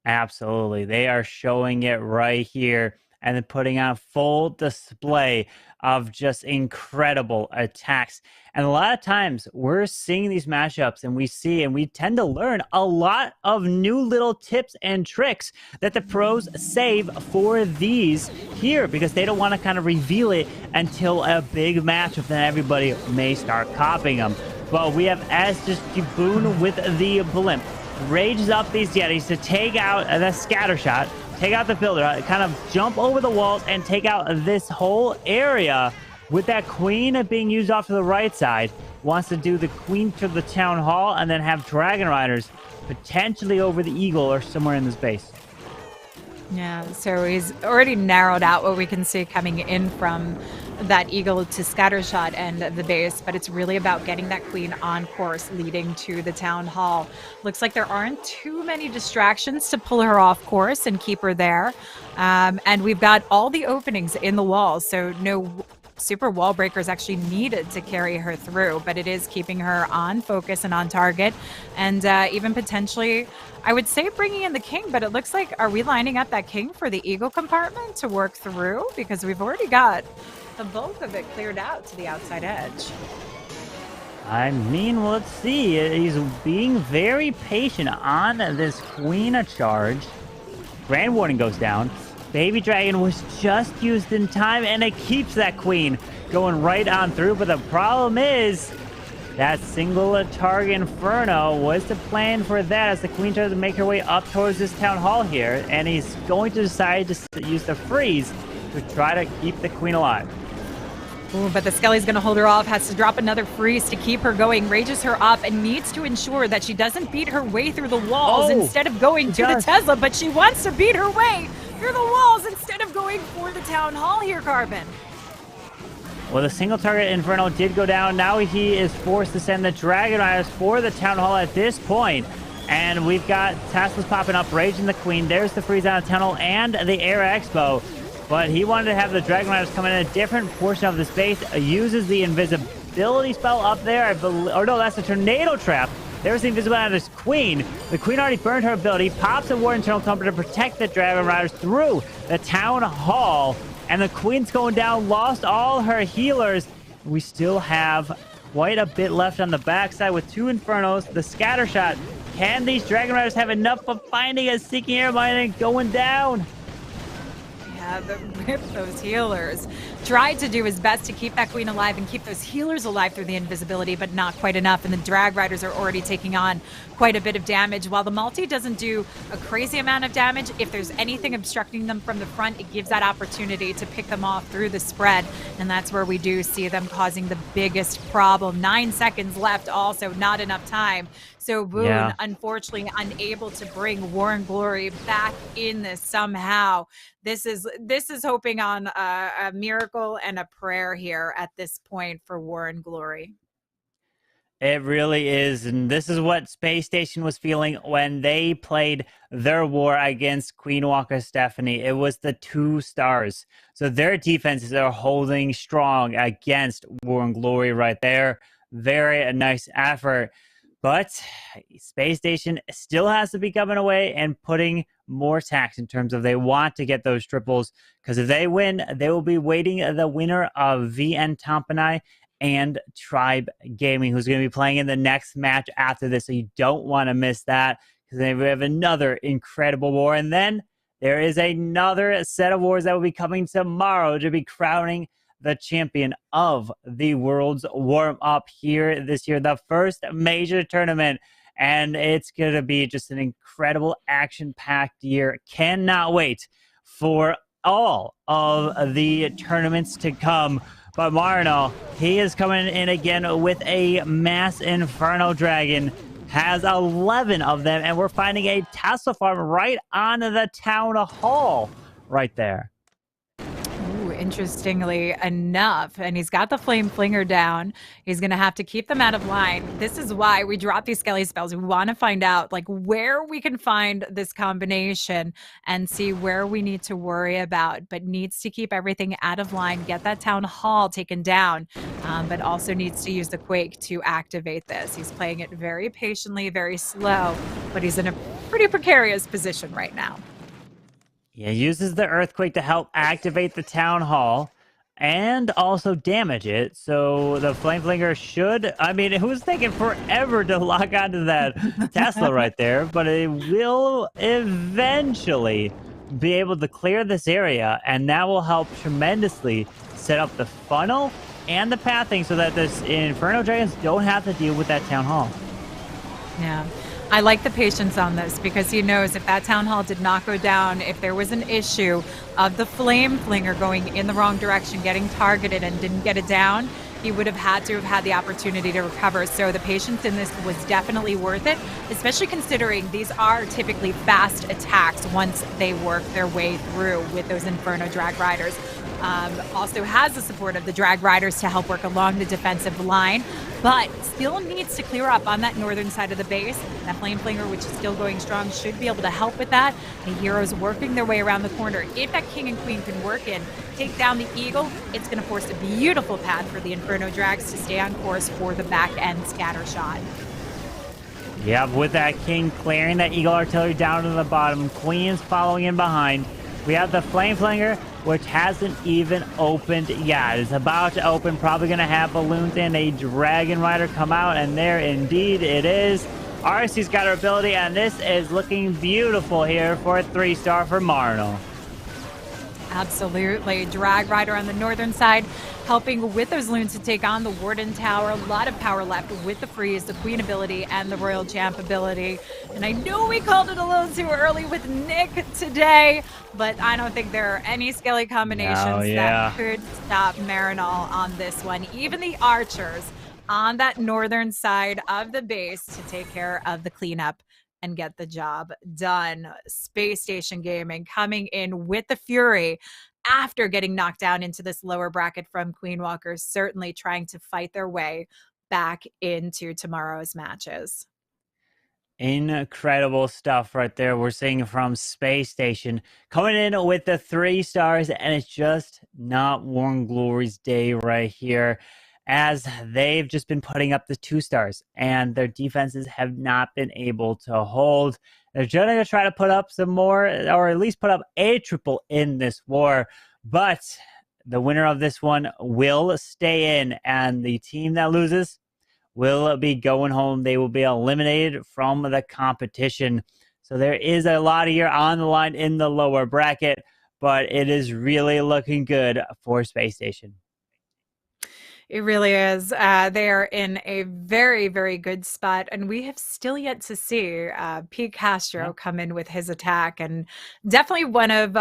Absolutely. They are showing it right here and then putting on full display of just incredible attacks. And a lot of times we're seeing these matchups and we tend to learn a lot of new little tips and tricks that the pros save for these here because they don't want to kind of reveal it until a big matchup, then everybody may start copying them. But we have Estes Boone with the blimp. Rages up these Yetis to take out the scatter shot, take out the builder, kind of jump over the walls and take out this whole area with that queen being used off to the right side. Wants to do the queen to the town hall and then have dragon riders potentially over the eagle or somewhere in this base. Yeah, so he's already narrowed out what we can see coming in from that eagle to scattershot end of the base, but it's really about getting that queen on course leading to the town hall. Looks like there aren't too many distractions to pull her off course and keep her there. And we've got all the openings in the walls, so no super wall breakers actually needed to carry her through, but it is keeping her on focus and on target, and even potentially, I would say bringing in the king, but it looks like, are we lining up that king for the eagle compartment to work through? Because we've already got the bulk of it cleared out to the outside edge. I mean, let's see. He's being very patient on this queen charge. Grand Warning goes down. Baby Dragon was just used in time, and it keeps that queen going right on through. But the problem is that single target Inferno was the plan for that as the queen tries to make her way up towards this town hall here. And he's going to decide to use the freeze to try to keep the queen alive. Ooh, but the Skelly's going to hold her off, has to drop another freeze to keep her going, rages her up, and needs to ensure that she doesn't beat her way through the walls instead of going to the Tesla, but she wants to beat her way through the walls instead of going for the Town Hall here, Carbon. Well, the single target Inferno did go down. Now he is forced to send the Dragon Riders for the Town Hall at this point. And we've got Teslas popping up, raging the queen. There's the freeze out of Town Hall and the Air Expo. But he wanted to have the Dragon Riders come in a different portion of the space. Uses the invisibility spell up there. Or no, that's the tornado trap. There's the invisibility of this queen. The queen already burned her ability. Pops a War Internal Thumper to protect the Dragon Riders through the Town Hall. And the queen's going down. Lost all her healers. We still have quite a bit left on the backside with 2 Infernos. The scatter shot. Can these Dragon Riders have enough of finding a Seeking Air Mine and going down? Yeah, rip those healers. Tried to do his best to keep that queen alive and keep those healers alive through the invisibility, but not quite enough. And the drag riders are already taking on quite a bit of damage. While the multi doesn't do a crazy amount of damage, if there's anything obstructing them from the front, it gives that opportunity to pick them off through the spread. And that's where we do see them causing the biggest problem. 9 seconds left, also not enough time. So Boone, unfortunately, unable to bring War and Glory back in this somehow. This is hoping on a miracle and a prayer here at this point for War and Glory. It really is, and this is what SpaceStation was feeling when they played their war against Queen Walker Stephanie. It was the 2 stars. So their defenses are holding strong against War and Glory right there. Very nice effort. But SpaceStation still has to be coming away and putting more tax in terms of they want to get those triples. Because if they win, they will be waiting the winner of VN Tompinai and Tribe Gaming, who's going to be playing in the next match after this. So you don't want to miss that, because they have another incredible war. And then there is another set of wars that will be coming tomorrow to be crowning the champion of the World's Warm-Up here this year, the first major tournament. And it's going to be just an incredible action-packed year. Cannot wait for all of the tournaments to come. But Marno, he is coming in again with a Mass Inferno Dragon. Has 11 of them, and we're finding a Tesla farm right on the Town Hall right there. Interestingly enough, and he's got the Flame Flinger down. He's going to have to keep them out of line. This is why we drop these Skelly spells. We want to find out like where we can find this combination and see where we need to worry about, but needs to keep everything out of line, get that Town Hall taken down, but also needs to use the Quake to activate this. He's playing it very patiently, very slow, but he's in a pretty precarious position right now. Yeah, uses the Earthquake to help activate the Town Hall and also damage it. So the Flame Flinger should... I mean, it was taking forever to lock onto that Tesla right there, but it will eventually be able to clear this area, and that will help tremendously set up the funnel and the pathing so that this Inferno Dragons don't have to deal with that Town Hall. Yeah. I like the patience on this, because he knows if that Town Hall did not go down, if there was an issue of the Flame Flinger going in the wrong direction, getting targeted and didn't get it down, he would have had to have had the opportunity to recover. So the patience in this was definitely worth it, especially considering these are typically fast attacks once they work their way through with those Inferno Drag Riders. Also has the support of the Drag Riders to help work along the defensive line, but still needs to clear up on that northern side of the base. That Flame Flinger, which is still going strong, should be able to help with that. The heroes working their way around the corner. If that King and Queen can work in, take down the Eagle, it's going to force a beautiful path for the Inferno Drags to stay on course for the back end scatter shot. Yeah, with that King clearing that Eagle Artillery down to the bottom, Queen's following in behind. We have the Flame Flinger, which hasn't even opened yet. It's about to open, probably going to have balloons and a Dragon Rider come out, and there indeed it is. RC's got her ability, and this is looking beautiful here for a 3-star for Marno. Absolutely. Drag Rider on the northern side, helping with those loons to take on the Warden Tower. A lot of power left with the freeze, the Queen ability, and the Royal Champ ability. And I know we called it a little too early with Nick today, but I don't think there are any skelly combinations that could stop Marinol on this one. Even the archers on that northern side of the base to take care of the cleanup and get the job done. SpaceStation Gaming coming in with the Fury after getting knocked down into this lower bracket from Queen Walkers, certainly trying to fight their way back into tomorrow's matches. Incredible stuff right there. We're seeing from SpaceStation coming in with the 3 stars, and it's just not Warren Glory's day right here, as they've just been putting up the 2 stars and their defenses have not been able to hold. They're going to try to put up some more, or at least put up a triple in this war, but the winner of this one will stay in, and the team that loses will be going home. They will be eliminated from the competition. So there is a lot here on the line in the lower bracket, but it is really looking good for SpaceStation. It really is. They are in a very, very good spot, and we have still yet to see Pete Castro come in with his attack, and definitely one of,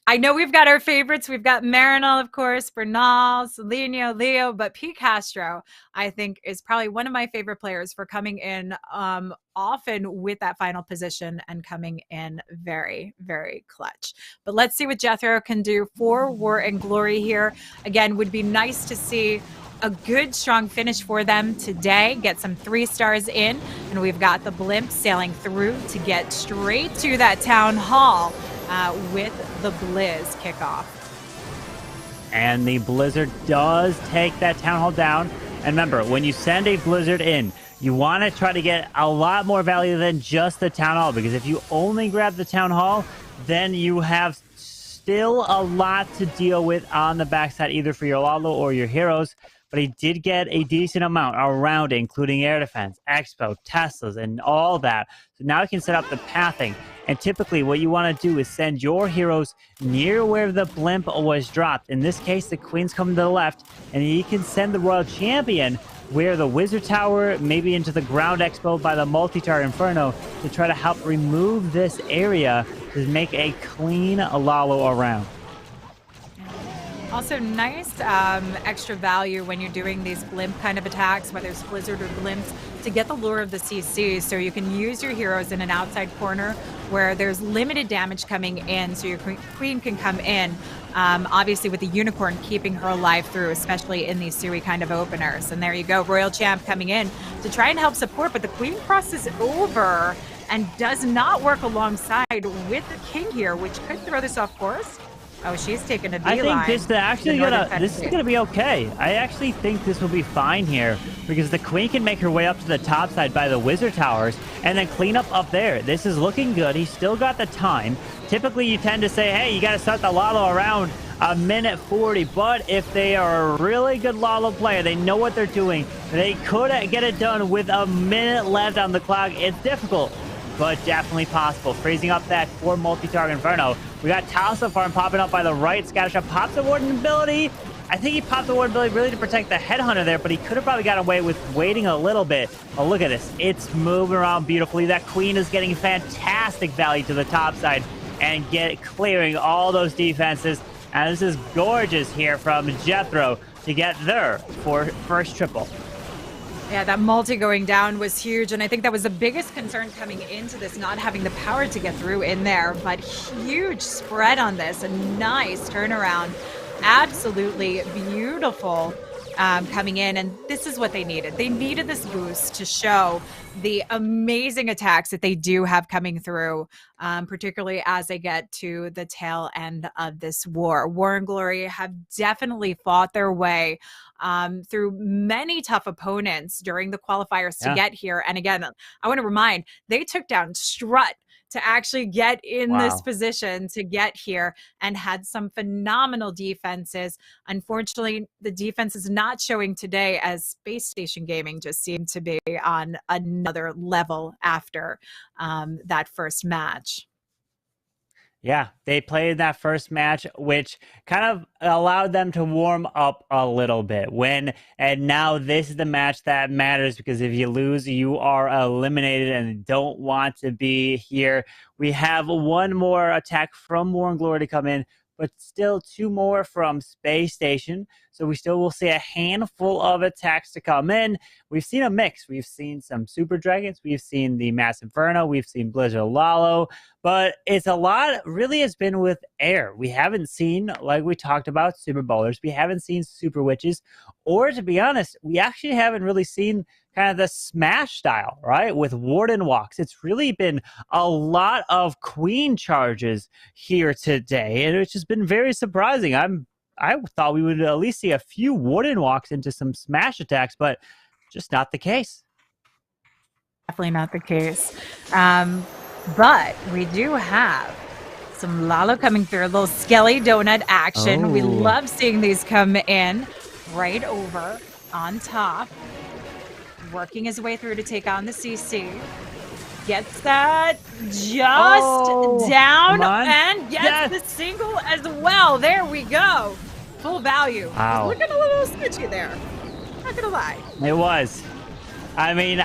I know we've got our favorites. We've got Marinol, of course, Bernal, Celinio, Leo, but Pete Castro, I think, is probably one of my favorite players for coming in often with that final position and coming in very, very clutch. But let's see what Jethro can do for War and Glory here. Again, would be nice to see a good, strong finish for them today. Get some 3 stars in, and we've got the blimp sailing through to get straight to that town hall with the Blizz kickoff. And the Blizzard does take that town hall down. And remember, when you send a Blizzard in, you want to try to get a lot more value than just the town hall, because if you only grab the town hall, then you have still a lot to deal with on the backside, either for your Lalo or your heroes. But he did get a decent amount around it, including air defense, expo, Teslas, and all that. So now he can set up the pathing. And typically what you want to do is send your heroes near where the blimp was dropped. In this case, the Queen's coming to the left, and you can send the Royal Champion where the Wizard Tower, maybe into the ground expo by the multi-tower Inferno, to try to help remove this area to make a clean Lalo around. Also nice extra value when you're doing these blimp kind of attacks, whether it's Blizzard or blimps, to get the lure of the CC, so you can use your heroes in an outside corner where there's limited damage coming in, so your Queen can come in, obviously with the Unicorn keeping her alive through, especially in these Sui kind of openers. And there you go, Royal Champ coming in to try and help support, but the Queen crosses over and does not work alongside with the King here, which could throw this off course. Oh, she's taking a beeline. I think this is gonna be okay. I actually think this will be fine here, because the Queen can make her way up to the top side by the Wizard Towers and then clean up there. This is looking good. He's still got the time. Typically, you tend to say, hey, you got to start the Lalo around a minute 40, but if they are a really good Lalo player, they know what they're doing, they could get it done with a minute left on the clock. It's difficult, but definitely possible. Freezing up that 4 multi-target Inferno. We got Talsa Farm popping up by the right. Scattershot pops the Warden ability. I think he popped the Warden ability really to protect the Headhunter there, but he could have probably got away with waiting a little bit. Oh, look at this. It's moving around beautifully. That Queen is getting fantastic value to the top side and clearing all those defenses. And this is gorgeous here from Jethro to get their first triple. Yeah, that multi going down was huge, and I think that was the biggest concern coming into this, not having the power to get through in there, but huge spread on this, a nice turnaround. Absolutely beautiful coming in, and this is what they needed. They needed this boost to show the amazing attacks that they do have coming through, particularly as they get to the tail end of this war. War and Glory have definitely fought their way through many tough opponents during the qualifiers to get here. And again, I want to remind, they took down Strut to actually get in this position to get here, and had some phenomenal defenses. Unfortunately, the defense is not showing today, as SpaceStation Gaming just seemed to be on another level after that first match. Yeah, they played that first match, which kind of allowed them to warm up a little bit. And now this is the match that matters, because if you lose, you are eliminated and don't want to be here. We have one more attack from War and Glory to come in, but still 2 more from SpaceStation. So we still will see a handful of attacks to come in. We've seen a mix. We've seen some Super Dragons. We've seen the Mass Inferno. We've seen Blizzard Lalo. But it's a lot, really has been with air. We haven't seen, like we talked about, Super Bowlers. We haven't seen Super Witches. Or to be honest, we actually haven't really seen kind of the Smash style, right? With Warden Walks. It's really been a lot of Queen charges here today. And it's just been very surprising. I thought we would at least see a few Warden Walks into some Smash attacks, but just not the case. Definitely not the case. But we do have some Lalo coming through, a little Skelly Donut action. We love seeing these come in right over on top, working his way through to take on the CC. Gets that just down and gets the single as well. There we go. Full value. Wow. Looking a little sketchy there. Not gonna lie. It was. I mean,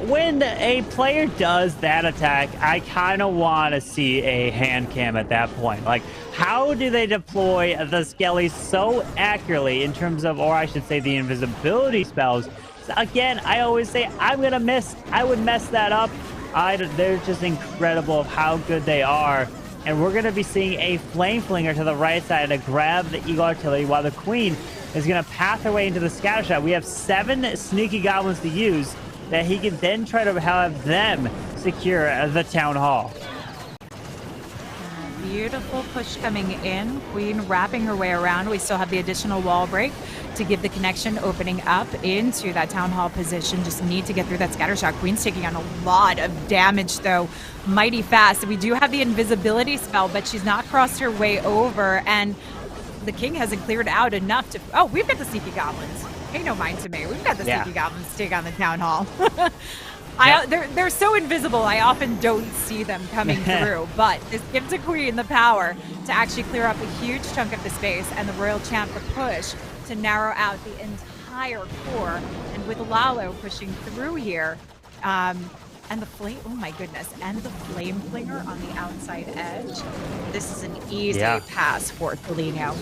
when a player does that attack, I kind of want to see a hand cam at that point. Like, how do they deploy the Skelly so accurately in terms of, or I should say, the invisibility spells? So again, I always say I would mess that up. They're just incredible of how good they are. And we're going to be seeing a Flame Flinger to the right side to grab the Eagle Artillery, while the Queen is going to path her way into the scatter shot. We have 7 sneaky goblins to use that he can then try to have them secure the Town Hall. Beautiful push coming in. Queen wrapping her way around. We still have the additional wall break to give the connection, opening up into that Town Hall position. Just need to get through that scatter shot. Queen's taking on a lot of damage, though, mighty fast. We do have the invisibility spell, but she's not crossed her way over, and the King hasn't cleared out enough to... Oh, we've got the Sneaky Goblins. Pay no mind to me. We've got the Sneaky Goblins to take on the Town Hall. They're so invisible, I often don't see them coming through, but this gives the Queen the power to actually clear up a huge chunk of the space, and the Royal Champ the push to narrow out the entire core. And with Lalo pushing through here, and the flame, oh my goodness, and the Flame Flinger on the outside edge, this is an easy pass for Tolino.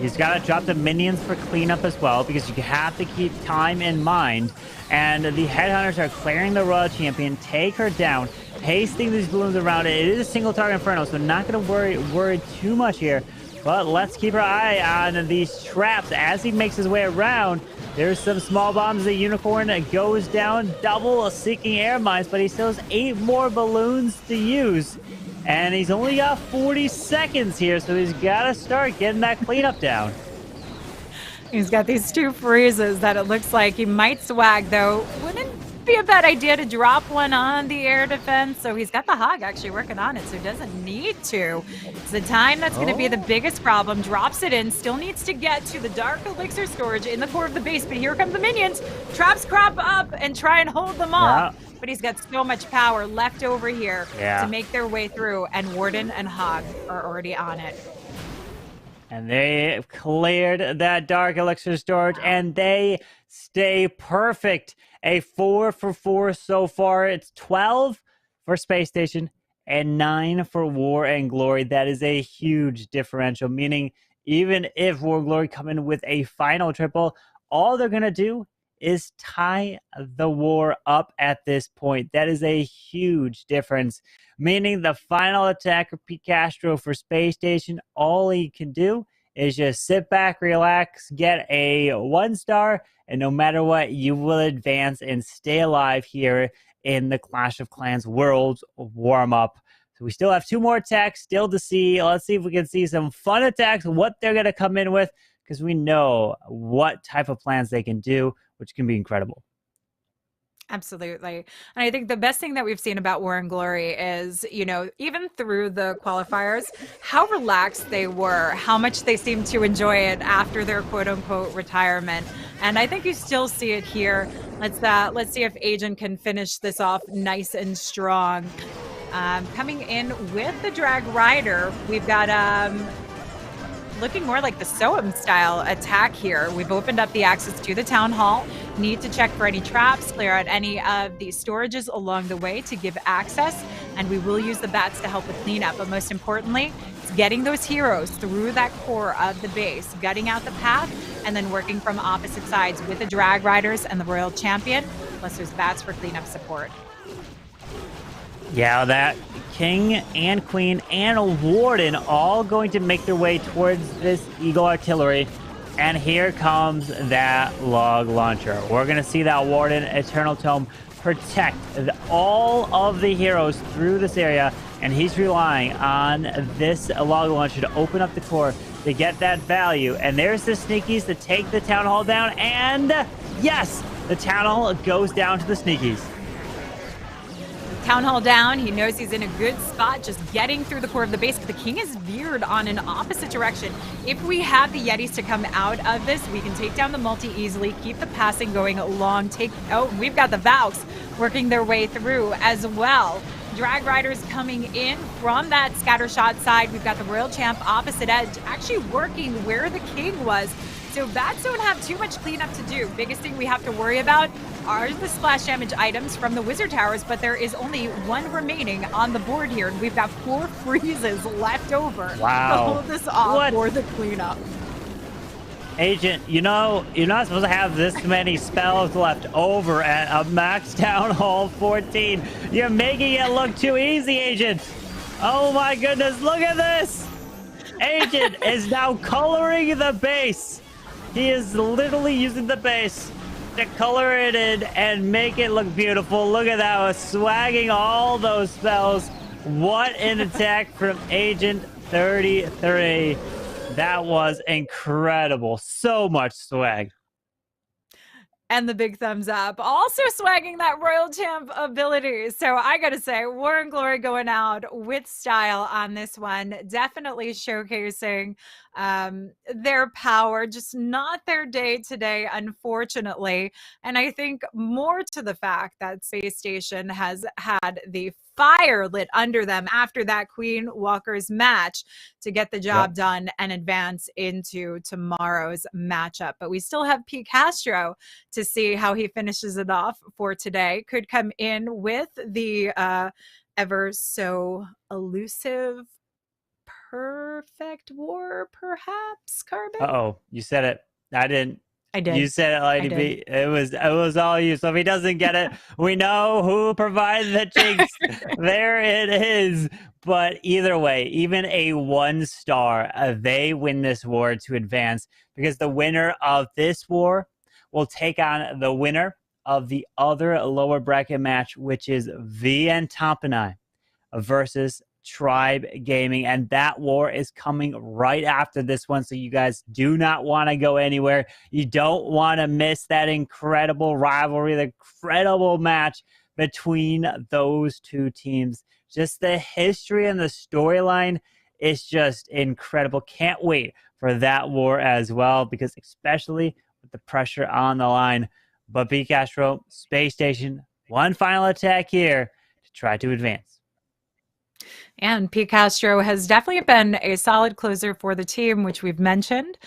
He's got to drop the minions for cleanup as well, because you have to keep time in mind. And the Headhunters are clearing the Royal Champion, take her down, pasting these balloons around it. It is a single target Inferno, so not going to worry too much here. But let's keep our eye on these traps as he makes his way around. There's some small bombs. The Unicorn goes down, double seeking air mines, but he still has 8 more balloons to use. And he's only got 40 seconds here, so he's got to start getting that cleanup down. He's got these 2 freezes that it looks like he might swag, though. Wouldn't be a bad idea to drop one on the air defense. So he's got the Hog actually working on it, so he doesn't need to. It's the time that's going to be the biggest problem. Drops it in, still needs to get to the Dark Elixir storage in the core of the base, but here come the minions. Traps crop up and try and hold them off. But he's got so much power left over here to make their way through, and Warden and Hog are already on it. And they cleared that Dark Elixir storage, and they stay perfect. A 4 for 4 so far. It's 12 for SpaceStation and 9 for War and Glory. That is a huge differential, meaning even if War and Glory come in with a final triple, all they're going to do is tie the war up at this point. That is a huge difference, meaning the final attacker, Pete Castro, for SpaceStation, all he can do is just sit back, relax, get a 1-star, and no matter what, you will advance and stay alive here in the Clash of Clans Worlds Warmup. So we still have 2 more attacks still to see. Let's see if we can see some fun attacks, what they're going to come in with, because we know what type of plans they can do, which can be incredible. Absolutely. And I think the best thing that we've seen about War and Glory is, you know, even through the qualifiers, how relaxed they were, how much they seemed to enjoy it after their quote unquote retirement. And I think you still see it here. Let's see if Agent can finish this off nice and strong. Coming in with the drag rider, we've got looking more like the Soam style attack here. We've opened up the access to the town hall. Need to check for any traps, clear out any of the storages along the way to give access, and we will use the bats to help with cleanup. But most importantly, it's getting those heroes through that core of the base, gutting out the path, and then working from opposite sides with the drag riders and the royal champion, plus there's bats for cleanup support. Yeah, that king and queen and a warden all going to make their way towards this eagle artillery. And here comes that log launcher. We're going to see that warden eternal tome protect all of the heroes through this area. And he's relying on this log launcher to open up the core to get that value. And there's the sneakies to take the town hall down. And yes, the town hall goes down to the sneakies. Town hall down. He knows he's in a good spot, just getting through the core of the base. But the king is veered on an opposite direction. If we have the Yetis to come out of this, we can take down the multi easily, keep the passing going along. We've got the Valks working their way through as well. Drag riders coming in from that scattershot side. We've got the royal champ opposite edge, actually working where the king was. So bats don't have too much cleanup to do. Biggest thing we have to worry about are the splash damage items from the wizard towers, but there is only one remaining on the board here, and we've got 4 freezes left over to hold this off for the cleanup. Agent, you know, you're not supposed to have this many spells left over at a max town hall 14. You're making it look too easy, Agent. Oh my goodness, look at this. Agent is now coloring the base. He is literally using the base to color it in and make it look beautiful. Look at that, swagging all those spells. What an attack from Agent 33. That was incredible. So much swag. And the big thumbs up. Also swagging that royal champ ability. So I gotta say, War and Glory going out with style on this one. Definitely showcasing their power, just not their day today, unfortunately. And I think more to the fact that SpaceStation has had the fire lit under them after that Queen Walker's match to get the job done and advance into tomorrow's matchup. But we still have Pete Castro to see how he finishes it off for today. Could come in with the ever so elusive perfect war, perhaps, Carbon? Uh-oh, you said it. I didn't. I did. You said it, Lady B. It was all you. So if he doesn't get it, we know who provided the jinx. There it is. But either way, even a 1-star, they win this war to advance, because the winner of this war will take on the winner of the other lower bracket match, which is V and Tompinai versus Tribe Gaming, and that war is coming right after this one, so you guys do not want to go anywhere. You don't want to miss that incredible rivalry, the incredible match between those two teams. Just the history and the storyline is just incredible. Can't wait for that war as well, because especially with the pressure on the line. But B Castro, SpaceStation, one final attack here to try to advance. And Pete Castro has definitely been a solid closer for the team, which we've mentioned.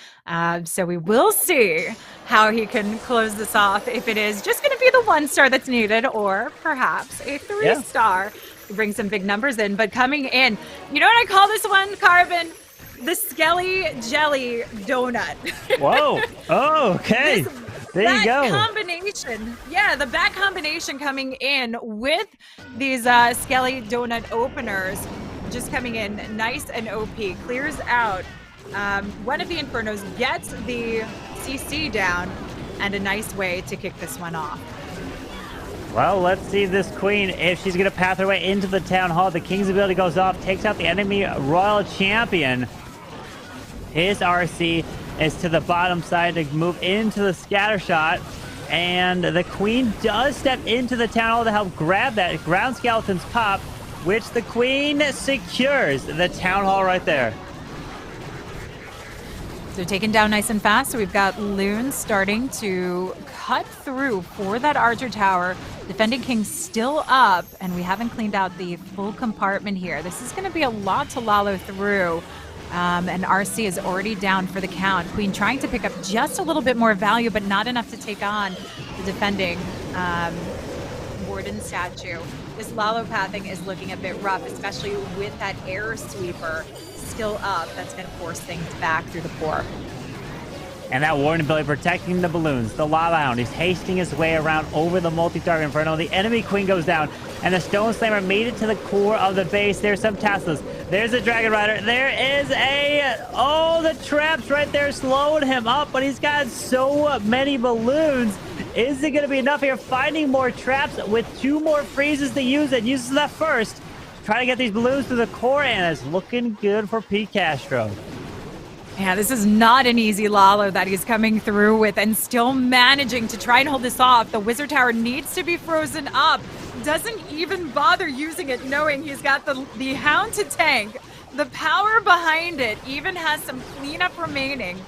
So we will see how he can close this off, if it is just going to be the 1-star that's needed, or perhaps a 3-star to bring some big numbers in. But coming in, you know what I call this one, Carbon? The Skelly Jelly Donut. Whoa. Oh, okay. There you go. Combination. Yeah, the back combination coming in with these Skelly Donut openers. Just coming in nice and OP. Clears out one of the Infernos, gets the CC down, and a nice way to kick this one off. Well, let's see this queen, if she's going to path her way into the town hall. The king's ability goes off, takes out the enemy royal champion. His RC is to the bottom side to move into the scatter shot. And the queen does step into the town hall to help grab that ground skeleton's pop, which the queen secures the town hall right there. So taken down nice and fast. So we've got Loon starting to cut through for that Archer Tower. Defending King still up, and we haven't cleaned out the full compartment here. This is going to be a lot to lollo through. And RC is already down for the count. Queen trying to pick up just a little bit more value, but not enough to take on the defending Warden statue. This lollo pathing is looking a bit rough, especially with that air sweeper still up. That's going to force things back through the core. And that Warden ability protecting the balloons. The Lava Hound is hasting his way around over the multi-target Inferno. The enemy Queen goes down, and the Stone Slammer made it to the core of the base. There's some Teslas. There's a Dragon Rider. There is the traps right there slowed him up, but he's got so many balloons. Is it going to be enough here? Finding more traps with 2 more freezes to use it. Uses that first. Trying to get these balloons to the core, and it's looking good for P. Castro. Yeah, this is not an easy lollo that he's coming through with and still managing to try and hold this off. The Wizard Tower needs to be frozen up. Doesn't even bother using it, knowing he's got the Hound to tank. The power behind it even has some cleanup remaining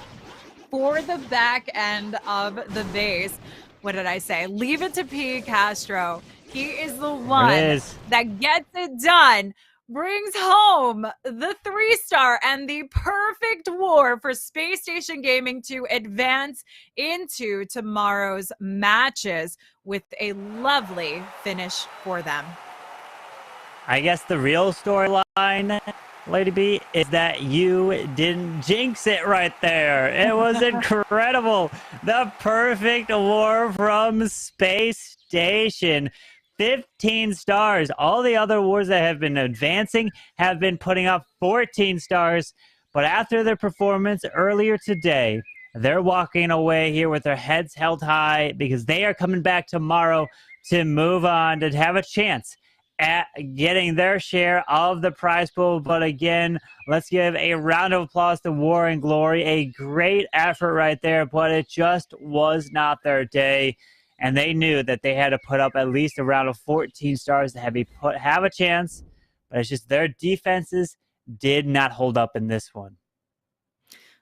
for the back end of the base. What did I say? Leave it to P. Castro. He is the one that gets it done. Brings home the 3-star and the perfect war for SpaceStation Gaming to advance into tomorrow's matches with a lovely finish for them. I guess the real storyline, Lady B, is that you didn't jinx it right there. It was incredible. The perfect war from SpaceStation. 15 stars. All the other wars that have been advancing have been putting up 14 stars. But after their performance earlier today, they're walking away here with their heads held high because they are coming back tomorrow to move on, to have a chance at getting their share of the prize pool. But again, let's give a round of applause to War and Glory. A great effort right there, but it just was not their day. And they knew that they had to put up at least a round of 14 stars to have a chance. But it's just their defenses did not hold up in this one.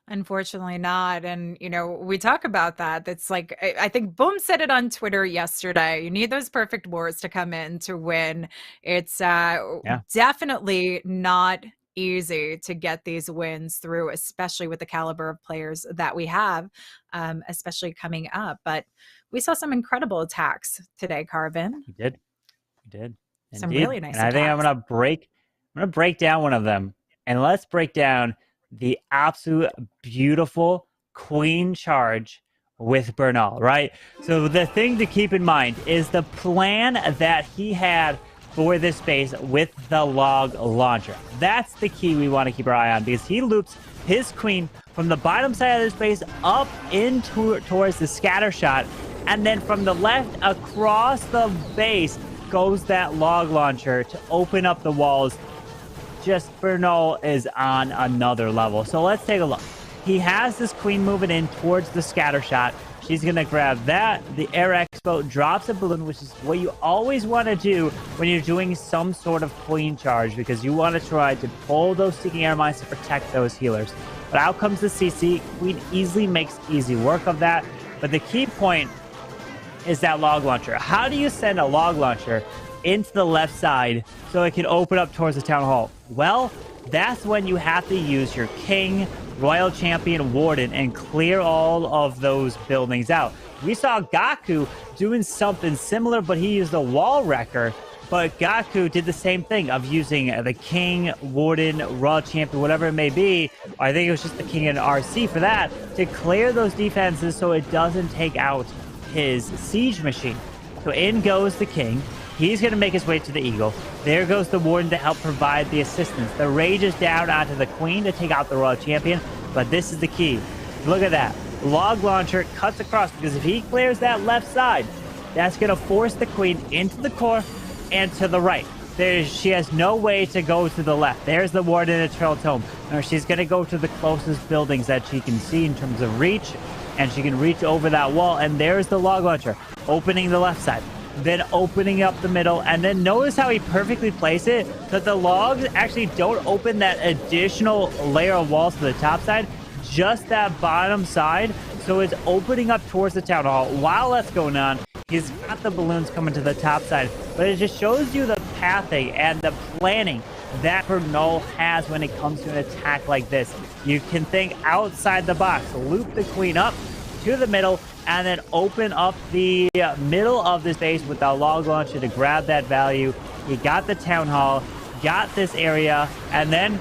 Unfortunately not. And, you know, we talk about that. It's like, I think Boom said it on Twitter yesterday. You need those perfect wars to come in to win. It's definitely not easy to get these wins through, especially with the caliber of players that we have, especially coming up. But we saw some incredible attacks today, Carvin. We did. Some really nice attacks. I think I'm gonna break down one of them. And let's break down the absolute beautiful Queen charge with Bernal, right? So the thing to keep in mind is the plan that he had for this base with the log launcher. That's the key we want to keep our eye on, because he loops his Queen from the bottom side of this base up towards the scatter shot, and then from the left across the base goes that log launcher to open up the walls. Just Bernal is on another level. So let's take a look. He has this Queen moving in towards the scatter shot. She's going to grab that. The Air Expo drops a balloon, which is what you always want to do when you're doing some sort of Queen charge, because you want to try to pull those Seeking Air Mines to protect those healers. But out comes the CC. Queen easily makes easy work of that. But the key point is that log launcher. How do you send a log launcher into the left side so it can open up towards the town hall? Well, that's when you have to use your King, Royal Champion, Warden, and clear all of those buildings out. We saw Gaku doing something similar, but he used a wall wrecker. But Gaku did the same thing of using the King, Warden, Royal Champion, whatever it may be. I think it was just the King and RC for that, to clear those defenses so it doesn't take out his siege machine. So in goes the King. He's going to make his way to the Eagle. There goes the Warden to help provide the assistance. The Rage is down onto the Queen to take out the Royal Champion. But this is the key. Look at that. Log launcher cuts across, because if he clears that left side, that's going to force the Queen into the core and to the right. She has no way to go to the left. There's the Warden and Eternal Tome. Now she's going to go to the closest buildings that she can see in terms of reach, and she can reach over that wall. And there's the log launcher opening the left side, then opening up the middle. And then notice how he perfectly placed it, that the logs actually don't open that additional layer of walls to the top side. just that bottom side. So it's opening up towards the town hall. While that's going on, he's got the balloons coming to the top side. But it just shows you the pathing and the planning that Bernal has when it comes to an attack like this. You can think outside the box, loop the queen up to the middle, and then open up the middle of this base with the log launcher to grab that value. You got the town hall, got this area, and then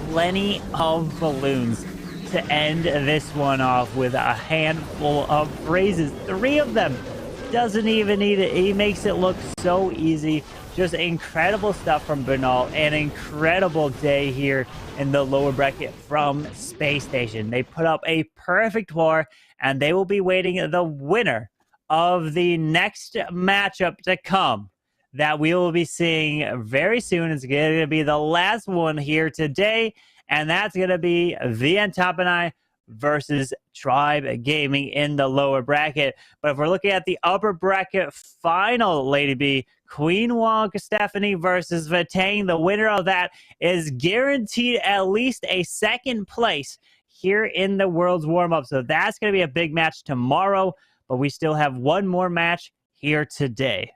plenty of balloons to end this one off with a handful of phrases. 3 of them. Doesn't even need it. He makes it look so easy. Just incredible stuff from Bernal. An incredible day here in the lower bracket from SpaceStation. They put up a perfect war, and they will be waiting the winner of the next matchup to come that we will be seeing very soon. It's going to be the last one here today, and that's going to be Tompinai versus Tribe Gaming in the lower bracket. But if we're looking at the upper bracket final, Lady B, Queen Wong Stephanie versus Vatang, the winner of that is guaranteed at least a second place here in the World's Warm-Up. So that's going to be a big match tomorrow, but we still have one more match here today.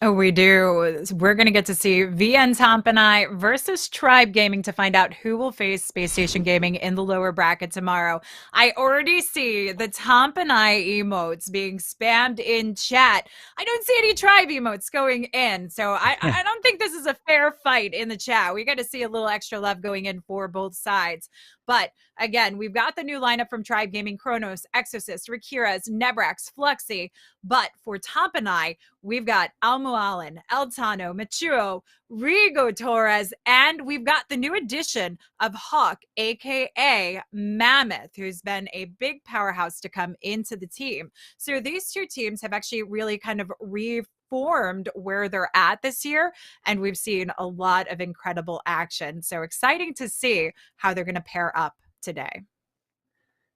Oh, we do. We're going to get to see VN Tompinai versus Tribe Gaming to find out who will face SpaceStation Gaming in the lower bracket tomorrow. I already see the Tompinai emotes being spammed in chat. I don't see any Tribe emotes going in, so I don't think this is a fair fight in the chat. We got to see a little extra love going in for both sides. But again, we've got the new lineup from Tribe Gaming: Kronos, Exorcist, Rakiras, Nebrax, Fluxy. But for Tompinai, we've got Almualan, Eltano, Machuo, Rigo Torres, and we've got the new addition of Hawk, aka Mammoth, who's been a big powerhouse to come into the team. So these two teams have actually really kind of reformed where they're at this year, and we've seen a lot of incredible action. So exciting to see how they're going to pair up today.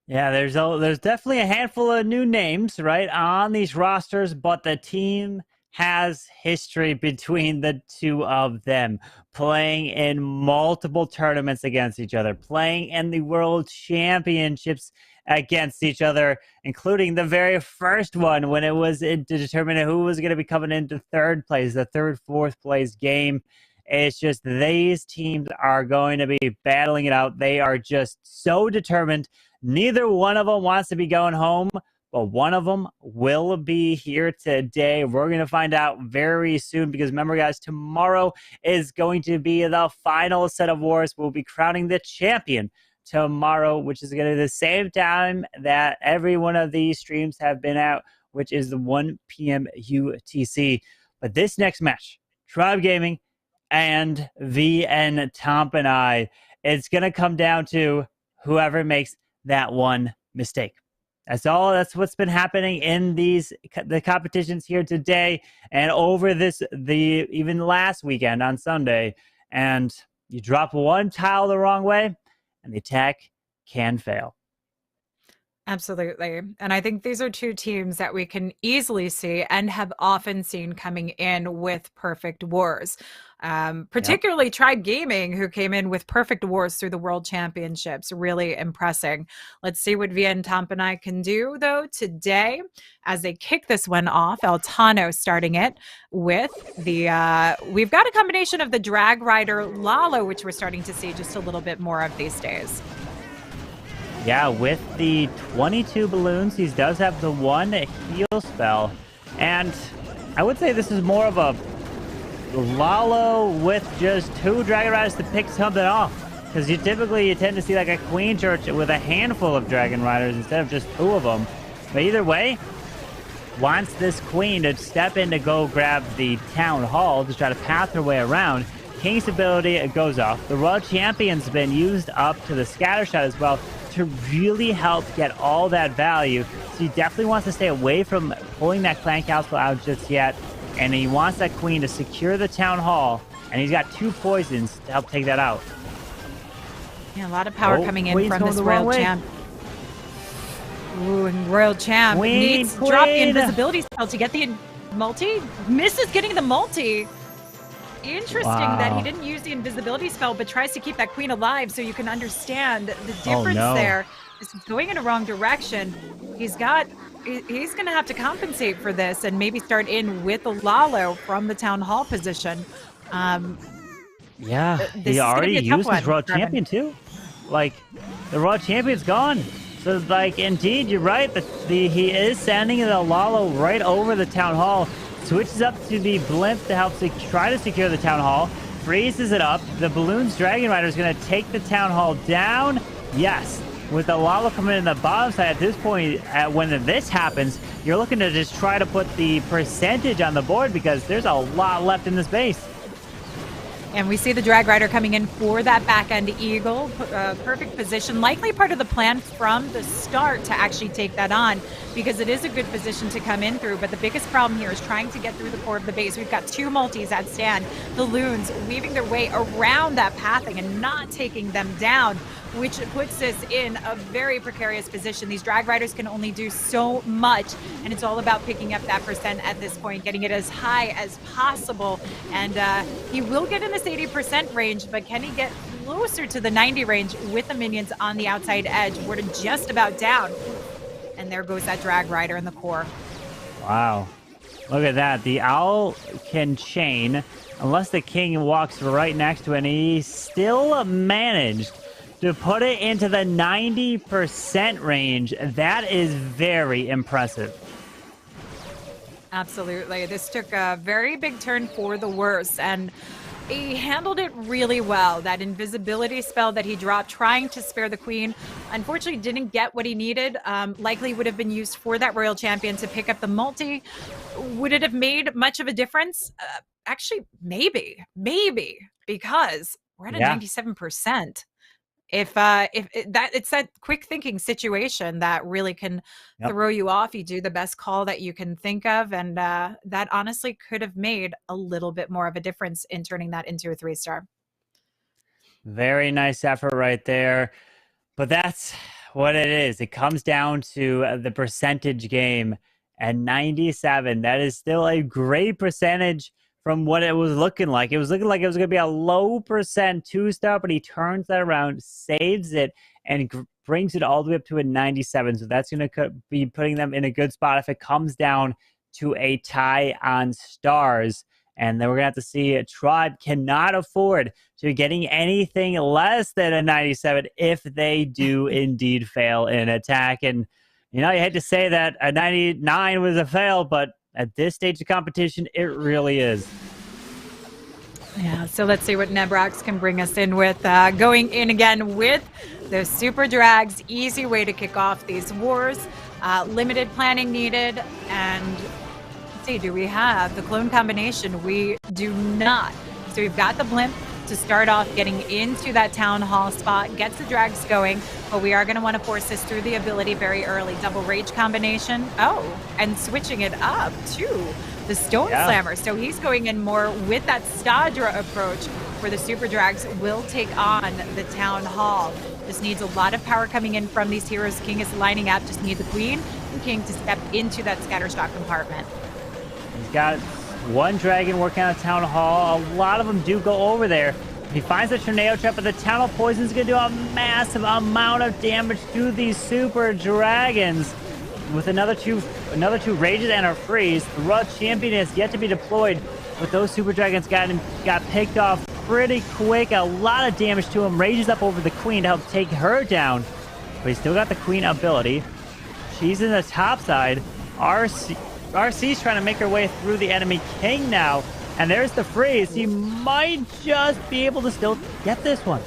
Yeah, there's definitely a handful of new names, right, on these rosters, but the team has history between the two of them, playing in multiple tournaments against each other, playing in the World Championships against each other, including the very first one when it was to determine who was going to be coming into third place, the third, fourth place game. It's just these teams are going to be battling it out. They are just so determined. Neither one of them wants to be going home, but one of them will be here today. We're going to find out very soon because remember, guys, tomorrow is going to be the final set of wars. We'll be crowning the champion tomorrow, which is going to be the same time that every one of these streams have been out, which is the 1 p.m. UTC. But this next match, Tribe Gaming and VN Tompinai, it's going to come down to whoever makes that one mistake. That's all. That's what's been happening in the competitions here today and over even last weekend on Sunday. And you drop one tile the wrong way, and the attack can fail. Absolutely. And I think these are two teams that we can easily see and have often seen coming in with perfect wars. Particularly Yep. Tribe Gaming, who came in with perfect wars through the World Championships. Really impressing. Let's see what VN Tompinai can do, though, today as they kick this one off. Eltano starting it with we've got a combination of the Drag Rider Lalo, which we're starting to see just a little bit more of these days. Yeah, with the 22 balloons, he does have the one heal spell. And I would say this is more of a Lalo with just 2 Dragon Riders to pick something off. Because you tend to see like a Queen Church with a handful of Dragon Riders instead of just 2 of them. But either way, wants this Queen to step in to go grab the Town Hall to try to path her way around. King's ability goes off. The World Champion's been used up to the Scatter Shot as well to really help get all that value. So he definitely wants to stay away from pulling that Clan Council out just yet. And he wants that Queen to secure the Town Hall. And he's got 2 poisons to help take that out. Yeah, a lot of power coming in from this Royal Champ. Ooh, and Royal Champ needs to drop the invisibility spell to get the multi. Misses getting the multi. Interesting that he didn't use the invisibility spell, but tries to keep that queen alive, so you can understand the difference there. This is going in a wrong direction. He's going to have to compensate for this and maybe start in with a Lalo from the Town Hall position. Yeah, he already used his Royal Champion too. Like, the Royal Champion's gone. So, like, indeed, you're right. He is sending the Lalo right over the Town Hall. Switches up to the blimp to help try to secure the Town Hall. Freezes it up. The Balloons Dragon Rider is going to take the Town Hall down. Yes, with the Lalo coming in the bottom side at this point, when this happens, you're looking to just try to put the percentage on the board because there's a lot left in this base. And we see the Drag Rider coming in for that back-end Eagle. Perfect position. Likely part of the plan from the start to actually take that on because it is a good position to come in through. But the biggest problem here is trying to get through the core of the base. We've got 2 multis at stand. The Loons weaving their way around that pathing and not taking them down, which puts us in a very precarious position. These Drag Riders can only do so much, and it's all about picking up that percent at this point, getting it as high as possible. And he will get in this 80% range, but can he get closer to the 90 range with the minions on the outside edge? We're just about down. And there goes that Drag Rider in the core. Wow. Look at that. The Owl can chain unless the King walks right next to it, and he still managed to put it into the 90% range. That is very impressive. Absolutely. This took a very big turn for the worse, and he handled it really well. That invisibility spell that he dropped trying to spare the queen, unfortunately didn't get what he needed. Likely would have been used for that Royal Champion to pick up the multi. Would it have made much of a difference? Actually, maybe, because we're at a 97%. If it's that quick thinking situation that really can throw you off. You do the best call that you can think of, and that honestly could have made a little bit more of a difference in turning that into a 3-star. Very nice effort right there, but that's what it is. It comes down to the percentage game at 97. That is still a great percentage from what it was looking like. It was looking like it was going to be a low percent 2-star, but he turns that around, saves it, and brings it all the way up to a 97. So that's going to be putting them in a good spot if it comes down to a tie on stars. And then we're going to have to see Tribe cannot afford to getting anything less than a 97 if they do indeed fail in attack. And, you know, you hate to say that a 99 was a fail, but at this stage of competition, it really is. Yeah, so let's see what Nebrox can bring us in with. Going in again with the Super Drags. Easy way to kick off these wars. Limited planning needed. And let's see, do we have the clone combination? We do not. So we've got the blimp to start off getting into that Town Hall spot, gets the drags going, but we are going to want to force this through the ability very early. Double rage combination. Oh, and switching it up to the Stone Slammer. So he's going in more with that Stadra approach where the Super Drags will take on the Town Hall. This needs a lot of power coming in from these heroes. King is lining up. Just need the Queen and King to step into that Scattershot compartment. He's got one dragon working on a Town Hall. A lot of them do go over there. He finds the Tornado Trap, but the Town Hall Poison is going to do a massive amount of damage to these Super Dragons. With another two rages and a freeze, the Royal Champion is yet to be deployed, but those Super Dragons got picked off pretty quick. A lot of damage to him. Rages up over the Queen to help take her down, but he's still got the Queen ability. She's in the top side. RC's trying to make her way through the enemy King now, and there's the freeze. He might just be able to still get this one.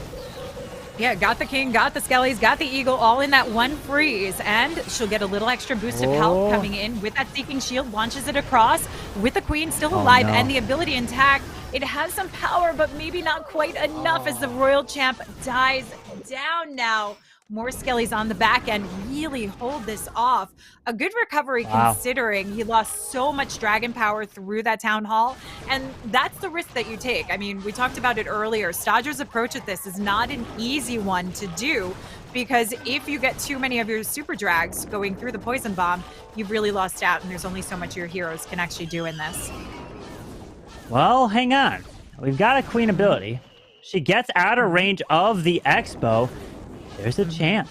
Yeah, got the King, got the Skellies, got the Eagle, all in that one freeze, and she'll get a little extra boost of health coming in with that Seeking Shield, launches it across with the Queen still alive and the ability intact. It has some power, but maybe not quite enough as the Royal Champ dies down now. More Skellies on the back end really hold this off. A good recovery considering he lost so much dragon power through that Town Hall. And that's the risk that you take. I mean, we talked about it earlier. Stadra's approach at this is not an easy one to do because if you get too many of your Super Drags going through the Poison Bomb, you've really lost out and there's only so much your heroes can actually do in this. Well, hang on. We've got a queen ability. She gets out of range of the Expo. There's a chance.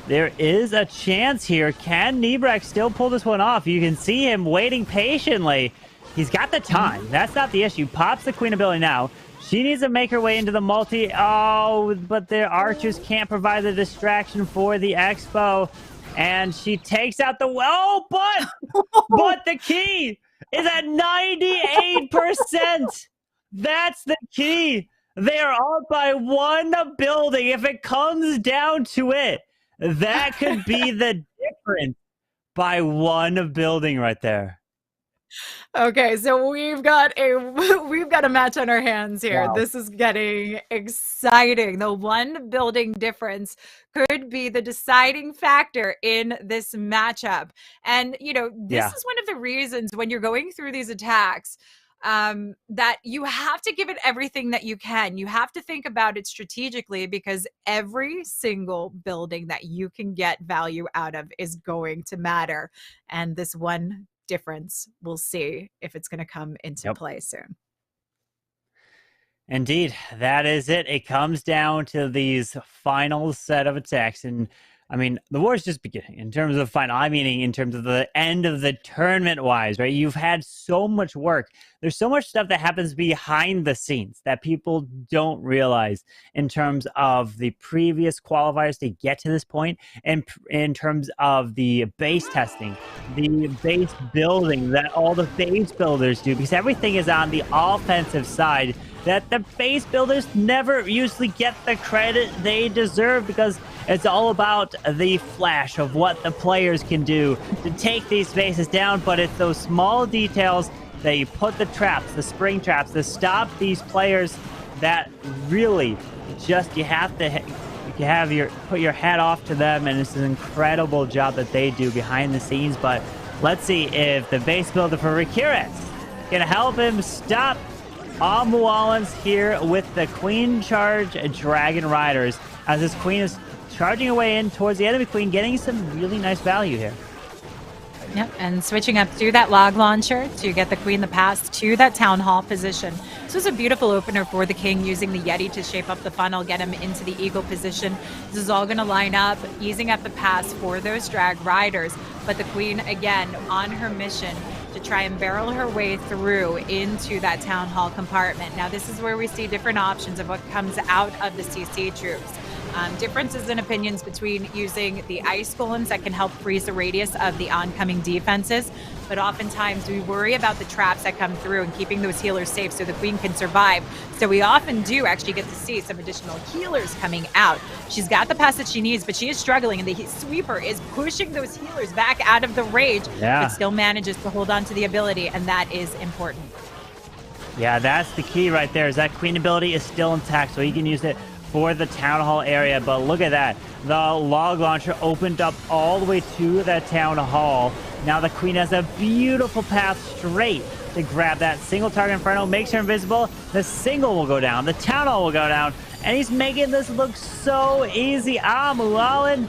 There is a chance here. Can Nebrex still pull this one off? You can see him waiting patiently. He's got the time. That's not the issue. Pops the queen ability now. She needs to make her way into the multi. Oh, but the archers can't provide the distraction for the Expo. And she takes out the... Oh, but the key is at 98%. That's the key. They are up by one building. If it comes down to it, that could be the difference by one building right there. Okay, so we've got a match on our hands here. Wow. This is getting exciting. The one building difference could be the deciding factor in this matchup. And this is one of the reasons when you're going through these attacks that you have to give it everything that you can. You have to think about it strategically, because every single building that you can get value out of is going to matter. And this one difference, we'll see if it's going to come into play soon. Indeed, that is it. It comes down to these final set of attacks. And I mean, the war is just beginning in terms of final. I mean, in terms of the end of the tournament wise, right? You've had so much work. There's so much stuff that happens behind the scenes that people don't realize in terms of the previous qualifiers to get to this point, and in terms of the base testing, the base building that all the base builders do, because everything is on the offensive side, that the base builders never usually get the credit they deserve, because it's all about the flash of what the players can do to take these bases down. But it's those small details that you put the traps, the spring traps, to stop these players, that really just you have to put your hat off to them. And it's an incredible job that they do behind the scenes. But let's see if the base builder for Rikiris can help him stop Amualans here with the Queen Charge Dragon Riders, as this queen is charging away in towards the enemy queen, getting some really nice value here. Yep, and switching up to that log launcher to get the queen the pass to that town hall position. This was a beautiful opener for the king, using the Yeti to shape up the funnel, get him into the eagle position. This is all going to line up, easing up the pass for those drag riders. But the queen, again, on her mission to try and barrel her way through into that town hall compartment. Now, this is where we see different options of what comes out of the CC troops. Differences in opinions between using the ice golems that can help freeze the radius of the oncoming defenses, but oftentimes we worry about the traps that come through and keeping those healers safe so the queen can survive. So we often do actually get to see some additional healers coming out. She's got the pass that she needs, but she is struggling, and the sweeper is pushing those healers back out of the rage, but still manages to hold on to the ability, and that is important. Yeah, that's the key right there, is that queen ability is still intact, so he can use it for the town hall area. But look at that, the log launcher opened up all the way to that town hall. Now the queen has a beautiful path straight to grab that single target inferno, makes her invisible. The single will go down, the town hall will go down, and he's making this look so easy. Mualin,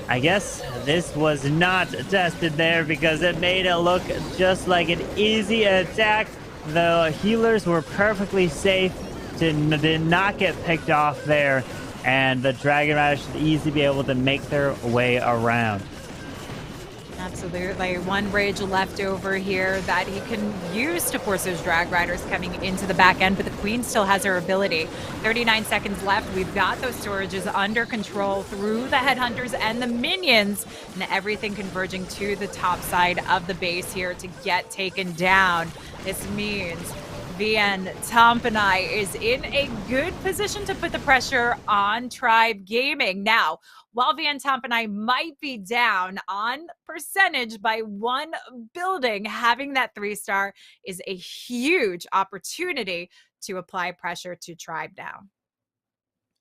I guess this was not tested there, because it made it look just like an easy attack. The healers were perfectly safe, did not get picked off there, and the Dragon Riders should easily be able to make their way around. Absolutely. One rage left over here that he can use to force those drag riders coming into the back end, but the queen still has her ability. 39 seconds left. We've got those storages under control through the headhunters and the minions, and everything converging to the top side of the base here to get taken down. This means VN Tompinai is in a good position to put the pressure on Tribe Gaming. Now, while VN Tompinai might be down on percentage by one building, having that 3-star is a huge opportunity to apply pressure to Tribe now.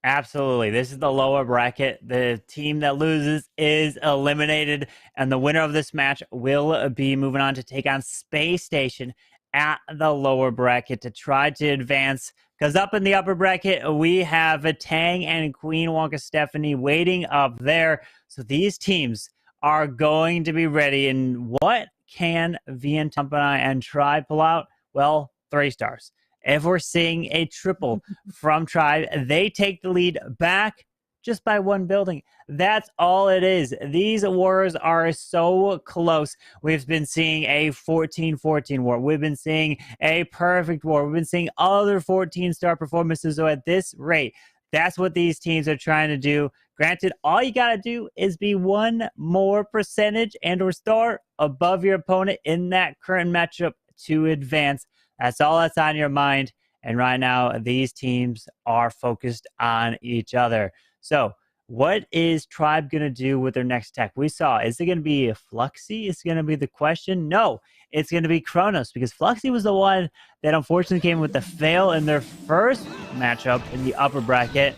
Absolutely. This is the lower bracket. The team that loses is eliminated, and the winner of this match will be moving on to take on SpaceStation at the lower bracket to try to advance, because up in the upper bracket we have Vatang and Queen Wonka Stephanie waiting up there. So these teams are going to be ready. And what can VN Tompinai and Tribe pull out? Well, 3 stars. if we're seeing a triple from Tribe, they take the lead back just by one building. That's all it is. These wars are so close. We've been seeing a 14-14 war. We've been seeing a perfect war. We've been seeing other 14-star performances. So at this rate, that's what these teams are trying to do. Granted, all you got to do is be one more percentage and or star above your opponent in that current matchup to advance. That's all that's on your mind. And right now, these teams are focused on each other. So what is Tribe going to do with their next tech? We saw, is it going to be Fluxy? Is it going to be the question? No, it's going to be Kronos, because Fluxy was the one that unfortunately came with the fail in their first matchup in the upper bracket.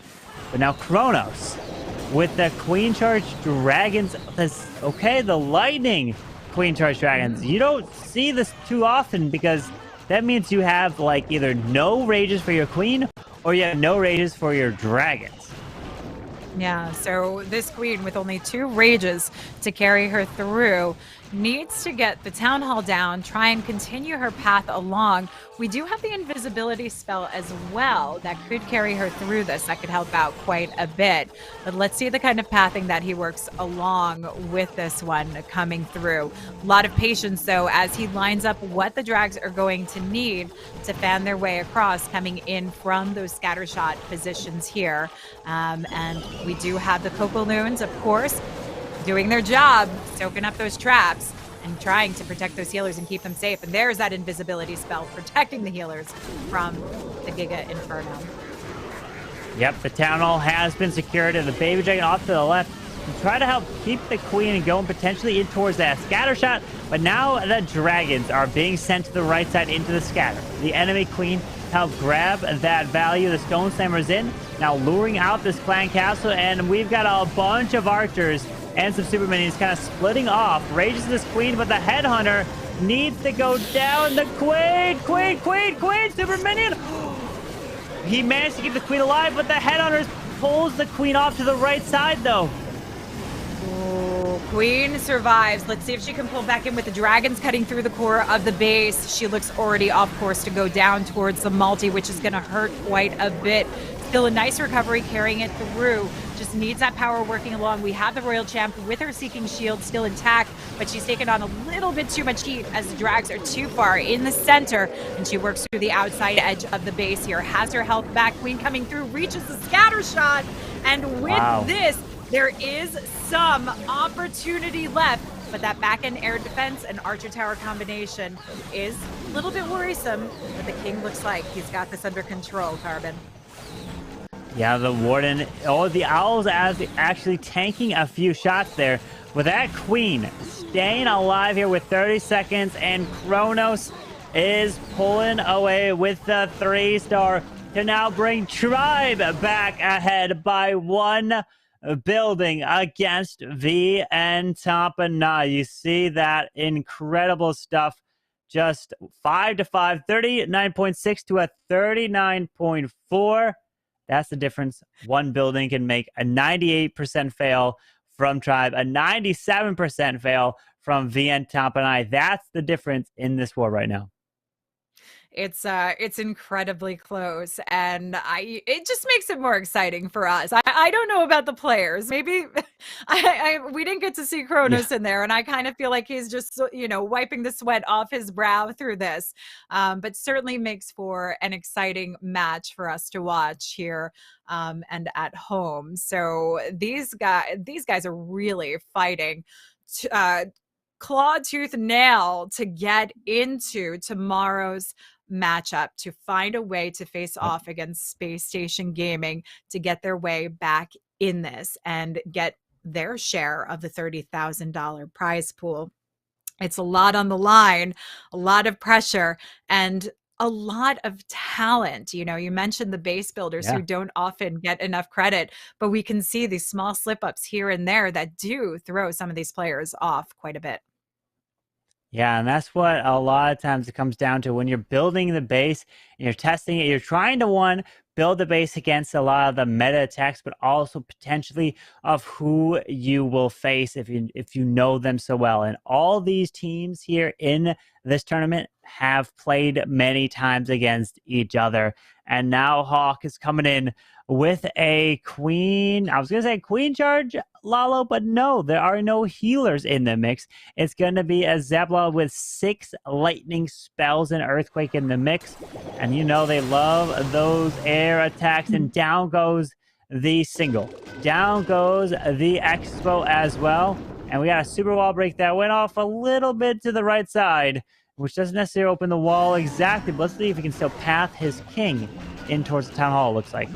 But now Kronos with the Queen Charge Dragons. Okay, the Lightning Queen Charge Dragons. You don't see this too often, because that means you have like either no rages for your Queen or you have no rages for your Dragons. Yeah, so this queen with only 2 rages to carry her through needs to get the town hall down, try and continue her path along. We do have the invisibility spell as well that could carry her through this. That could help out quite a bit. But let's see the kind of pathing that he works along with this one coming through. A lot of patience, though, as he lines up what the drags are going to need to fan their way across, coming in from those scattershot positions here. And we do have the Coco Loons, of course, doing their job, soaking up those traps and trying to protect those healers and keep them safe. And there's that invisibility spell protecting the healers from the Giga Inferno. Yep, the town hall has been secured, and the baby dragon off to the left to try to help keep the queen going potentially in towards that scatter shot. But now the dragons are being sent to the right side into the scatter. The enemy queen help grab that value. The stone slammer's in, now luring out this clan castle, and we've got a bunch of archers and some super minions kind of splitting off. Rages this queen, but the headhunter needs to go down. The queen, super minion. He managed to keep the queen alive, but the headhunter pulls the queen off to the right side, though. Ooh, queen survives. Let's see if she can pull back in with the dragons cutting through the core of the base. She looks already off course to go down towards the multi, which is going to hurt quite a bit. Still a nice recovery carrying it through. Just needs that power working along. We have the Royal Champ with her Seeking Shield still intact, but she's taken on a little bit too much heat as the drags are too far in the center, and she works through the outside edge of the base here. Has her health back. Queen coming through, reaches the scatter shot, and with this, there is some opportunity left, but that back-end air defense and Archer Tower combination is a little bit worrisome, but the King looks like he's got this under control, Carbon. Yeah, the Warden, the Owls actually tanking a few shots there. With that Queen staying alive here with 30 seconds, and Kronos is pulling away with the 3-star to now bring Tribe back ahead by 1 building against V and Tompinai. You see that incredible stuff. Just 5-5, 39.6 to a 39.4. That's the difference. 1 building can make a 98% fail from Tribe, a 97% fail from V and Tompinai. That's the difference in this war right now. It's incredibly close, and it just makes it more exciting for us. I don't know about the players. Maybe we didn't get to see Kronos in there, and I kind of feel like he's just, you know, wiping the sweat off his brow through this. But certainly makes for an exciting match for us to watch here and at home. So these guys are really fighting claw tooth nail to get into tomorrow's matchup, to find a way to face off against SpaceStation Gaming to get their way back in this and get their share of the $30,000 prize pool. It's a lot on the line, a lot of pressure, and a lot of talent. You know, you mentioned the base builders who don't often get enough credit, but we can see these small slip-ups here and there that do throw some of these players off quite a bit. Yeah, and that's what a lot of times it comes down to when you're building the base and you're testing it. You're trying to, build the base against a lot of the meta attacks, but also potentially of who you will face if you know them so well. And all these teams here in this tournament have played many times against each other. And now Hawk is coming in with a queen. I was going to say queen charge Lalo, but no, there are no healers in the mix. It's going to be a Zebla with 6 lightning spells and earthquake in the mix. And you know they love those air attacks. And down goes the single. Down goes the Expo as well. And we got a super wall break that went off a little bit to the right side, which doesn't necessarily open the wall exactly, but let's see if he can still path his king in towards the town hall, it looks like.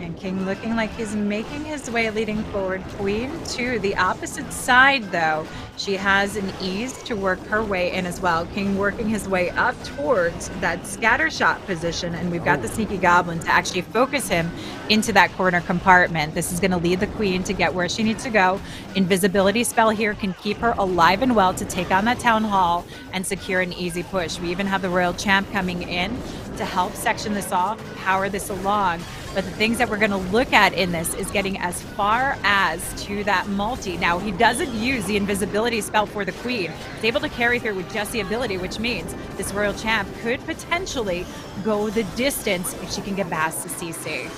And King looking like he's making his way leading forward. Queen to the opposite side, though. She has an ease to work her way in as well. King working his way up towards that scatter shot position, and we've got the sneaky goblin to actually focus him into that corner compartment. This is going to lead the queen to get where she needs to go. Invisibility spell here can keep her alive and well to take on that town hall and secure an easy push. We even have the royal champ coming in to help section this off, power this along. But the things that we're going to look at in this is getting as far as to that multi. Now, he doesn't use the invisibility spell for the queen. He's able to carry through with just the ability, which means this royal champ could potentially go the distance if she can get past the CC.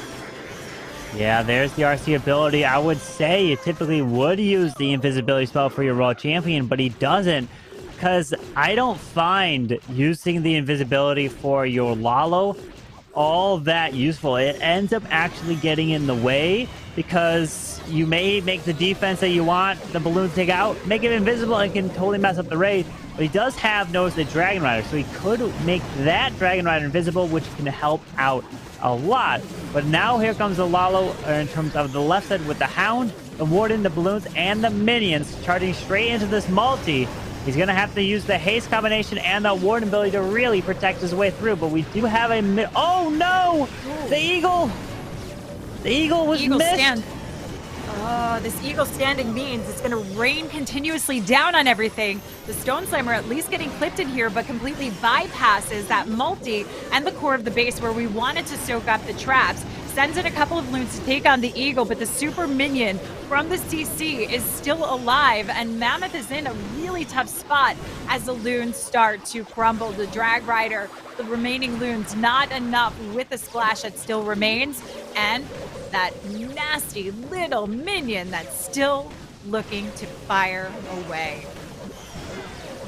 Yeah, there's the RC ability. I would say you typically would use the invisibility spell for your royal champion, but he doesn't. Because I don't find using the invisibility for your Lalo all that useful. It ends up actually getting in the way because you may make the defense that you want the balloon to take out, make it invisible, and can totally mess up the raid. But he does have notice the Dragon Rider, so he could make that Dragon Rider invisible, which can help out a lot. But now here comes the Lalo in terms of the left side with the Hound, the Warden, the balloons, and the minions charging straight into this multi. He's going to have to use the haste combination and the Warden ability to really protect his way through. But we do have a... Oh, no! The Eagle! The Eagle was missed. Stand. Oh, this Eagle standing means it's going to rain continuously down on everything. The Stone Slammer at least getting clipped in here, but completely bypasses that multi and the core of the base where we wanted to soak up the traps. Sends in a couple of loons to take on the Eagle, but the super minion from the CC is still alive, and Mammoth is in a really tough spot as the loons start to crumble. The Drag Rider, the remaining loons, not enough with the splash that still remains, and that nasty little minion that's still looking to fire away.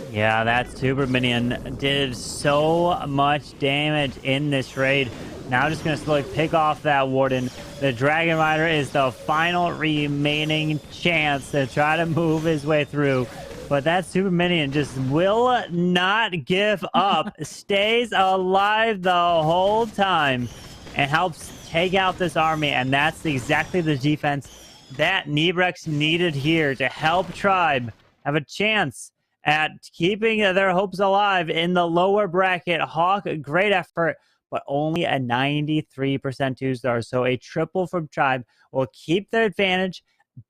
Yeah, that super minion did so much damage in this raid. Now just going to slowly pick off that Warden. The Dragon Rider is the final remaining chance to try to move his way through. But that super minion just will not give up. Stays alive the whole time and helps take out this army. And that's exactly the defense that Nebrex needed here to help Tribe have a chance at keeping their hopes alive in the lower bracket. Hawk, great effort, but only a 93% 2-star. So a triple from Tribe will keep their advantage,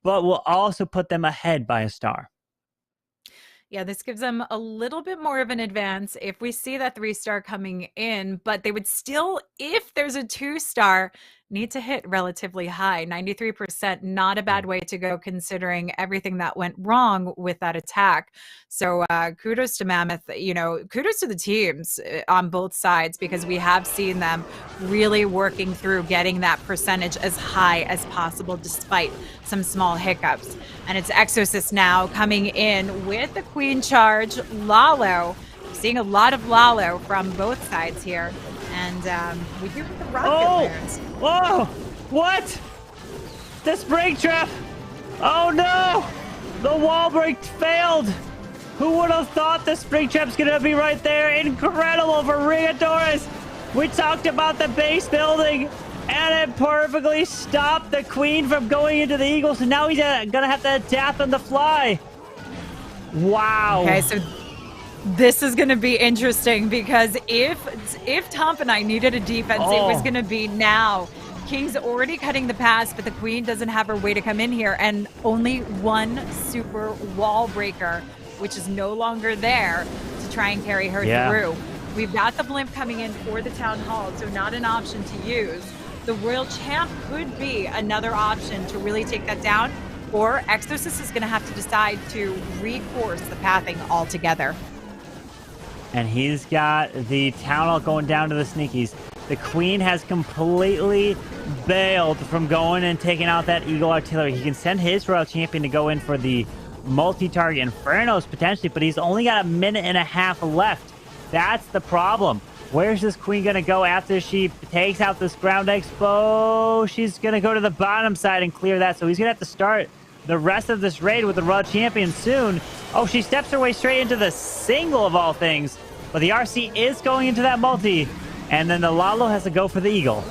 but will also put them ahead by a star. Yeah, this gives them a little bit more of an advance if we see that 3-star coming in, but they would still, if there's a 2-star, need to hit relatively high. 93%, not a bad way to go considering everything that went wrong with that attack. So kudos to Mammoth, kudos to the teams on both sides, because we have seen them really working through getting that percentage as high as possible despite some small hiccups. And it's Exorcist now coming in with the Queen Charge. Lalo, seeing a lot of Lalo from both sides here. And we do have the rocket lands. Whoa! What? The spring trap! Oh no! The wall break failed! Who would have thought the spring trap's gonna be right there? Incredible for Rigatores! We talked about the base building, and it perfectly stopped the Queen from going into the Eagle, so now he's gonna have to adapt on the fly. Wow. Okay, so this is going to be interesting, because if Tompinai needed a defense, it was going to be now. King's already cutting the pass, but the Queen doesn't have her way to come in here, and only one super wall breaker, which is no longer there to try and carry her through. We've got the blimp coming in for the town hall, so not an option to use. The Royal Champ could be another option to really take that down, or Exorcist is going to have to decide to recourse the pathing altogether. And he's got the town hall going down to the sneakies. The queen has completely bailed from going and taking out that eagle artillery. He can send his royal champion to go in for the multi-target infernos potentially, but he's only got a minute and a half left. That's the problem. Where's this queen going to go after she takes out this ground expo? She's going to go to the bottom side and clear that. So he's going to have to start the rest of this raid with the royal champion soon. Oh, she steps her way straight into the single of all things. But the RC is going into that multi. And then the Lalo has to go for the eagle.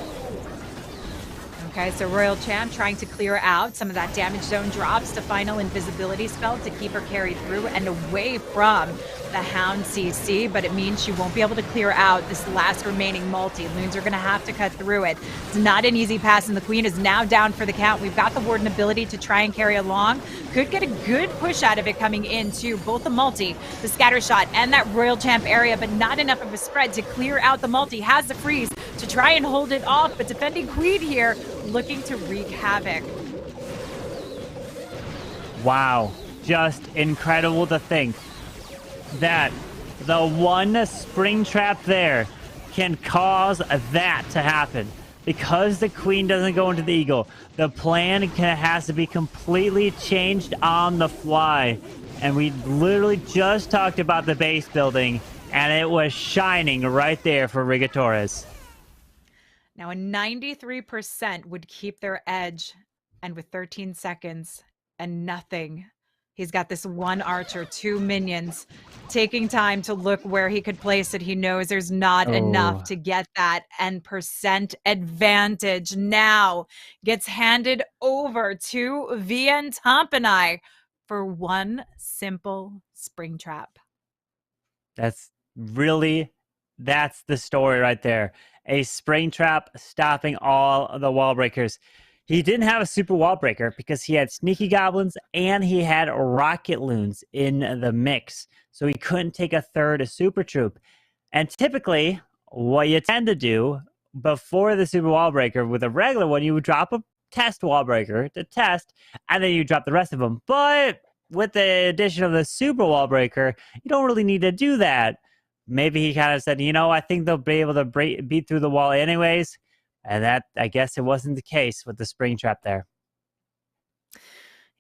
Okay, so Royal Champ trying to clear out some of that damage zone drops to final invisibility spell to keep her carried through and away from the Hound CC, but it means she won't be able to clear out this last remaining multi. Loons are going to have to cut through it. It's not an easy pass, and the Queen is now down for the count. We've got the Warden ability to try and carry along. Could get a good push out of it coming into both the multi, the scatter shot, and that Royal Champ area, but not enough of a spread to clear out the multi. Has the freeze to try and hold it off, but defending Queen here looking to wreak havoc. Wow, just incredible to think that the one spring trap there can cause that to happen. Because the queen doesn't go into the eagle, the plan has to be completely changed on the fly. And we literally just talked about the base building, and it was shining right there for Rigatores. Now, a 93% would keep their edge, and with 13 seconds and nothing, he's got this one archer, 2 minions, taking time to look where he could place it. He knows there's not enough to get that and percent advantage. Now gets handed over to VN Tompinai for one simple spring trap. That's the story right there. A spring trap stopping all the wall breakers. He didn't have a super wall breaker because he had sneaky goblins and he had rocket loons in the mix. So he couldn't take a third super troop. And typically, what you tend to do before the super wall breaker with a regular one, you would drop a test wall breaker to test, and then you drop the rest of them. But with the addition of the super wall breaker, you don't really need to do that. Maybe he kind of said, you know, I think they'll be able to beat through the wall anyways. And that, I guess it wasn't the case with the spring trap there.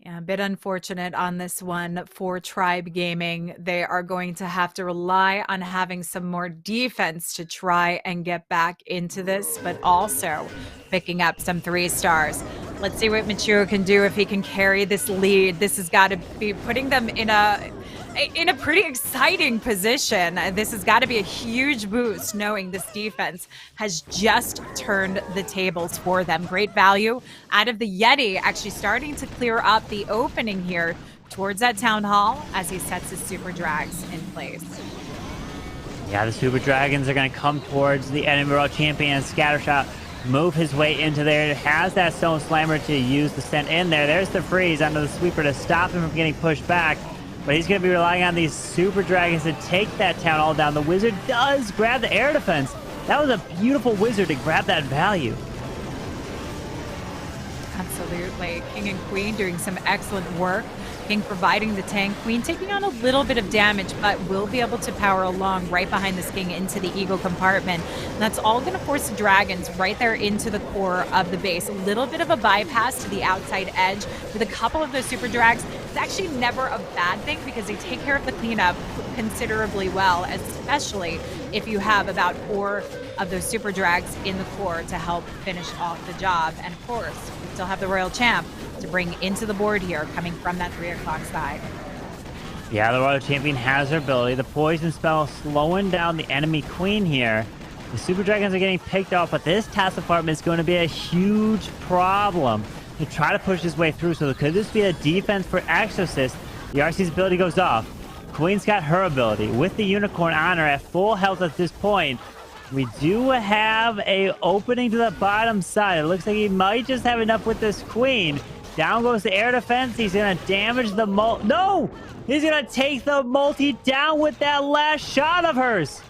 Yeah, a bit unfortunate on this one for Tribe Gaming. They are going to have to rely on having some more defense to try and get back into this, but also picking up some 3 stars. Let's see what Machuo can do if he can carry this lead. This has got to be putting them in a pretty exciting position. This has got to be a huge boost knowing this defense has just turned the tables for them. Great value out of the Yeti, actually starting to clear up the opening here towards that town hall as he sets his super drags in place. Yeah, the super dragons are going to come towards the enemy royal champion. Scattershot move his way into there. It has that stone slammer to use the send in there. There's the freeze onto the sweeper to stop him from getting pushed back. But he's going to be relying on these super dragons to take that town all down. The wizard does grab the air defense. That was a beautiful wizard to grab that value. Absolutely. King and Queen doing some excellent work. King providing the tank. Queen taking on a little bit of damage, but will be able to power along right behind this King into the Eagle compartment. And that's all going to force the dragons right there into the core of the base. A little bit of a bypass to the outside edge with a couple of those super drags. It's actually never a bad thing because they take care of the cleanup considerably well, especially if you have about 4 of those super drags in the core to help finish off the job. And of course, we still have the Royal Champ to bring into the board here, coming from that 3 o'clock side. Yeah, the Royal Champion has her ability. The poison spell slowing down the enemy queen here. The super dragons are getting picked off, but this task department is going to be a huge problem to try to push his way through. So could this be a defense for Exorcist? The RC's ability goes off. Queen's got her ability. With the unicorn on her at full health at this point, we do have a opening to the bottom side. It looks like he might just have enough with this queen. Down goes the air defense. He's going to damage the No! He's going to take the multi down with that last shot of hers.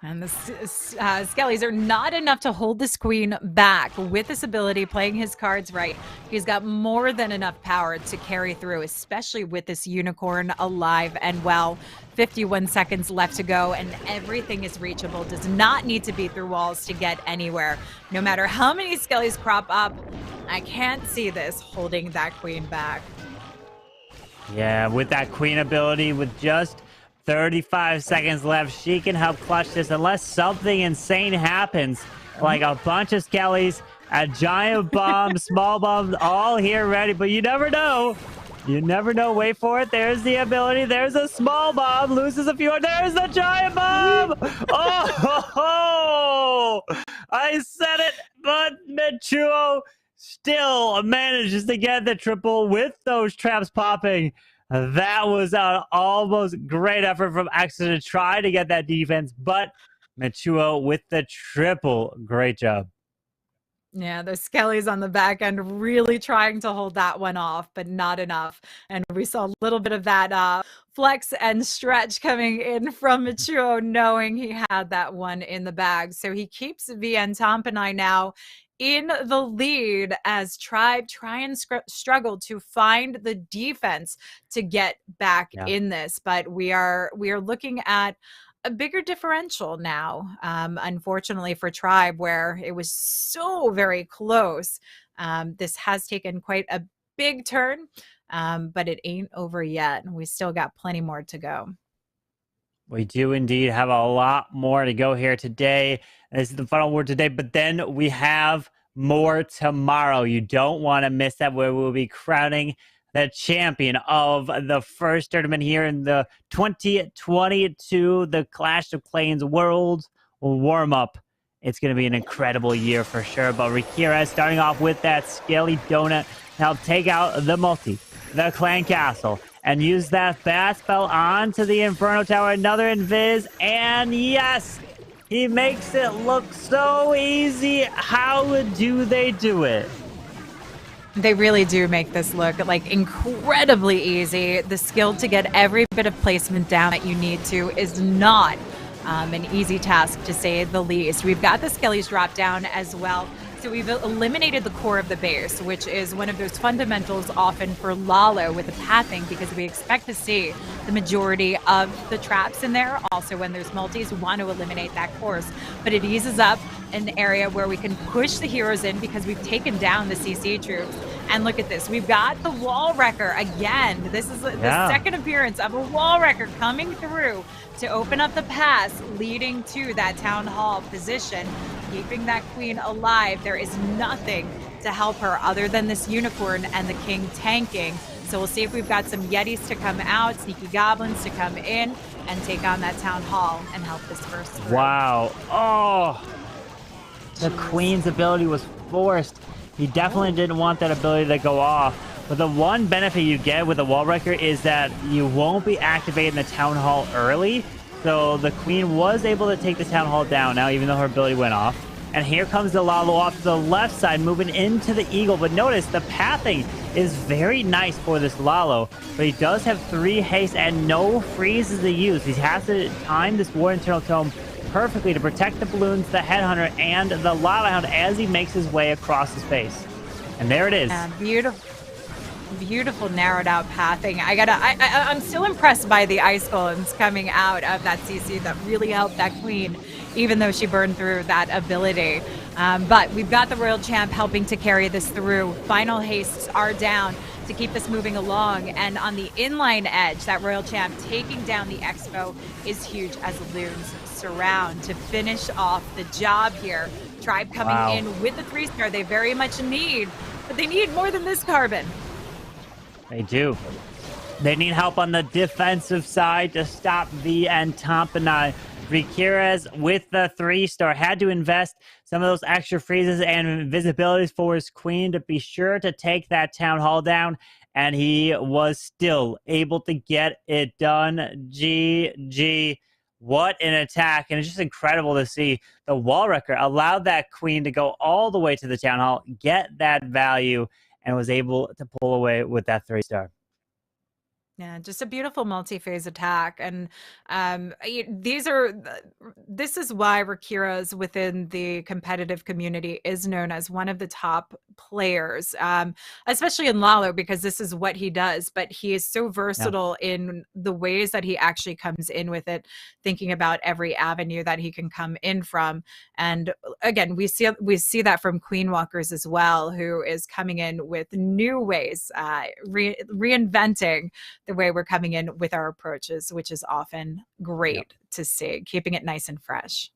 And the Skellies are not enough to hold this queen back. With this ability, playing his cards right, he's got more than enough power to carry through, especially with this unicorn alive and well. 51 seconds left to go, and everything is reachable. Does not need to be through walls to get anywhere. No matter how many Skellies crop up, I can't see this holding that queen back. Yeah, with that queen ability, with just 35 seconds left, she can help clutch this unless something insane happens, like a bunch of Skellies, a giant bomb, small bombs, all here ready. But you never know. You never know. Wait for it. There's the ability. There's a small bomb. Loses a few. There's the giant bomb. Oh, I said it. But Michuo still manages to get the triple with those traps popping. That was an almost great effort from Exo to try to get that defense, but Michuo with the triple. Great job. Yeah, the Skellies on the back end really trying to hold that one off, but not enough. And we saw a little bit of that flex and stretch coming in from Michuo, knowing he had that one in the bag. So he keeps VN Tompinai now in the lead as Tribe try and struggle to find the defense to get back in this. But we are looking at a bigger differential now, unfortunately for Tribe, where it was so very close. This has taken quite a big turn, but it ain't over yet. We still got plenty more to go. We do indeed have a lot more to go here today. This is the final word today, but then we have more tomorrow. You don't want to miss that, where we'll be crowning the champion of the first tournament here in the 2022, the Clash of Clans Worlds Warmup. It's going to be an incredible year for sure. But Rikira starting off with that scaly donut. Now take out the multi, the clan castle, and use that bat spell onto the Inferno Tower. Another invis, and yes, he makes it look so easy. How do they do it? They really do make this look like incredibly easy. The skill to get every bit of placement down that you need to is not an easy task, to say the least. We've got the Skellies drop down as well. So we've eliminated the core of the base, which is one of those fundamentals often for Lalo with the pathing, because we expect to see the majority of the traps in there. Also, when there's multis, we want to eliminate that course. But it eases up an area where we can push the heroes in because we've taken down the CC troops. And look at this. We've got the wall wrecker again. This is the second appearance of a wall wrecker coming through to open up the pass leading to that town hall position, keeping that queen alive. There is nothing to help her other than this unicorn and the king tanking. So we'll see if we've got some yetis to come out, sneaky goblins to come in and take on that town hall and help this first through. Wow. Oh, the queen's ability was forced. He definitely didn't want that ability to go off. But the one benefit you get with the wall wrecker is that you won't be activating the town hall early. So the queen was able to take the town hall down now, even though her ability went off. And here comes the Lalo off to the left side, moving into the eagle. But notice the pathing is very nice for this Lalo. But he does have 3 haste and no freezes to use. He has to time this War Internal Tome perfectly to protect the balloons, the Headhunter, and the Lava Hound as he makes his way across the space. And there it is. Beautiful narrowed out pathing. I'm still impressed by the ice golems coming out of that CC that really helped that queen, even though she burned through that ability. But we've got the Royal Champ helping to carry this through. Final hastes are down to keep this moving along. And on the inline edge, that Royal Champ taking down the Expo is huge as loons surround to finish off the job here. Tribe coming in with the 3-star they very much need, but they need more than this, Carbon. They do. They need help on the defensive side to stop V and Tompinai. Rikira's with the 3-star had to invest some of those extra freezes and invisibilities for his queen to be sure to take that town hall down, and he was still able to get it done. GG. What an attack. And it's just incredible to see the wall wrecker allowed that queen to go all the way to the town hall, get that value, and was able to pull away with that 3-star. Yeah, just a beautiful multi-phase attack, and this is why Rakira's within the competitive community is known as one of the top players, especially in Lalo, because this is what he does. But he is so versatile in the ways that he actually comes in with it, thinking about every avenue that he can come in from. And again, we see that from Queen Walkers as well, who is coming in with new ways, reinventing the way we're coming in with our approaches, which is often great to see, keeping it nice and fresh.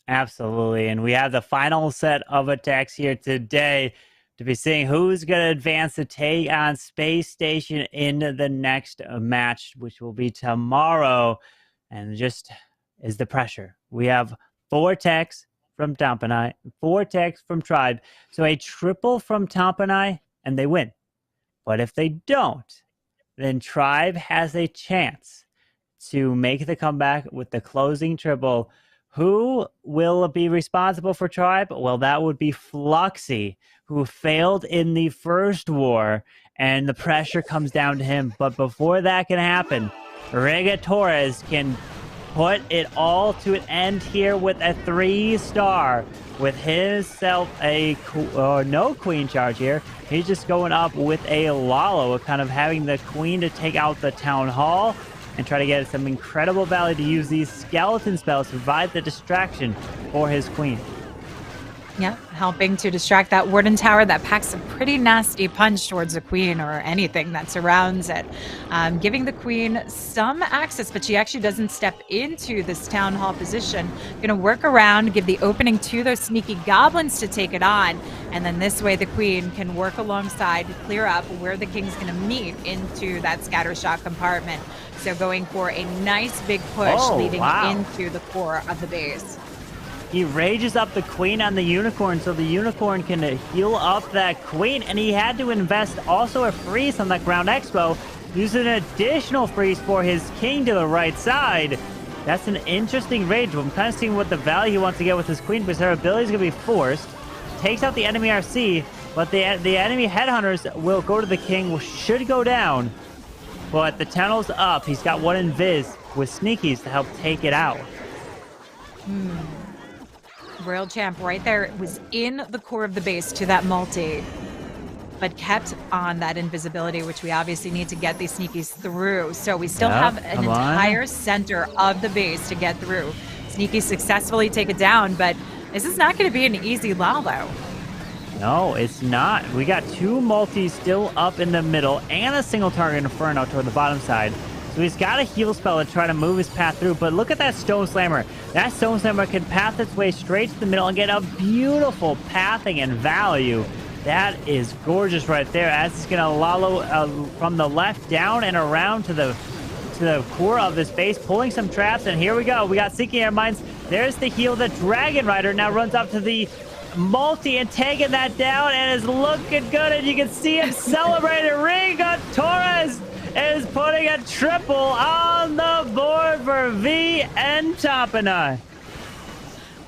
Absolutely. And we have the final set of attacks here today to be seeing who's going to advance to take on SpaceStation in the next match, which will be tomorrow. And just is the pressure. We have 4 techs from Tompinai, 4 techs from Tribe. So a triple from Tompinai, and they win. But if they don't, then Tribe has a chance to make the comeback with the closing triple. Who will be responsible for Tribe? Well, that would be Fluxy, who failed in the first war, and the pressure comes down to him. But before that can happen, Riga Torres can put it all to an end here with a 3-star. With himself no queen charge here. He's just going up with a Lalo, kind of having the queen to take out the town hall and try to get some incredible value to use these skeleton spells to provide the distraction for his queen. Yeah, helping to distract that Warden Tower that packs a pretty nasty punch towards the queen or anything that surrounds it. Giving the queen some access, but she actually doesn't step into this town hall position. Going to work around, give the opening to those sneaky goblins to take it on. And then this way the queen can work alongside to clear up where the king's going to meet into that scattershot compartment. So going for a nice big push leading into the core of the base. He rages up the queen on the unicorn so the unicorn can heal up that queen, and he had to invest also a freeze on that ground expo, use an additional freeze for his king to the right side. That's an interesting rage. I'm kind of seeing what the value he wants to get with his queen, because her ability is going to be forced. Takes out the enemy RC, but the enemy headhunters will go to the king, should go down. But the tunnel's up. He's got one invis with sneakies to help take it out. Royal Champ right there was in the core of the base to that multi, but kept on that invisibility, which we obviously need to get these sneakies through. So we still have an entire center of the base to get through. Sneakies successfully take it down, but this is not going to be an easy Lalo. No, it's not. We got 2 multis still up in the middle and a single target Inferno toward the bottom side. So he's got a heal spell to try to move his path through, but look at that Stone Slammer. That Stone Slammer can path its way straight to the middle and get a beautiful pathing and value. That is gorgeous right there, as it's going to Lalo from the left down and around to the core of this base, pulling some traps, and here we go. We got Seeking Air Mines. There's the heal. The Dragon Rider now runs up to the multi and taking that down, and is looking good, and you can see him celebrating. Riga Torres is putting a triple on the board for V and Tompinai.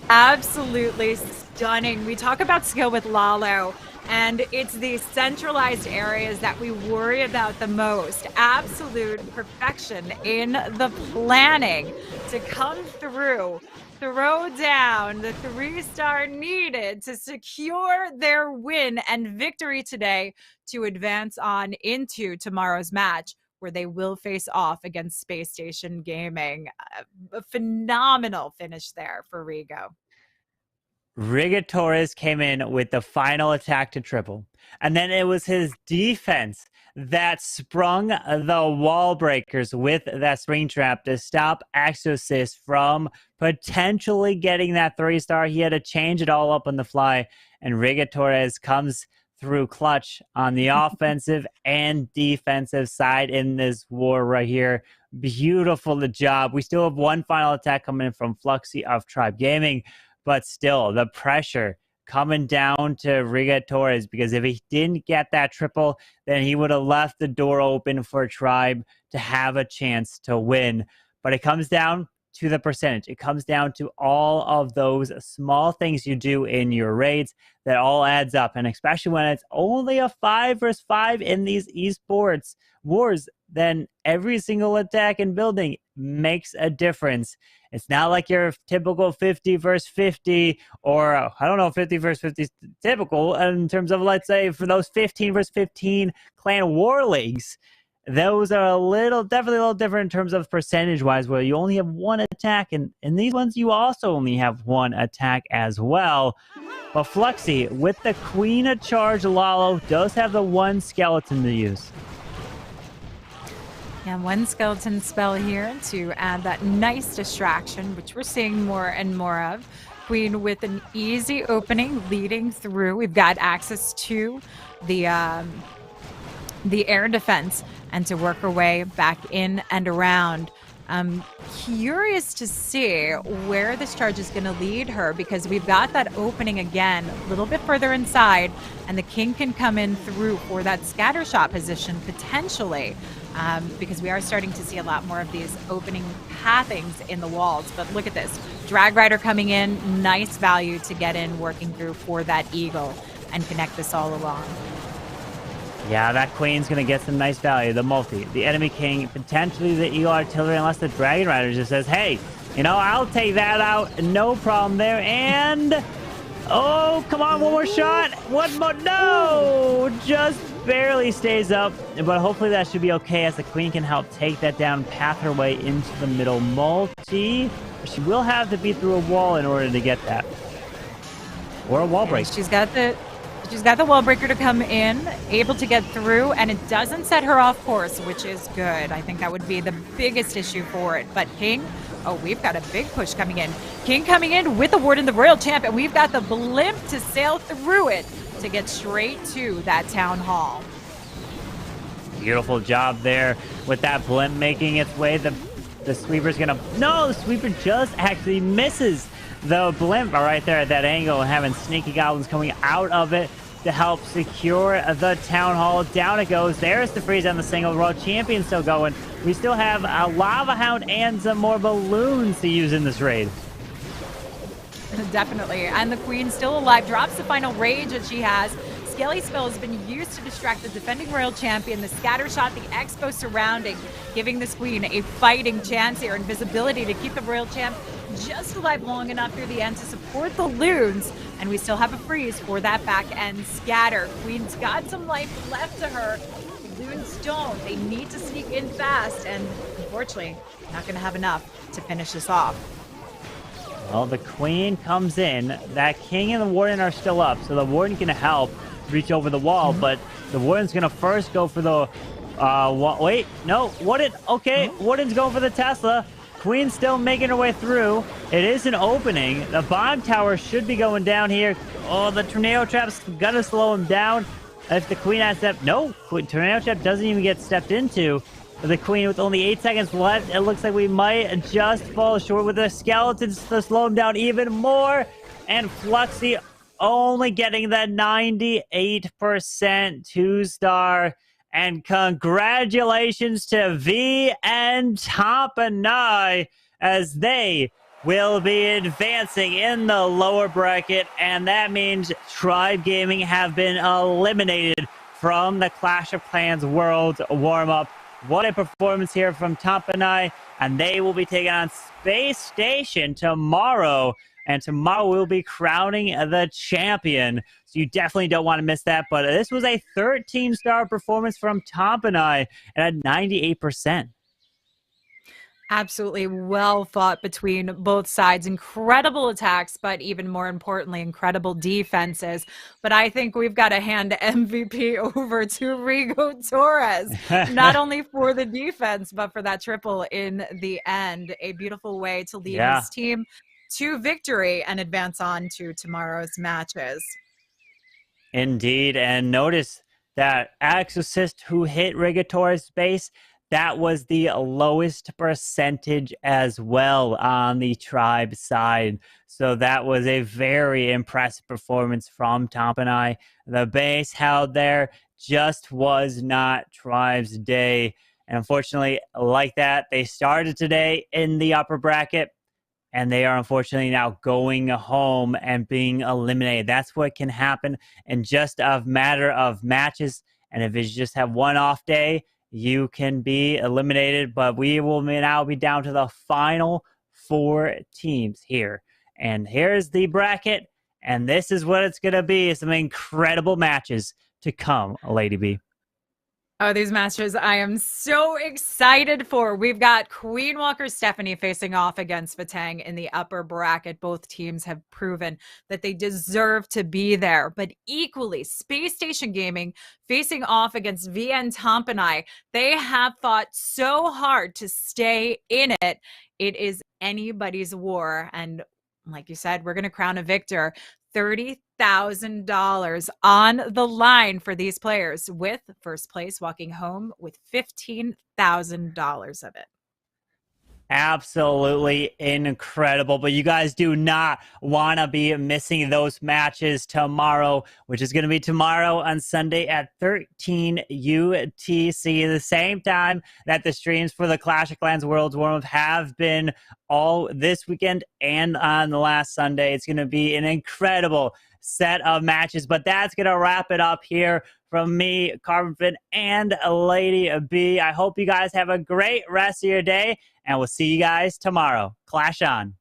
Absolutely stunning. We talk about skill with Lalo, and it's these centralized areas that we worry about the most. Absolute perfection in the planning to come through, throw down the 3-star needed to secure their win and victory today to advance on into tomorrow's match, where they will face off against SpaceStation Gaming. A phenomenal finish there for Rigo. Riga Torres came in with the final attack to triple, and then it was his defense that sprung the wall breakers with that spring trap to stop Exorcist from potentially getting that 3-star. He had to change it all up on the fly, and Riga Torres comes through clutch on the offensive and defensive side in this war right here. Beautiful the job. We still have one final attack coming in from Fluxy of Tribe Gaming, but still the pressure coming down to Riga Torres, because if he didn't get that triple, then he would have left the door open for Tribe to have a chance to win. But it comes down to the percentage. It comes down to all of those small things you do in your raids that all adds up. And especially when it's only a 5 versus 5 in these esports wars, then every single attack and building makes a difference. It's not like your typical 50 versus 50, or I don't know, 50 versus 50 is typical in terms of, let's say, for those 15 versus 15 clan war leagues. Those are definitely a little different in terms of percentage-wise, where you only have one attack, and in these ones you also only have one attack as well. But Fluxy, with the Queen of Charge, Lalo does have the one skeleton to use. Yeah, one skeleton spell here to add that nice distraction, which we're seeing more and more of. Queen with an easy opening leading through. We've got access to the air defense and to work our way back in and around. I'm curious to see where this charge is going to lead her, because we've got that opening again a little bit further inside, and the king can come in through for that scatter shot position potentially, because we are starting to see a lot more of these opening pathings in the walls. But look at this. Drag Rider coming in, nice value to get in, working through for that eagle and connect this all along. Yeah, that Queen's going to get some nice value. The multi, the enemy king, potentially the eagle artillery, unless the Dragon Rider just says, hey, you know, I'll take that out. No problem there. And, oh, come on, one more shot. One more. No, just barely stays up. But hopefully that should be okay, as the Queen can help take that down, path her way into the middle multi. She will have to beat through a wall in order to get that. Or a wall break. She's got the wall breaker to come in, able to get through, and it doesn't set her off course, which is good. I think that would be the biggest issue for it. But King, oh, we've got a big push coming in. King coming in with the Warden, the Royal Champ, and we've got the blimp to sail through it to get straight to that town hall. Beautiful job there with that blimp making its way. The sweeper's gonna, no, the sweeper just actually misses the blimp right there at that angle, and having sneaky goblins coming out of it to help secure the town hall. Down it goes. There's the freeze on the single. World champion still going. We still have a lava hound and some more balloons to use in this raid. Definitely. And the Queen still alive, drops the final rage that she has. Skelly spell has been used to distract the defending royal champion. The scatter shot, the expo surrounding, giving this Queen a fighting chance here, and visibility to keep the royal champ just alive long enough through the end to support the loons. And we still have a freeze for that back end scatter. Queen's got some life left to her. The loons don't. They need to sneak in fast, and unfortunately, not going to have enough to finish this off. Well, the Queen comes in. That King and the Warden are still up, so the Warden can help reach over the wall, but the Warden's going to first go for the... wait, no, Warden, okay, Warden's going for the Tesla. Queen's still making her way through. It is an opening. The bomb tower should be going down here. Oh, the tornado trap's going to slow him down. If the Queen has stepped... No, tornado trap doesn't even get stepped into. The Queen with only 8 seconds left. It looks like we might just fall short with the skeletons to slow him down even more. And Fluxy only getting that 98% 2-star. And congratulations to V and Tompinai, as they will be advancing in the lower bracket. And that means Tribe Gaming have been eliminated from the Clash of Clans Worlds Warmup. What a performance here from Tompinai. And they will be taking on SpaceStation tomorrow. And tomorrow we'll be crowning the champion. So you definitely don't want to miss that. But this was a 13-star performance from Tompinai at 98%. Absolutely well fought between both sides. Incredible attacks, but even more importantly, incredible defenses. But I think we've got to hand MVP over to Rigo Torres, not only for the defense, but for that triple in the end. A beautiful way to lead his team to victory and advance on to tomorrow's matches. Indeed, and notice that Alex Assist, who hit Rigo Torres' base, that was the lowest percentage as well on the Tribe side. So that was a very impressive performance from Tompinai. The base held there, just was not Tribe's day. And unfortunately, like that, they started today in the upper bracket, and they are unfortunately now going home and being eliminated. That's what can happen in just a matter of matches. And if you just have one off day, you can be eliminated. But we will now be down to the final 4 teams here. And here's the bracket. And this is what it's going to be. Some incredible matches to come, Lady B. Oh, these matches I am so excited for. We've got Queen Walker Stephanie facing off against Vatang in the upper bracket. Both teams have proven that they deserve to be there. But equally, SpaceStation Gaming facing off against VN Tompinai. They have fought so hard to stay in it. It is anybody's war. And like you said, we're going to crown a victor. $30,000 on the line for these players, with first place walking home with $15,000 of it. Absolutely incredible. But you guys do not want to be missing those matches tomorrow, which is going to be tomorrow on Sunday at 13 UTC, the same time that the streams for the Clash of Clans Worlds Warmup have been all this weekend and on the last Sunday. It's going to be an incredible set of matches. But that's going to wrap it up here from me, Carbon, and Lady B. I hope you guys have a great rest of your day, and we'll see you guys tomorrow. Clash on.